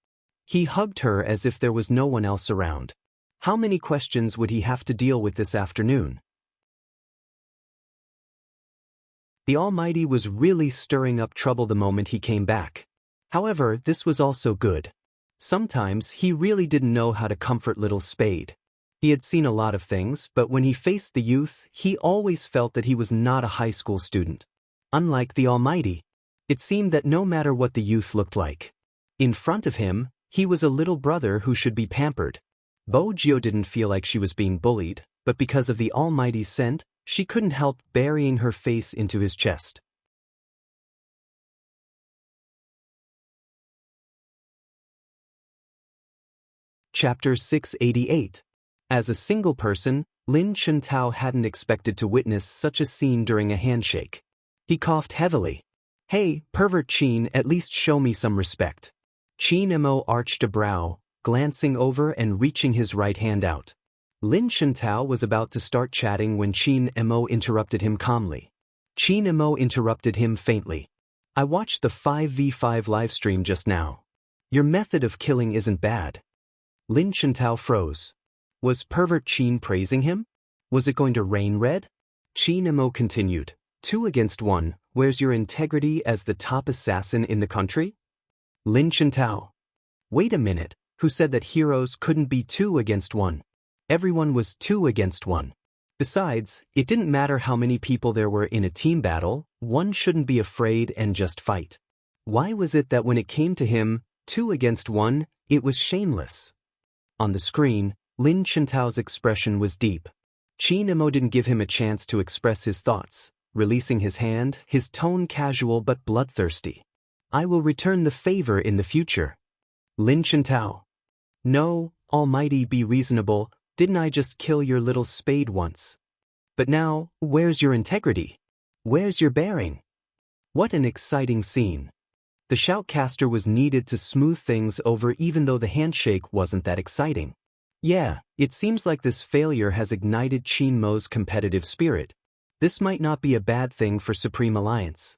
He hugged her as if there was no one else around. How many questions would he have to deal with this afternoon? The Almighty was really stirring up trouble the moment he came back. However, this was also good. Sometimes he really didn't know how to comfort little Spade. He had seen a lot of things, but when he faced the youth, he always felt that he was not a high school student. Unlike the Almighty, it seemed that no matter what the youth looked like, in front of him, he was a little brother who should be pampered. Bo Jio didn't feel like she was being bullied, but because of the Almighty's scent, she couldn't help burying her face into his chest. Chapter 688. As a single person, Lin Chuntao hadn't expected to witness such a scene during a handshake. He coughed heavily. Hey, pervert Qin, at least show me some respect. Qin Mo arched a brow, glancing over and reaching his right hand out. Lin Chuntao was about to start chatting when Qin Mo interrupted him calmly. Qin Mo interrupted him faintly. I watched the 5v5 livestream just now. Your method of killing isn't bad. Lin Chuntao froze. Was pervert Qin praising him? Was it going to rain red? Qin Mo continued. 2 against 1, where's your integrity as the top assassin in the country? Lin Chuntao. Wait a minute, who said that heroes couldn't be 2 against 1? Everyone was 2 against 1. Besides, it didn't matter how many people there were in a team battle, one shouldn't be afraid and just fight. Why was it that when it came to him, 2 against 1, it was shameless? On the screen, Lin Chuntao's expression was deep. Qin Mo didn't give him a chance to express his thoughts, releasing his hand, his tone casual but bloodthirsty. I will return the favor in the future. Lin Chuntao. No, Almighty, be reasonable, didn't I just kill your little Spade once? But now, where's your integrity? Where's your bearing? What an exciting scene. The shoutcaster was needed to smooth things over even though the handshake wasn't that exciting. Yeah, it seems like this failure has ignited Qin Mo's competitive spirit. This might not be a bad thing for Supreme Alliance.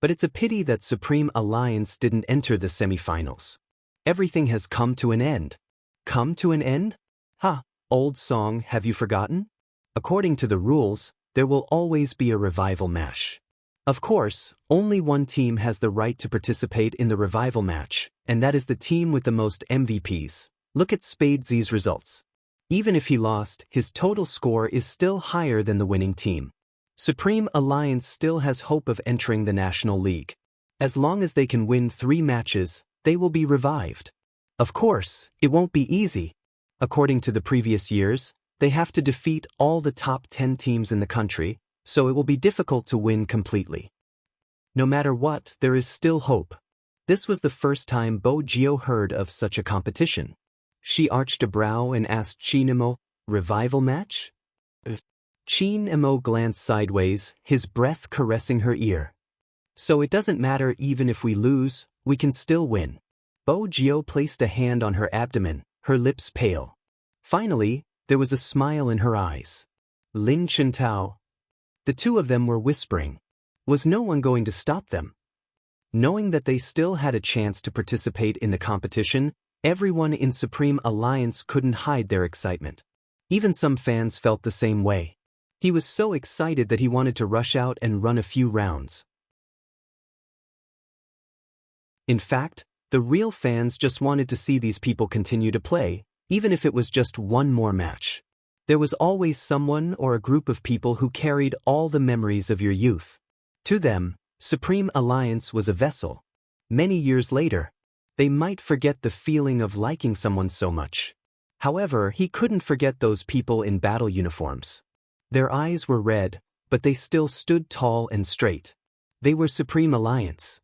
But it's a pity that Supreme Alliance didn't enter the semifinals. Everything has come to an end. Come to an end? Ha, old song, have you forgotten? According to the rules, there will always be a revival match. Of course, only one team has the right to participate in the revival match, and that is the team with the most MVPs. Look at Spadesy's results. Even if he lost, his total score is still higher than the winning team. Supreme Alliance still has hope of entering the National League. As long as they can win 3 matches, they will be revived. Of course, it won't be easy. According to the previous years, they have to defeat all the top 10 teams in the country, so it will be difficult to win completely. No matter what, there is still hope. This was the first time Bo Jio heard of such a competition. She arched a brow and asked Qin Mo, revival match? Qin Mo glanced sideways, his breath caressing her ear. So it doesn't matter even if we lose, we can still win. Bo Jio placed a hand on her abdomen, her lips pale. Finally, there was a smile in her eyes. Lin Chuntao. The two of them were whispering. Was no one going to stop them? Knowing that they still had a chance to participate in the competition, everyone in Supreme Alliance couldn't hide their excitement. Even some fans felt the same way. He was so excited that he wanted to rush out and run a few rounds. In fact, the real fans just wanted to see these people continue to play, even if it was just one more match. There was always someone or a group of people who carried all the memories of your youth. To them, Supreme Alliance was a vessel. Many years later, they might forget the feeling of liking someone so much. However, he couldn't forget those people in battle uniforms. Their eyes were red, but they still stood tall and straight. They were Supreme Alliance.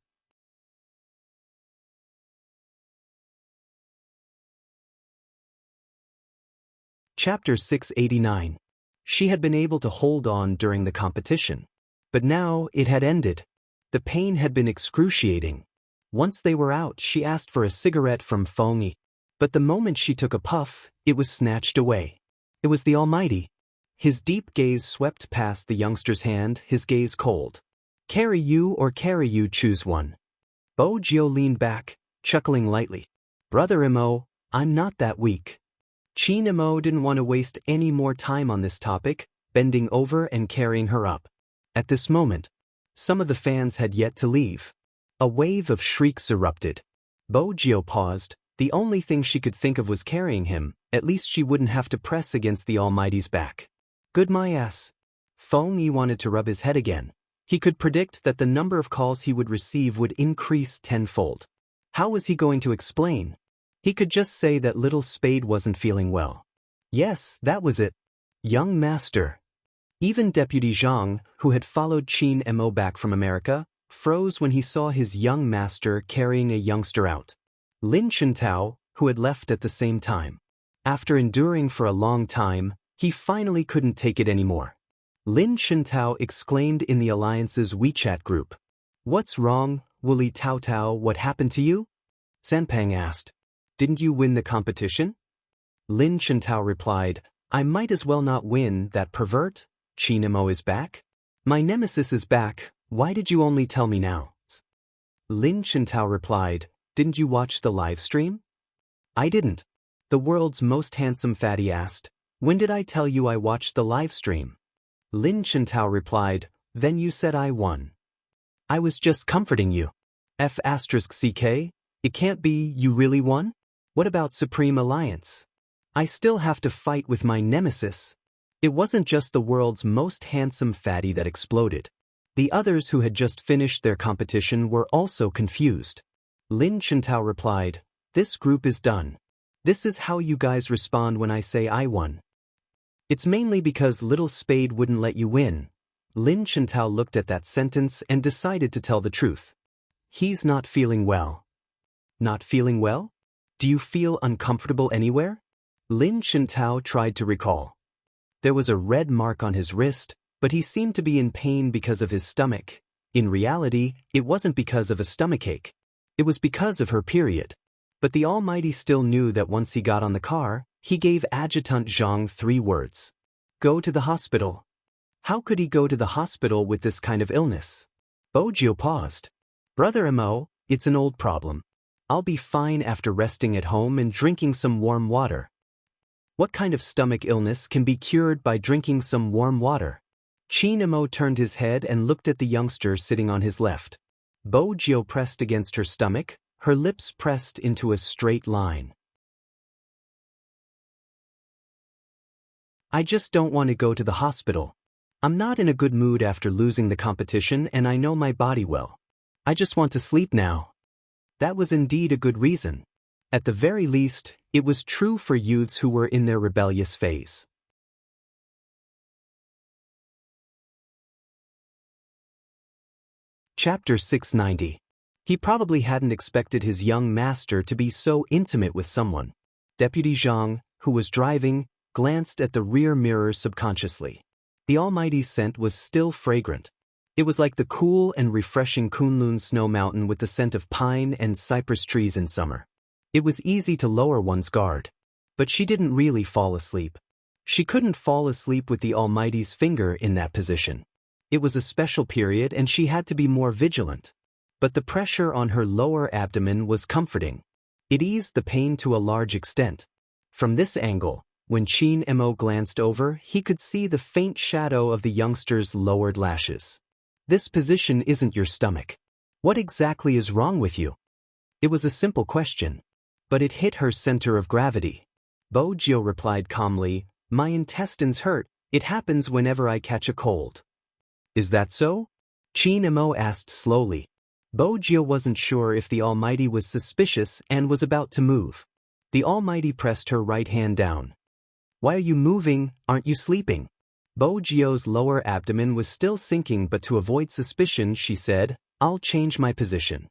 Chapter 689. She had been able to hold on during the competition. But now it had ended. The pain had been excruciating. Once they were out, she asked for a cigarette from Feng Yi. But the moment she took a puff, it was snatched away. It was the Almighty. His deep gaze swept past the youngster's hand, his gaze cold. Carry you or carry you, choose one. Bo Jio leaned back, chuckling lightly. Brother Mo, I'm not that weak. Qin Mo didn't want to waste any more time on this topic, bending over and carrying her up. At this moment, some of the fans had yet to leave. A wave of shrieks erupted. Bo Jio paused. The only thing she could think of was carrying him. At least she wouldn't have to press against the Almighty's back. Good my ass. Feng Yi wanted to rub his head again. He could predict that the number of calls he would receive would increase tenfold. How was he going to explain? He could just say that little Spade wasn't feeling well. Yes, that was it. Young master. Even Deputy Zhang, who had followed Qin Mo back from America, froze when he saw his young master carrying a youngster out. Lin Chintao, who had left at the same time. After enduring for a long time, he finally couldn't take it anymore. Lin Chintao exclaimed in the Alliance's WeChat group. What's wrong, Wooly Tao Tao, what happened to you? Sanpang asked. Didn't you win the competition? Lin Chintao replied, I might as well not win, that pervert. Qin Mo is back? My nemesis is back, why did you only tell me now? Lin Chintao replied, didn't you watch the live stream? I didn't. The world's most handsome fatty asked, when did I tell you I watched the live stream? Lin Chintao replied, then you said I won. I was just comforting you. F***ck, it can't be you really won? What about Supreme Alliance? I still have to fight with my nemesis. It wasn't just the world's most handsome fatty that exploded. The others who had just finished their competition were also confused. Lin Chintao replied, this group is done. This is how you guys respond when I say I won. It's mainly because little Spade wouldn't let you win. Lin Chintao looked at that sentence and decided to tell the truth. He's not feeling well. Not feeling well? Do you feel uncomfortable anywhere? Lin Chintao tried to recall. There was a red mark on his wrist, but he seemed to be in pain because of his stomach. In reality, it wasn't because of a stomachache. It was because of her period. But the Almighty still knew that once he got on the car, he gave Adjutant Zhang 3 words. Go to the hospital. How could he go to the hospital with this kind of illness? Bo Jio paused. Brother Mo, it's an old problem. I'll be fine after resting at home and drinking some warm water. What kind of stomach illness can be cured by drinking some warm water? Qin Mo turned his head and looked at the youngster sitting on his left. Bo Jio pressed against her stomach, her lips pressed into a straight line. I just don't want to go to the hospital. I'm not in a good mood after losing the competition and I know my body well. I just want to sleep now. That was indeed a good reason. At the very least, it was true for youths who were in their rebellious phase. Chapter 690. He probably hadn't expected his young master to be so intimate with someone. Deputy Zhang, who was driving, glanced at the rear mirror subconsciously. The Almighty's scent was still fragrant. It was like the cool and refreshing Kunlun snow mountain with the scent of pine and cypress trees in summer. It was easy to lower one's guard. But she didn't really fall asleep. She couldn't fall asleep with the Almighty's finger in that position. It was a special period and she had to be more vigilant. But the pressure on her lower abdomen was comforting. It eased the pain to a large extent. From this angle, when Qin Mo glanced over, he could see the faint shadow of the youngster's lowered lashes. This position isn't your stomach. What exactly is wrong with you? It was a simple question. But it hit her center of gravity. Bo Jio replied calmly, my intestines hurt, it happens whenever I catch a cold. Is that so? Qin Mo asked slowly. Bo Jio wasn't sure if the Almighty was suspicious and was about to move. The Almighty pressed her right hand down. Why are you moving, aren't you sleeping? Bo Jio's lower abdomen was still sinking, but to avoid suspicion she said, "I'll change my position."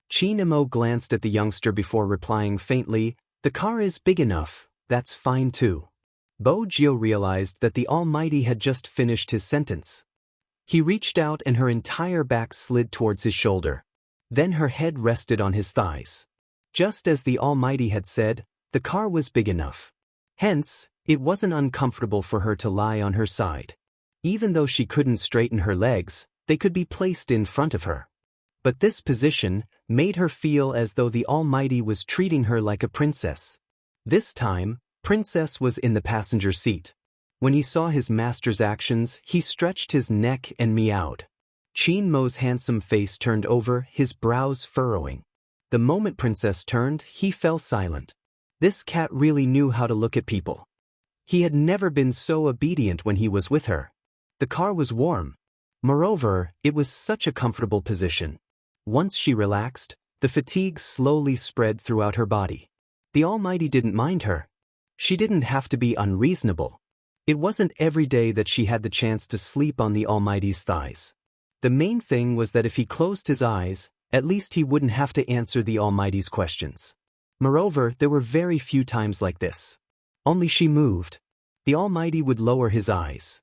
Chin Mo glanced at the youngster before replying faintly, "The car is big enough, that's fine too." Bo Jio realized that the Almighty had just finished his sentence. He reached out and her entire back slid towards his shoulder. Then her head rested on his thighs. Just as the Almighty had said, the car was big enough. Hence, it wasn't uncomfortable for her to lie on her side. Even though she couldn't straighten her legs, they could be placed in front of her. But this position made her feel as though the Almighty was treating her like a princess. This time, Princess was in the passenger seat. When he saw his master's actions, he stretched his neck and meowed. Chin Mo's handsome face turned over, his brows furrowing. The moment Princess turned, he fell silent. This cat really knew how to look at people. He had never been so obedient when he was with her. The car was warm. Moreover, it was such a comfortable position. Once she relaxed, the fatigue slowly spread throughout her body. The Almighty didn't mind her. She didn't have to be unreasonable. It wasn't every day that she had the chance to sleep on the Almighty's thighs. The main thing was that if he closed his eyes, at least he wouldn't have to answer the Almighty's questions. Moreover, there were very few times like this. Only she moved. The Almighty would lower his eyes.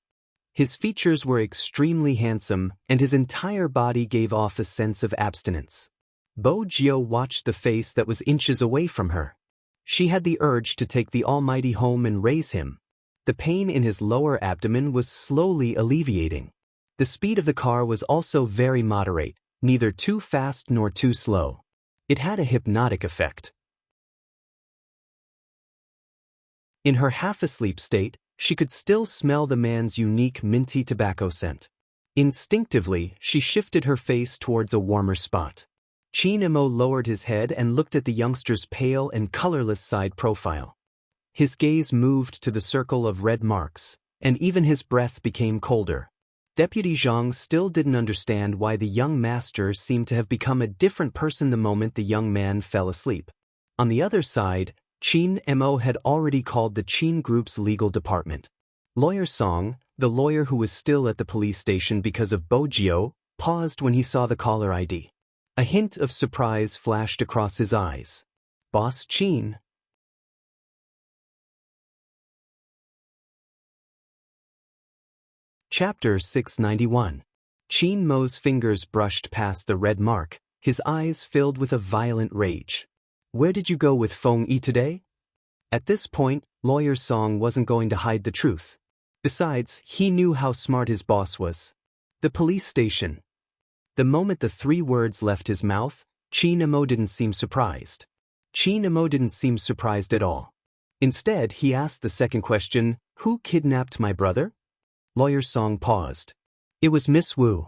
His features were extremely handsome, and his entire body gave off a sense of abstinence. Bo Jio watched the face that was inches away from her. She had the urge to take the Almighty home and raise him. The pain in his lower abdomen was slowly alleviating. The speed of the car was also very moderate, neither too fast nor too slow. It had a hypnotic effect. In her half-asleep state, she could still smell the man's unique minty tobacco scent. Instinctively, she shifted her face towards a warmer spot. Chin Mo lowered his head and looked at the youngster's pale and colorless side profile. His gaze moved to the circle of red marks, and even his breath became colder. Deputy Zhang still didn't understand why the young master seemed to have become a different person the moment the young man fell asleep. On the other side, Chin Mo had already called the Chin Group's legal department. Lawyer Song, the lawyer who was still at the police station because of Bo Jio, paused when he saw the caller ID. A hint of surprise flashed across his eyes. "Boss Chin." Chapter 691. Chin Mo's fingers brushed past the red mark, his eyes filled with a violent rage. "Where did you go with Feng Yi today?" At this point, Lawyer Song wasn't going to hide the truth. Besides, he knew how smart his boss was. "The police station." The moment the three words left his mouth, Chin Mo didn't seem surprised. Chin Mo didn't seem surprised at all. Instead, he asked the second question, "Who kidnapped my brother?" Lawyer Song paused. "It was Miss Wu.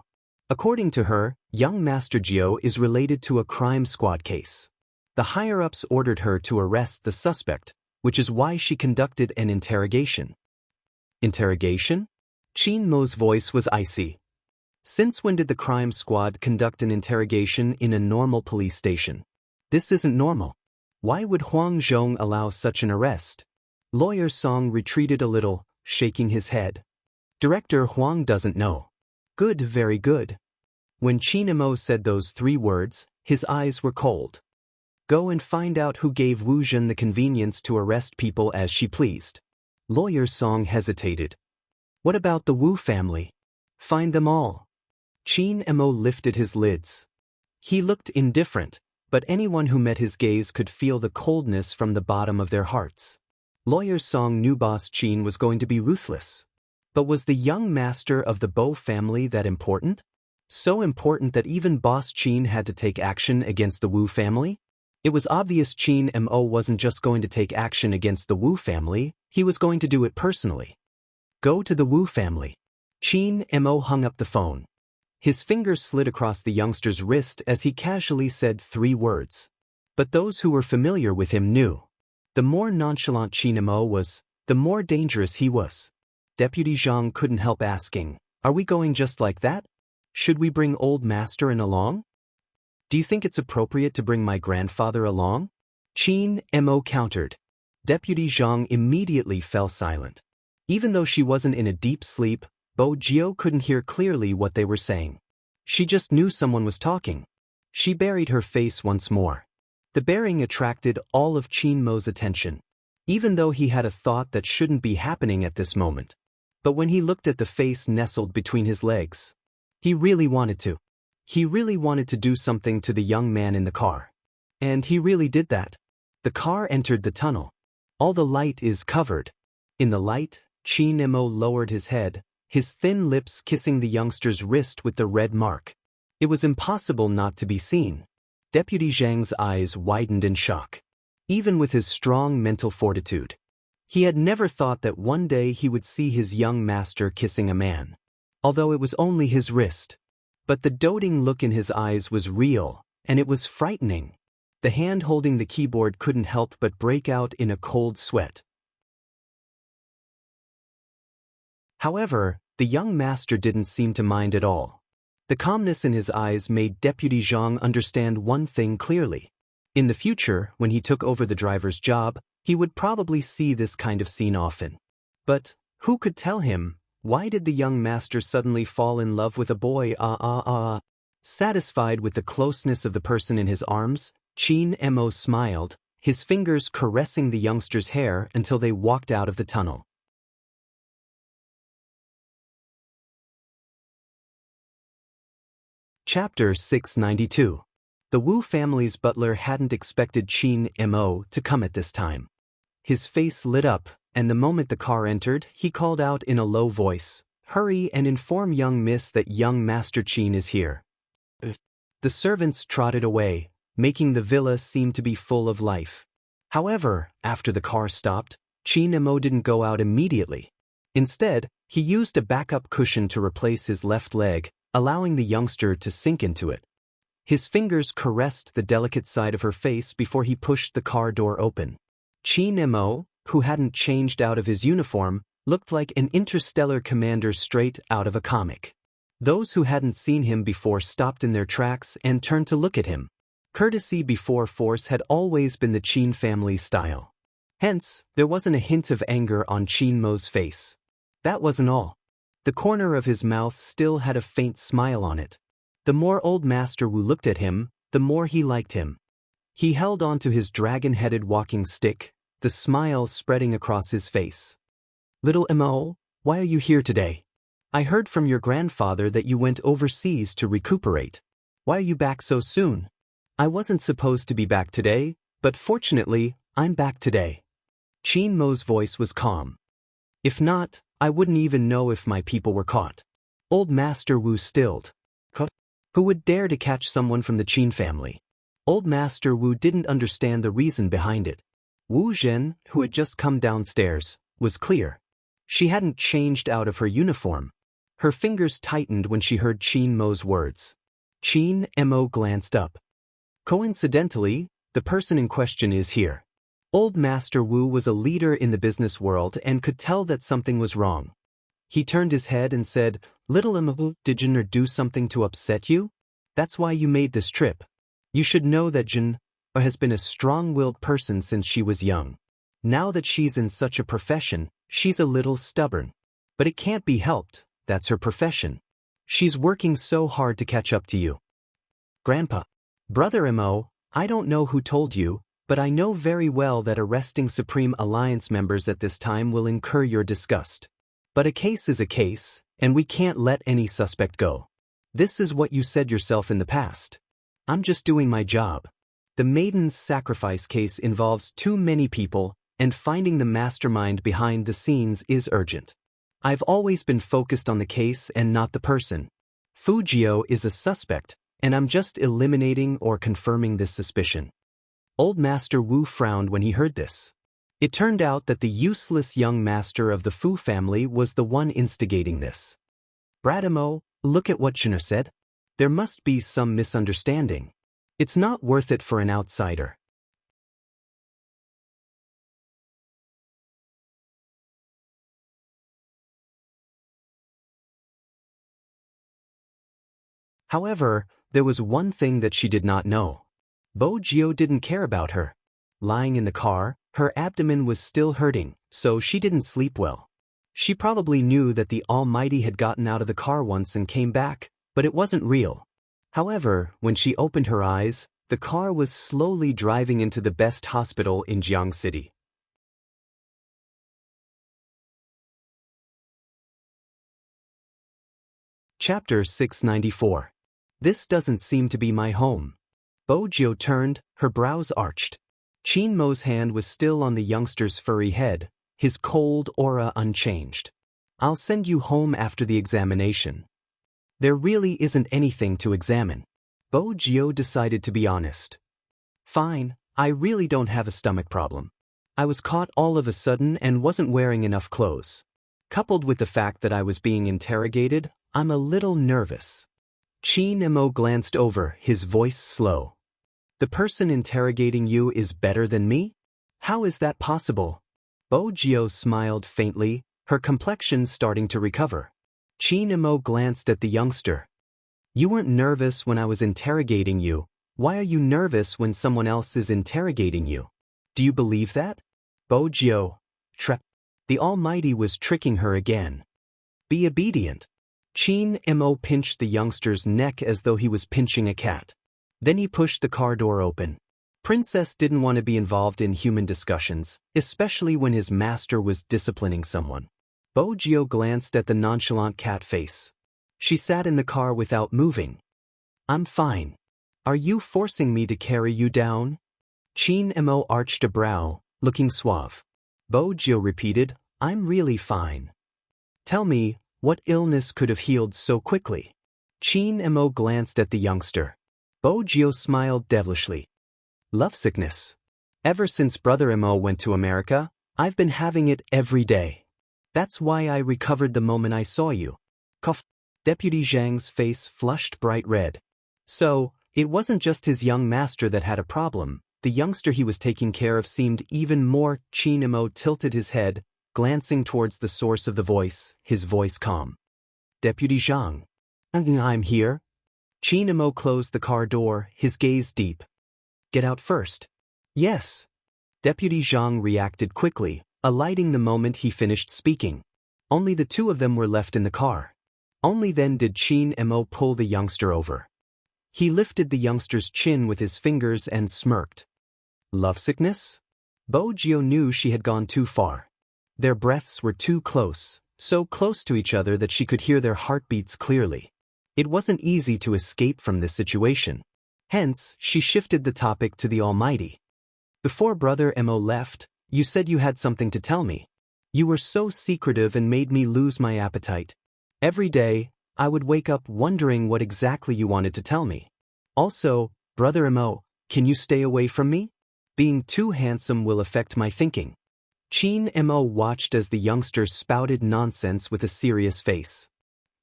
According to her, young Master Jio is related to a crime squad case. The higher-ups ordered her to arrest the suspect, which is why she conducted an interrogation." Interrogation? Chin Mo's voice was icy. Since when did the crime squad conduct an interrogation in a normal police station? This isn't normal. Why would Huang Zhong allow such an arrest? Lawyer Song retreated a little, shaking his head. "Director Huang doesn't know." "Good, very good." When Chin Mo said those three words, his eyes were cold. "Go and find out who gave Wu Zhen the convenience to arrest people as she pleased." Lawyer Song hesitated. "What about the Wu family?" "Find them all." Chin Mo lifted his lids. He looked indifferent, but anyone who met his gaze could feel the coldness from the bottom of their hearts. Lawyer Song knew Boss Chin was going to be ruthless. But was the young master of the Bo family that important? So important that even Boss Chin had to take action against the Wu family? It was obvious Chin Mo wasn't just going to take action against the Wu family, he was going to do it personally. "Go to the Wu family." Chin Mo hung up the phone. His fingers slid across the youngster's wrist as he casually said three words. But those who were familiar with him knew. The more nonchalant Chin Mo was, the more dangerous he was. Deputy Zhang couldn't help asking, "Are we going just like that? Should we bring old master in along? Do you think it's appropriate to bring my grandfather along?" Chin Mo countered. Deputy Zhang immediately fell silent. Even though she wasn't in a deep sleep, Bo Jio couldn't hear clearly what they were saying. She just knew someone was talking. She buried her face once more. The bearing attracted all of Chin Mo's attention, even though he had a thought that shouldn't be happening at this moment. But when he looked at the face nestled between his legs, he really wanted to. He really wanted to do something to the young man in the car. And he really did that. The car entered the tunnel. All the light is covered. In the light, Chin Mo lowered his head, his thin lips kissing the youngster's wrist with the red mark. It was impossible not to be seen. Deputy Zhang's eyes widened in shock. Even with his strong mental fortitude, he had never thought that one day he would see his young master kissing a man. Although it was only his wrist. But the doting look in his eyes was real, and it was frightening. The hand holding the keyboard couldn't help but break out in a cold sweat. However, the young master didn't seem to mind at all. The calmness in his eyes made Deputy Zhang understand one thing clearly. In the future, when he took over the driver's job, he would probably see this kind of scene often. But who could tell him, why did the young master suddenly fall in love with a boy? Satisfied with the closeness of the person in his arms, Chin Mo smiled, his fingers caressing the youngster's hair until they walked out of the tunnel. Chapter 692. The Wu family's butler hadn't expected Chin Mo to come at this time. His face lit up, and the moment the car entered, he called out in a low voice, "Hurry and inform young miss that young Master Chin is here." The servants trotted away, making the villa seem to be full of life. However, after the car stopped, Chin Mo didn't go out immediately. Instead, he used a backup cushion to replace his left leg, allowing the youngster to sink into it. His fingers caressed the delicate side of her face before he pushed the car door open. Chin Mo, who hadn't changed out of his uniform, looked like an interstellar commander straight out of a comic. Those who hadn't seen him before stopped in their tracks and turned to look at him. Courtesy before force had always been the Chin family's style. Hence, there wasn't a hint of anger on Chin Mo's face. That wasn't all. The corner of his mouth still had a faint smile on it. The more old Master Wu looked at him, the more he liked him. He held on to his dragon-headed walking stick, the smile spreading across his face. "Little Mo, why are you here today? I heard from your grandfather that you went overseas to recuperate. Why are you back so soon?" "I wasn't supposed to be back today, but fortunately, I'm back today." Chin Mo's voice was calm. "If not, I wouldn't even know if my people were caught." Old Master Wu stilled. Who would dare to catch someone from the Chin family? Old Master Wu didn't understand the reason behind it. Wu Zhen, who had just come downstairs, was clear. She hadn't changed out of her uniform. Her fingers tightened when she heard Chin Mo's words. Chin Mo glanced up. Coincidentally, the person in question is here. Old Master Wu was a leader in the business world and could tell that something was wrong. He turned his head and said, "Little Mo, did Jin do something to upset you? That's why you made this trip. You should know that Jin has been a strong-willed person since she was young. Now that she's in such a profession, she's a little stubborn. But it can't be helped, that's her profession. She's working so hard to catch up to you." "Grandpa." "Brother Mo, I don't know who told you, but I know very well that arresting Supreme Alliance members at this time will incur your disgust. But a case is a case, and we can't let any suspect go. This is what you said yourself in the past. I'm just doing my job. The Maiden's Sacrifice case involves too many people, and finding the mastermind behind the scenes is urgent. I've always been focused on the case and not the person. Fujio is a suspect, and I'm just eliminating or confirming this suspicion." Old Master Wu frowned when he heard this. It turned out that the useless young master of the Fu family was the one instigating this. "Bradamo, look at what Jin said. There must be some misunderstanding. It's not worth it for an outsider." However, there was one thing that she did not know. Bo Jio didn't care about her. Lying in the car, her abdomen was still hurting, so she didn't sleep well. She probably knew that the Almighty had gotten out of the car once and came back, but it wasn't real. However, when she opened her eyes, the car was slowly driving into the best hospital in Jiang City. Chapter 694. This doesn't seem to be my home. Bojo turned, her brows arched. Qin Mo's hand was still on the youngster's furry head, his cold aura unchanged. I'll send you home after the examination. There really isn't anything to examine. Bojo decided to be honest. Fine, I really don't have a stomach problem. I was caught all of a sudden and wasn't wearing enough clothes. Coupled with the fact that I was being interrogated, I'm a little nervous. Qin Mo glanced over, his voice slow. The person interrogating you is better than me? How is that possible? Bojo smiled faintly, her complexion starting to recover. Qin Mo glanced at the youngster. You weren't nervous when I was interrogating you. Why are you nervous when someone else is interrogating you? Do you believe that? Bojo. The Almighty was tricking her again. Be obedient. Qin Mo pinched the youngster's neck as though he was pinching a cat. Then he pushed the car door open. Princess didn't want to be involved in human discussions, especially when his master was disciplining someone. Bojo glanced at the nonchalant cat face. She sat in the car without moving. I'm fine. Are you forcing me to carry you down? Qin Mo arched a brow, looking suave. Bojo repeated, I'm really fine. Tell me, what illness could have healed so quickly? Qin Mo glanced at the youngster. Bojo smiled devilishly. Lovesickness. Ever since Brother Mo went to America, I've been having it every day. That's why I recovered the moment I saw you. Cough. Deputy Zhang's face flushed bright red. So, it wasn't just his young master that had a problem. The youngster he was taking care of seemed even more. Qin Mo tilted his head, glancing towards the source of the voice, his voice calm. Deputy Zhang. I'm here. Qin Mo closed the car door, his gaze deep. Get out first. Yes. Deputy Zhang reacted quickly, alighting the moment he finished speaking. Only the two of them were left in the car. Only then did Qin Mo pull the youngster over. He lifted the youngster's chin with his fingers and smirked. Lovesickness? Bojo knew she had gone too far. Their breaths were too close, so close to each other that she could hear their heartbeats clearly. It wasn't easy to escape from this situation. Hence, she shifted the topic to the Almighty. Before Brother Mo left, you said you had something to tell me. You were so secretive and made me lose my appetite. Every day, I would wake up wondering what exactly you wanted to tell me. Also, Brother Mo, can you stay away from me? Being too handsome will affect my thinking. Qin Mo watched as the youngster spouted nonsense with a serious face.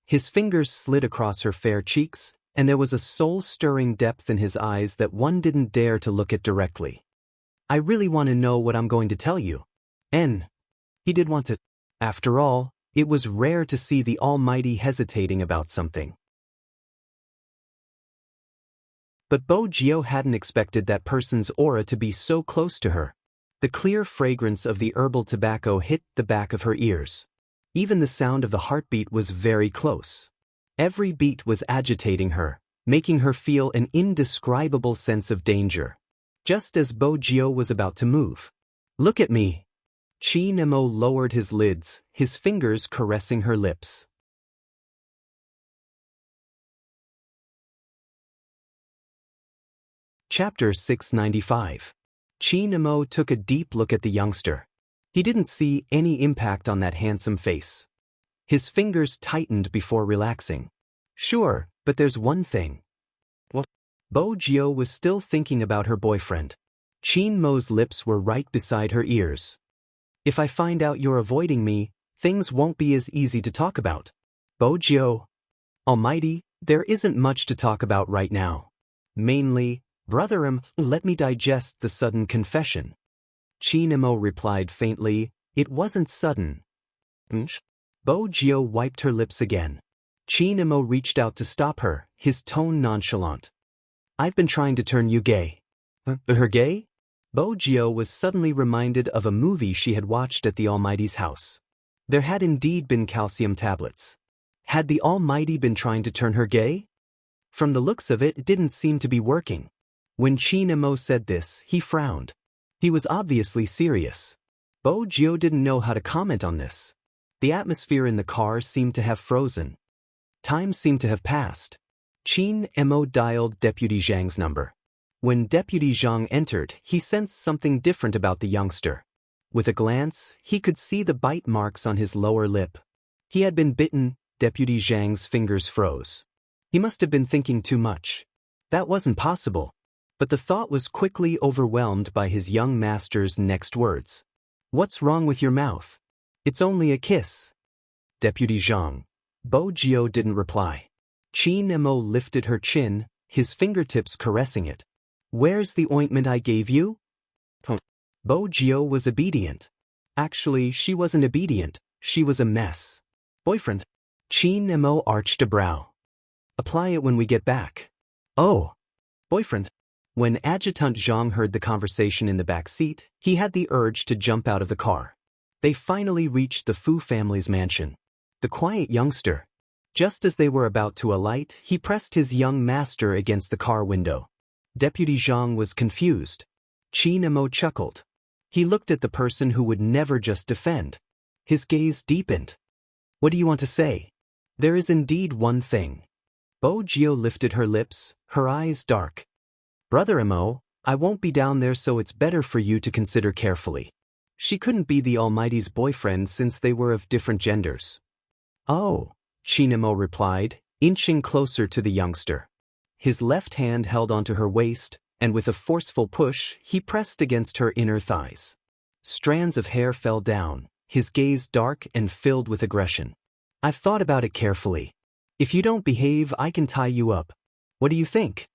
His fingers slid across her fair cheeks, and there was a soul-stirring depth in his eyes that one didn't dare to look at directly. I really want to know what I'm going to tell you. He did want to. After all, it was rare to see the Almighty hesitating about something. But Bojo hadn't expected that person's aura to be so close to her. The clear fragrance of the herbal tobacco hit the back of her ears. Even the sound of the heartbeat was very close. Every beat was agitating her, making her feel an indescribable sense of danger. Just as Bojo was about to move. Look at me. Qin Mo lowered his lids, his fingers caressing her lips. Chapter 695. Qin Mo took a deep look at the youngster. He didn't see any impact on that handsome face. His fingers tightened before relaxing. Sure, but there's one thing. What? Bojo was still thinking about her boyfriend. Qin Mo's lips were right beside her ears. If I find out you're avoiding me, things won't be as easy to talk about. Bojo. Almighty, there isn't much to talk about right now. Mainly, Brother let me digest the sudden confession. Qin Mo replied faintly, it wasn't sudden. Bojo wiped her lips again. Qin Mo reached out to stop her, his tone nonchalant. I've been trying to turn you gay. Her gay? Bojo was suddenly reminded of a movie she had watched at the Almighty's house. There had indeed been calcium tablets. Had the Almighty been trying to turn her gay? From the looks of it, it didn't seem to be working. When Qin Mo said this, he frowned. He was obviously serious. Bo Jio didn't know how to comment on this. The atmosphere in the car seemed to have frozen. Time seemed to have passed. Qin Mo dialed Deputy Zhang's number. When Deputy Zhang entered, he sensed something different about the youngster. With a glance, he could see the bite marks on his lower lip. He had been bitten. Deputy Zhang's fingers froze. He must have been thinking too much. That wasn't possible. But the thought was quickly overwhelmed by his young master's next words. "What's wrong with your mouth? It's only a kiss." Deputy Zhang. Bo Jio didn't reply. Qin Mo lifted her chin, his fingertips caressing it. "Where's the ointment I gave you?" Bo Jio was obedient. Actually, she wasn't obedient, she was a mess. "Boyfriend?" Qin Mo arched a brow. "Apply it when we get back." "Oh. Boyfriend?" When Adjutant Zhang heard the conversation in the back seat, he had the urge to jump out of the car. They finally reached the Fu family's mansion. The quiet youngster. Just as they were about to alight, he pressed his young master against the car window. Deputy Zhang was confused. Qin Mo chuckled. He looked at the person who would never just defend. His gaze deepened. "What do you want to say?" "There is indeed one thing." Bo Jio lifted her lips, her eyes dark. "Brother Mo, I won't be down there, so it's better for you to consider carefully." She couldn't be the Almighty's boyfriend since they were of different genders. "Oh," Qin Mo replied, inching closer to the youngster. His left hand held onto her waist, and with a forceful push, he pressed against her inner thighs. Strands of hair fell down, his gaze dark and filled with aggression. "I've thought about it carefully. If you don't behave, I can tie you up. What do you think?"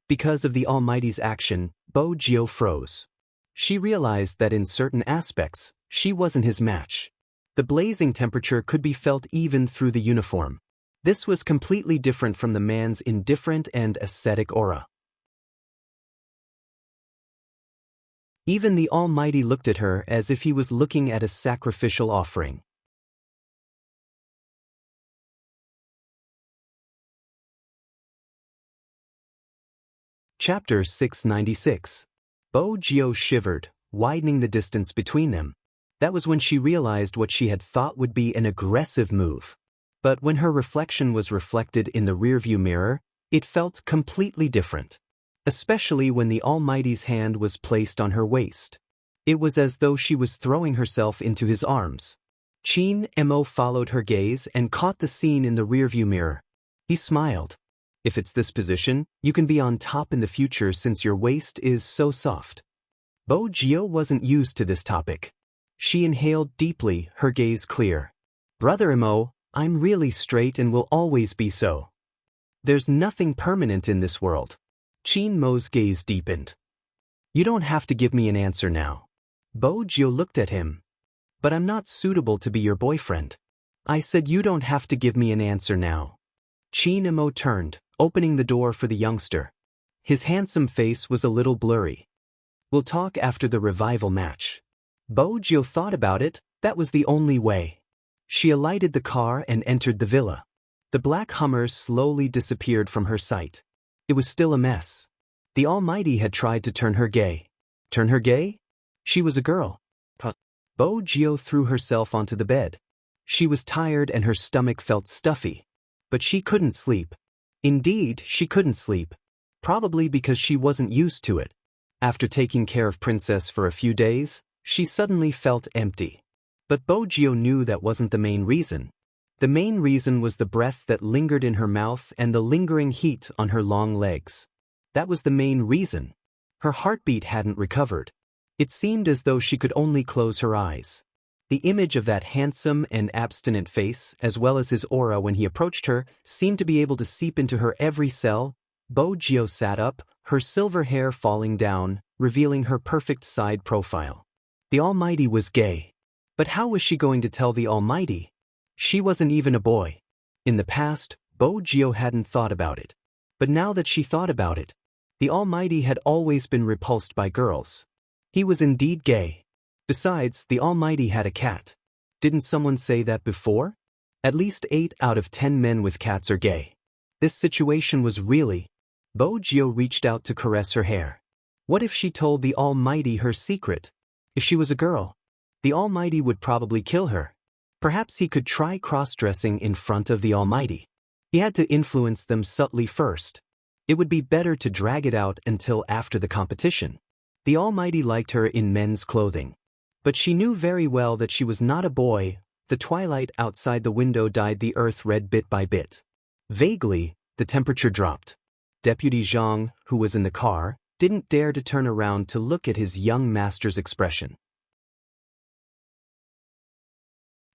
Because of the Almighty's action, Bo Jio froze. She realized that in certain aspects, she wasn't his match. The blazing temperature could be felt even through the uniform. This was completely different from the man's indifferent and ascetic aura. Even the Almighty looked at her as if he was looking at a sacrificial offering. Chapter 696. Bo Jio shivered, widening the distance between them. That was when she realized what she had thought would be an aggressive move. But when her reflection was reflected in the rearview mirror, it felt completely different. Especially when the Almighty's hand was placed on her waist. It was as though she was throwing herself into his arms. Qin Mo followed her gaze and caught the scene in the rearview mirror. He smiled. "If it's this position, you can be on top in the future since your waist is so soft." Bo Jio wasn't used to this topic. She inhaled deeply, her gaze clear. "Brother Mo, I'm really straight and will always be so. There's nothing permanent in this world." Qin Mo's gaze deepened. "You don't have to give me an answer now." Bo Jio looked at him. "But I'm not suitable to be your boyfriend." "I said you don't have to give me an answer now." Qin Mo turned, opening the door for the youngster. His handsome face was a little blurry. "We'll talk after the revival match." Bo Jio thought about it, that was the only way. She alighted the car and entered the villa. The black Hummer slowly disappeared from her sight. It was still a mess. The Almighty had tried to turn her gay. Turn her gay? She was a girl. Bo Jio threw herself onto the bed. She was tired and her stomach felt stuffy. But she couldn't sleep. Indeed, she couldn't sleep. Probably because she wasn't used to it. After taking care of Princess for a few days, she suddenly felt empty. But Bo Jio knew that wasn't the main reason. The main reason was the breath that lingered in her mouth and the lingering heat on her long legs. That was the main reason. Her heartbeat hadn't recovered. It seemed as though she could only close her eyes. The image of that handsome and abstinent face, as well as his aura when he approached her, seemed to be able to seep into her every cell. Bo Jio sat up, her silver hair falling down, revealing her perfect side profile. The Almighty was gay. But how was she going to tell the Almighty? She wasn't even a boy. In the past, Bo Jio hadn't thought about it. But now that she thought about it, the Almighty had always been repulsed by girls. He was indeed gay. Besides, the Almighty had a cat. Didn't someone say that before? At least 8 out of 10 men with cats are gay. This situation was really... Bo Gio reached out to caress her hair. What if she told the Almighty her secret? If she was a girl, the Almighty would probably kill her. Perhaps he could try cross-dressing in front of the Almighty. He had to influence them subtly first. It would be better to drag it out until after the competition. The Almighty liked her in men's clothing. But she knew very well that she was not a boy. The twilight outside the window dyed the earth red bit by bit. Vaguely, the temperature dropped. Deputy Zhang, who was in the car, didn't dare to turn around to look at his young master's expression.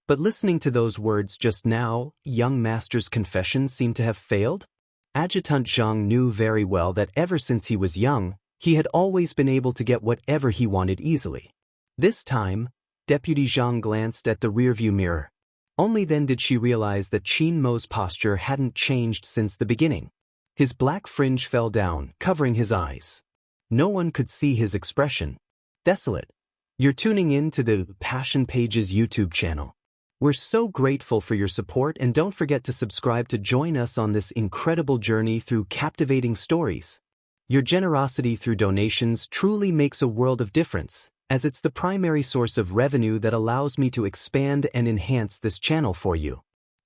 But listening to those words just now, young master's confession seemed to have failed. Adjutant Zhang knew very well that ever since he was young, he had always been able to get whatever he wanted easily. This time, Deputy Zhang glanced at the rearview mirror. Only then did she realize that Qin Mo's posture hadn't changed since the beginning. His black fringe fell down, covering his eyes. No one could see his expression. Desolate. You're tuning in to the Passion Pages YouTube channel. We're so grateful for your support, and don't forget to subscribe to join us on this incredible journey through captivating stories. Your generosity through donations truly makes a world of difference, as it's the primary source of revenue that allows me to expand and enhance this channel for you.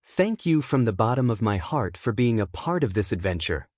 Thank you from the bottom of my heart for being a part of this adventure.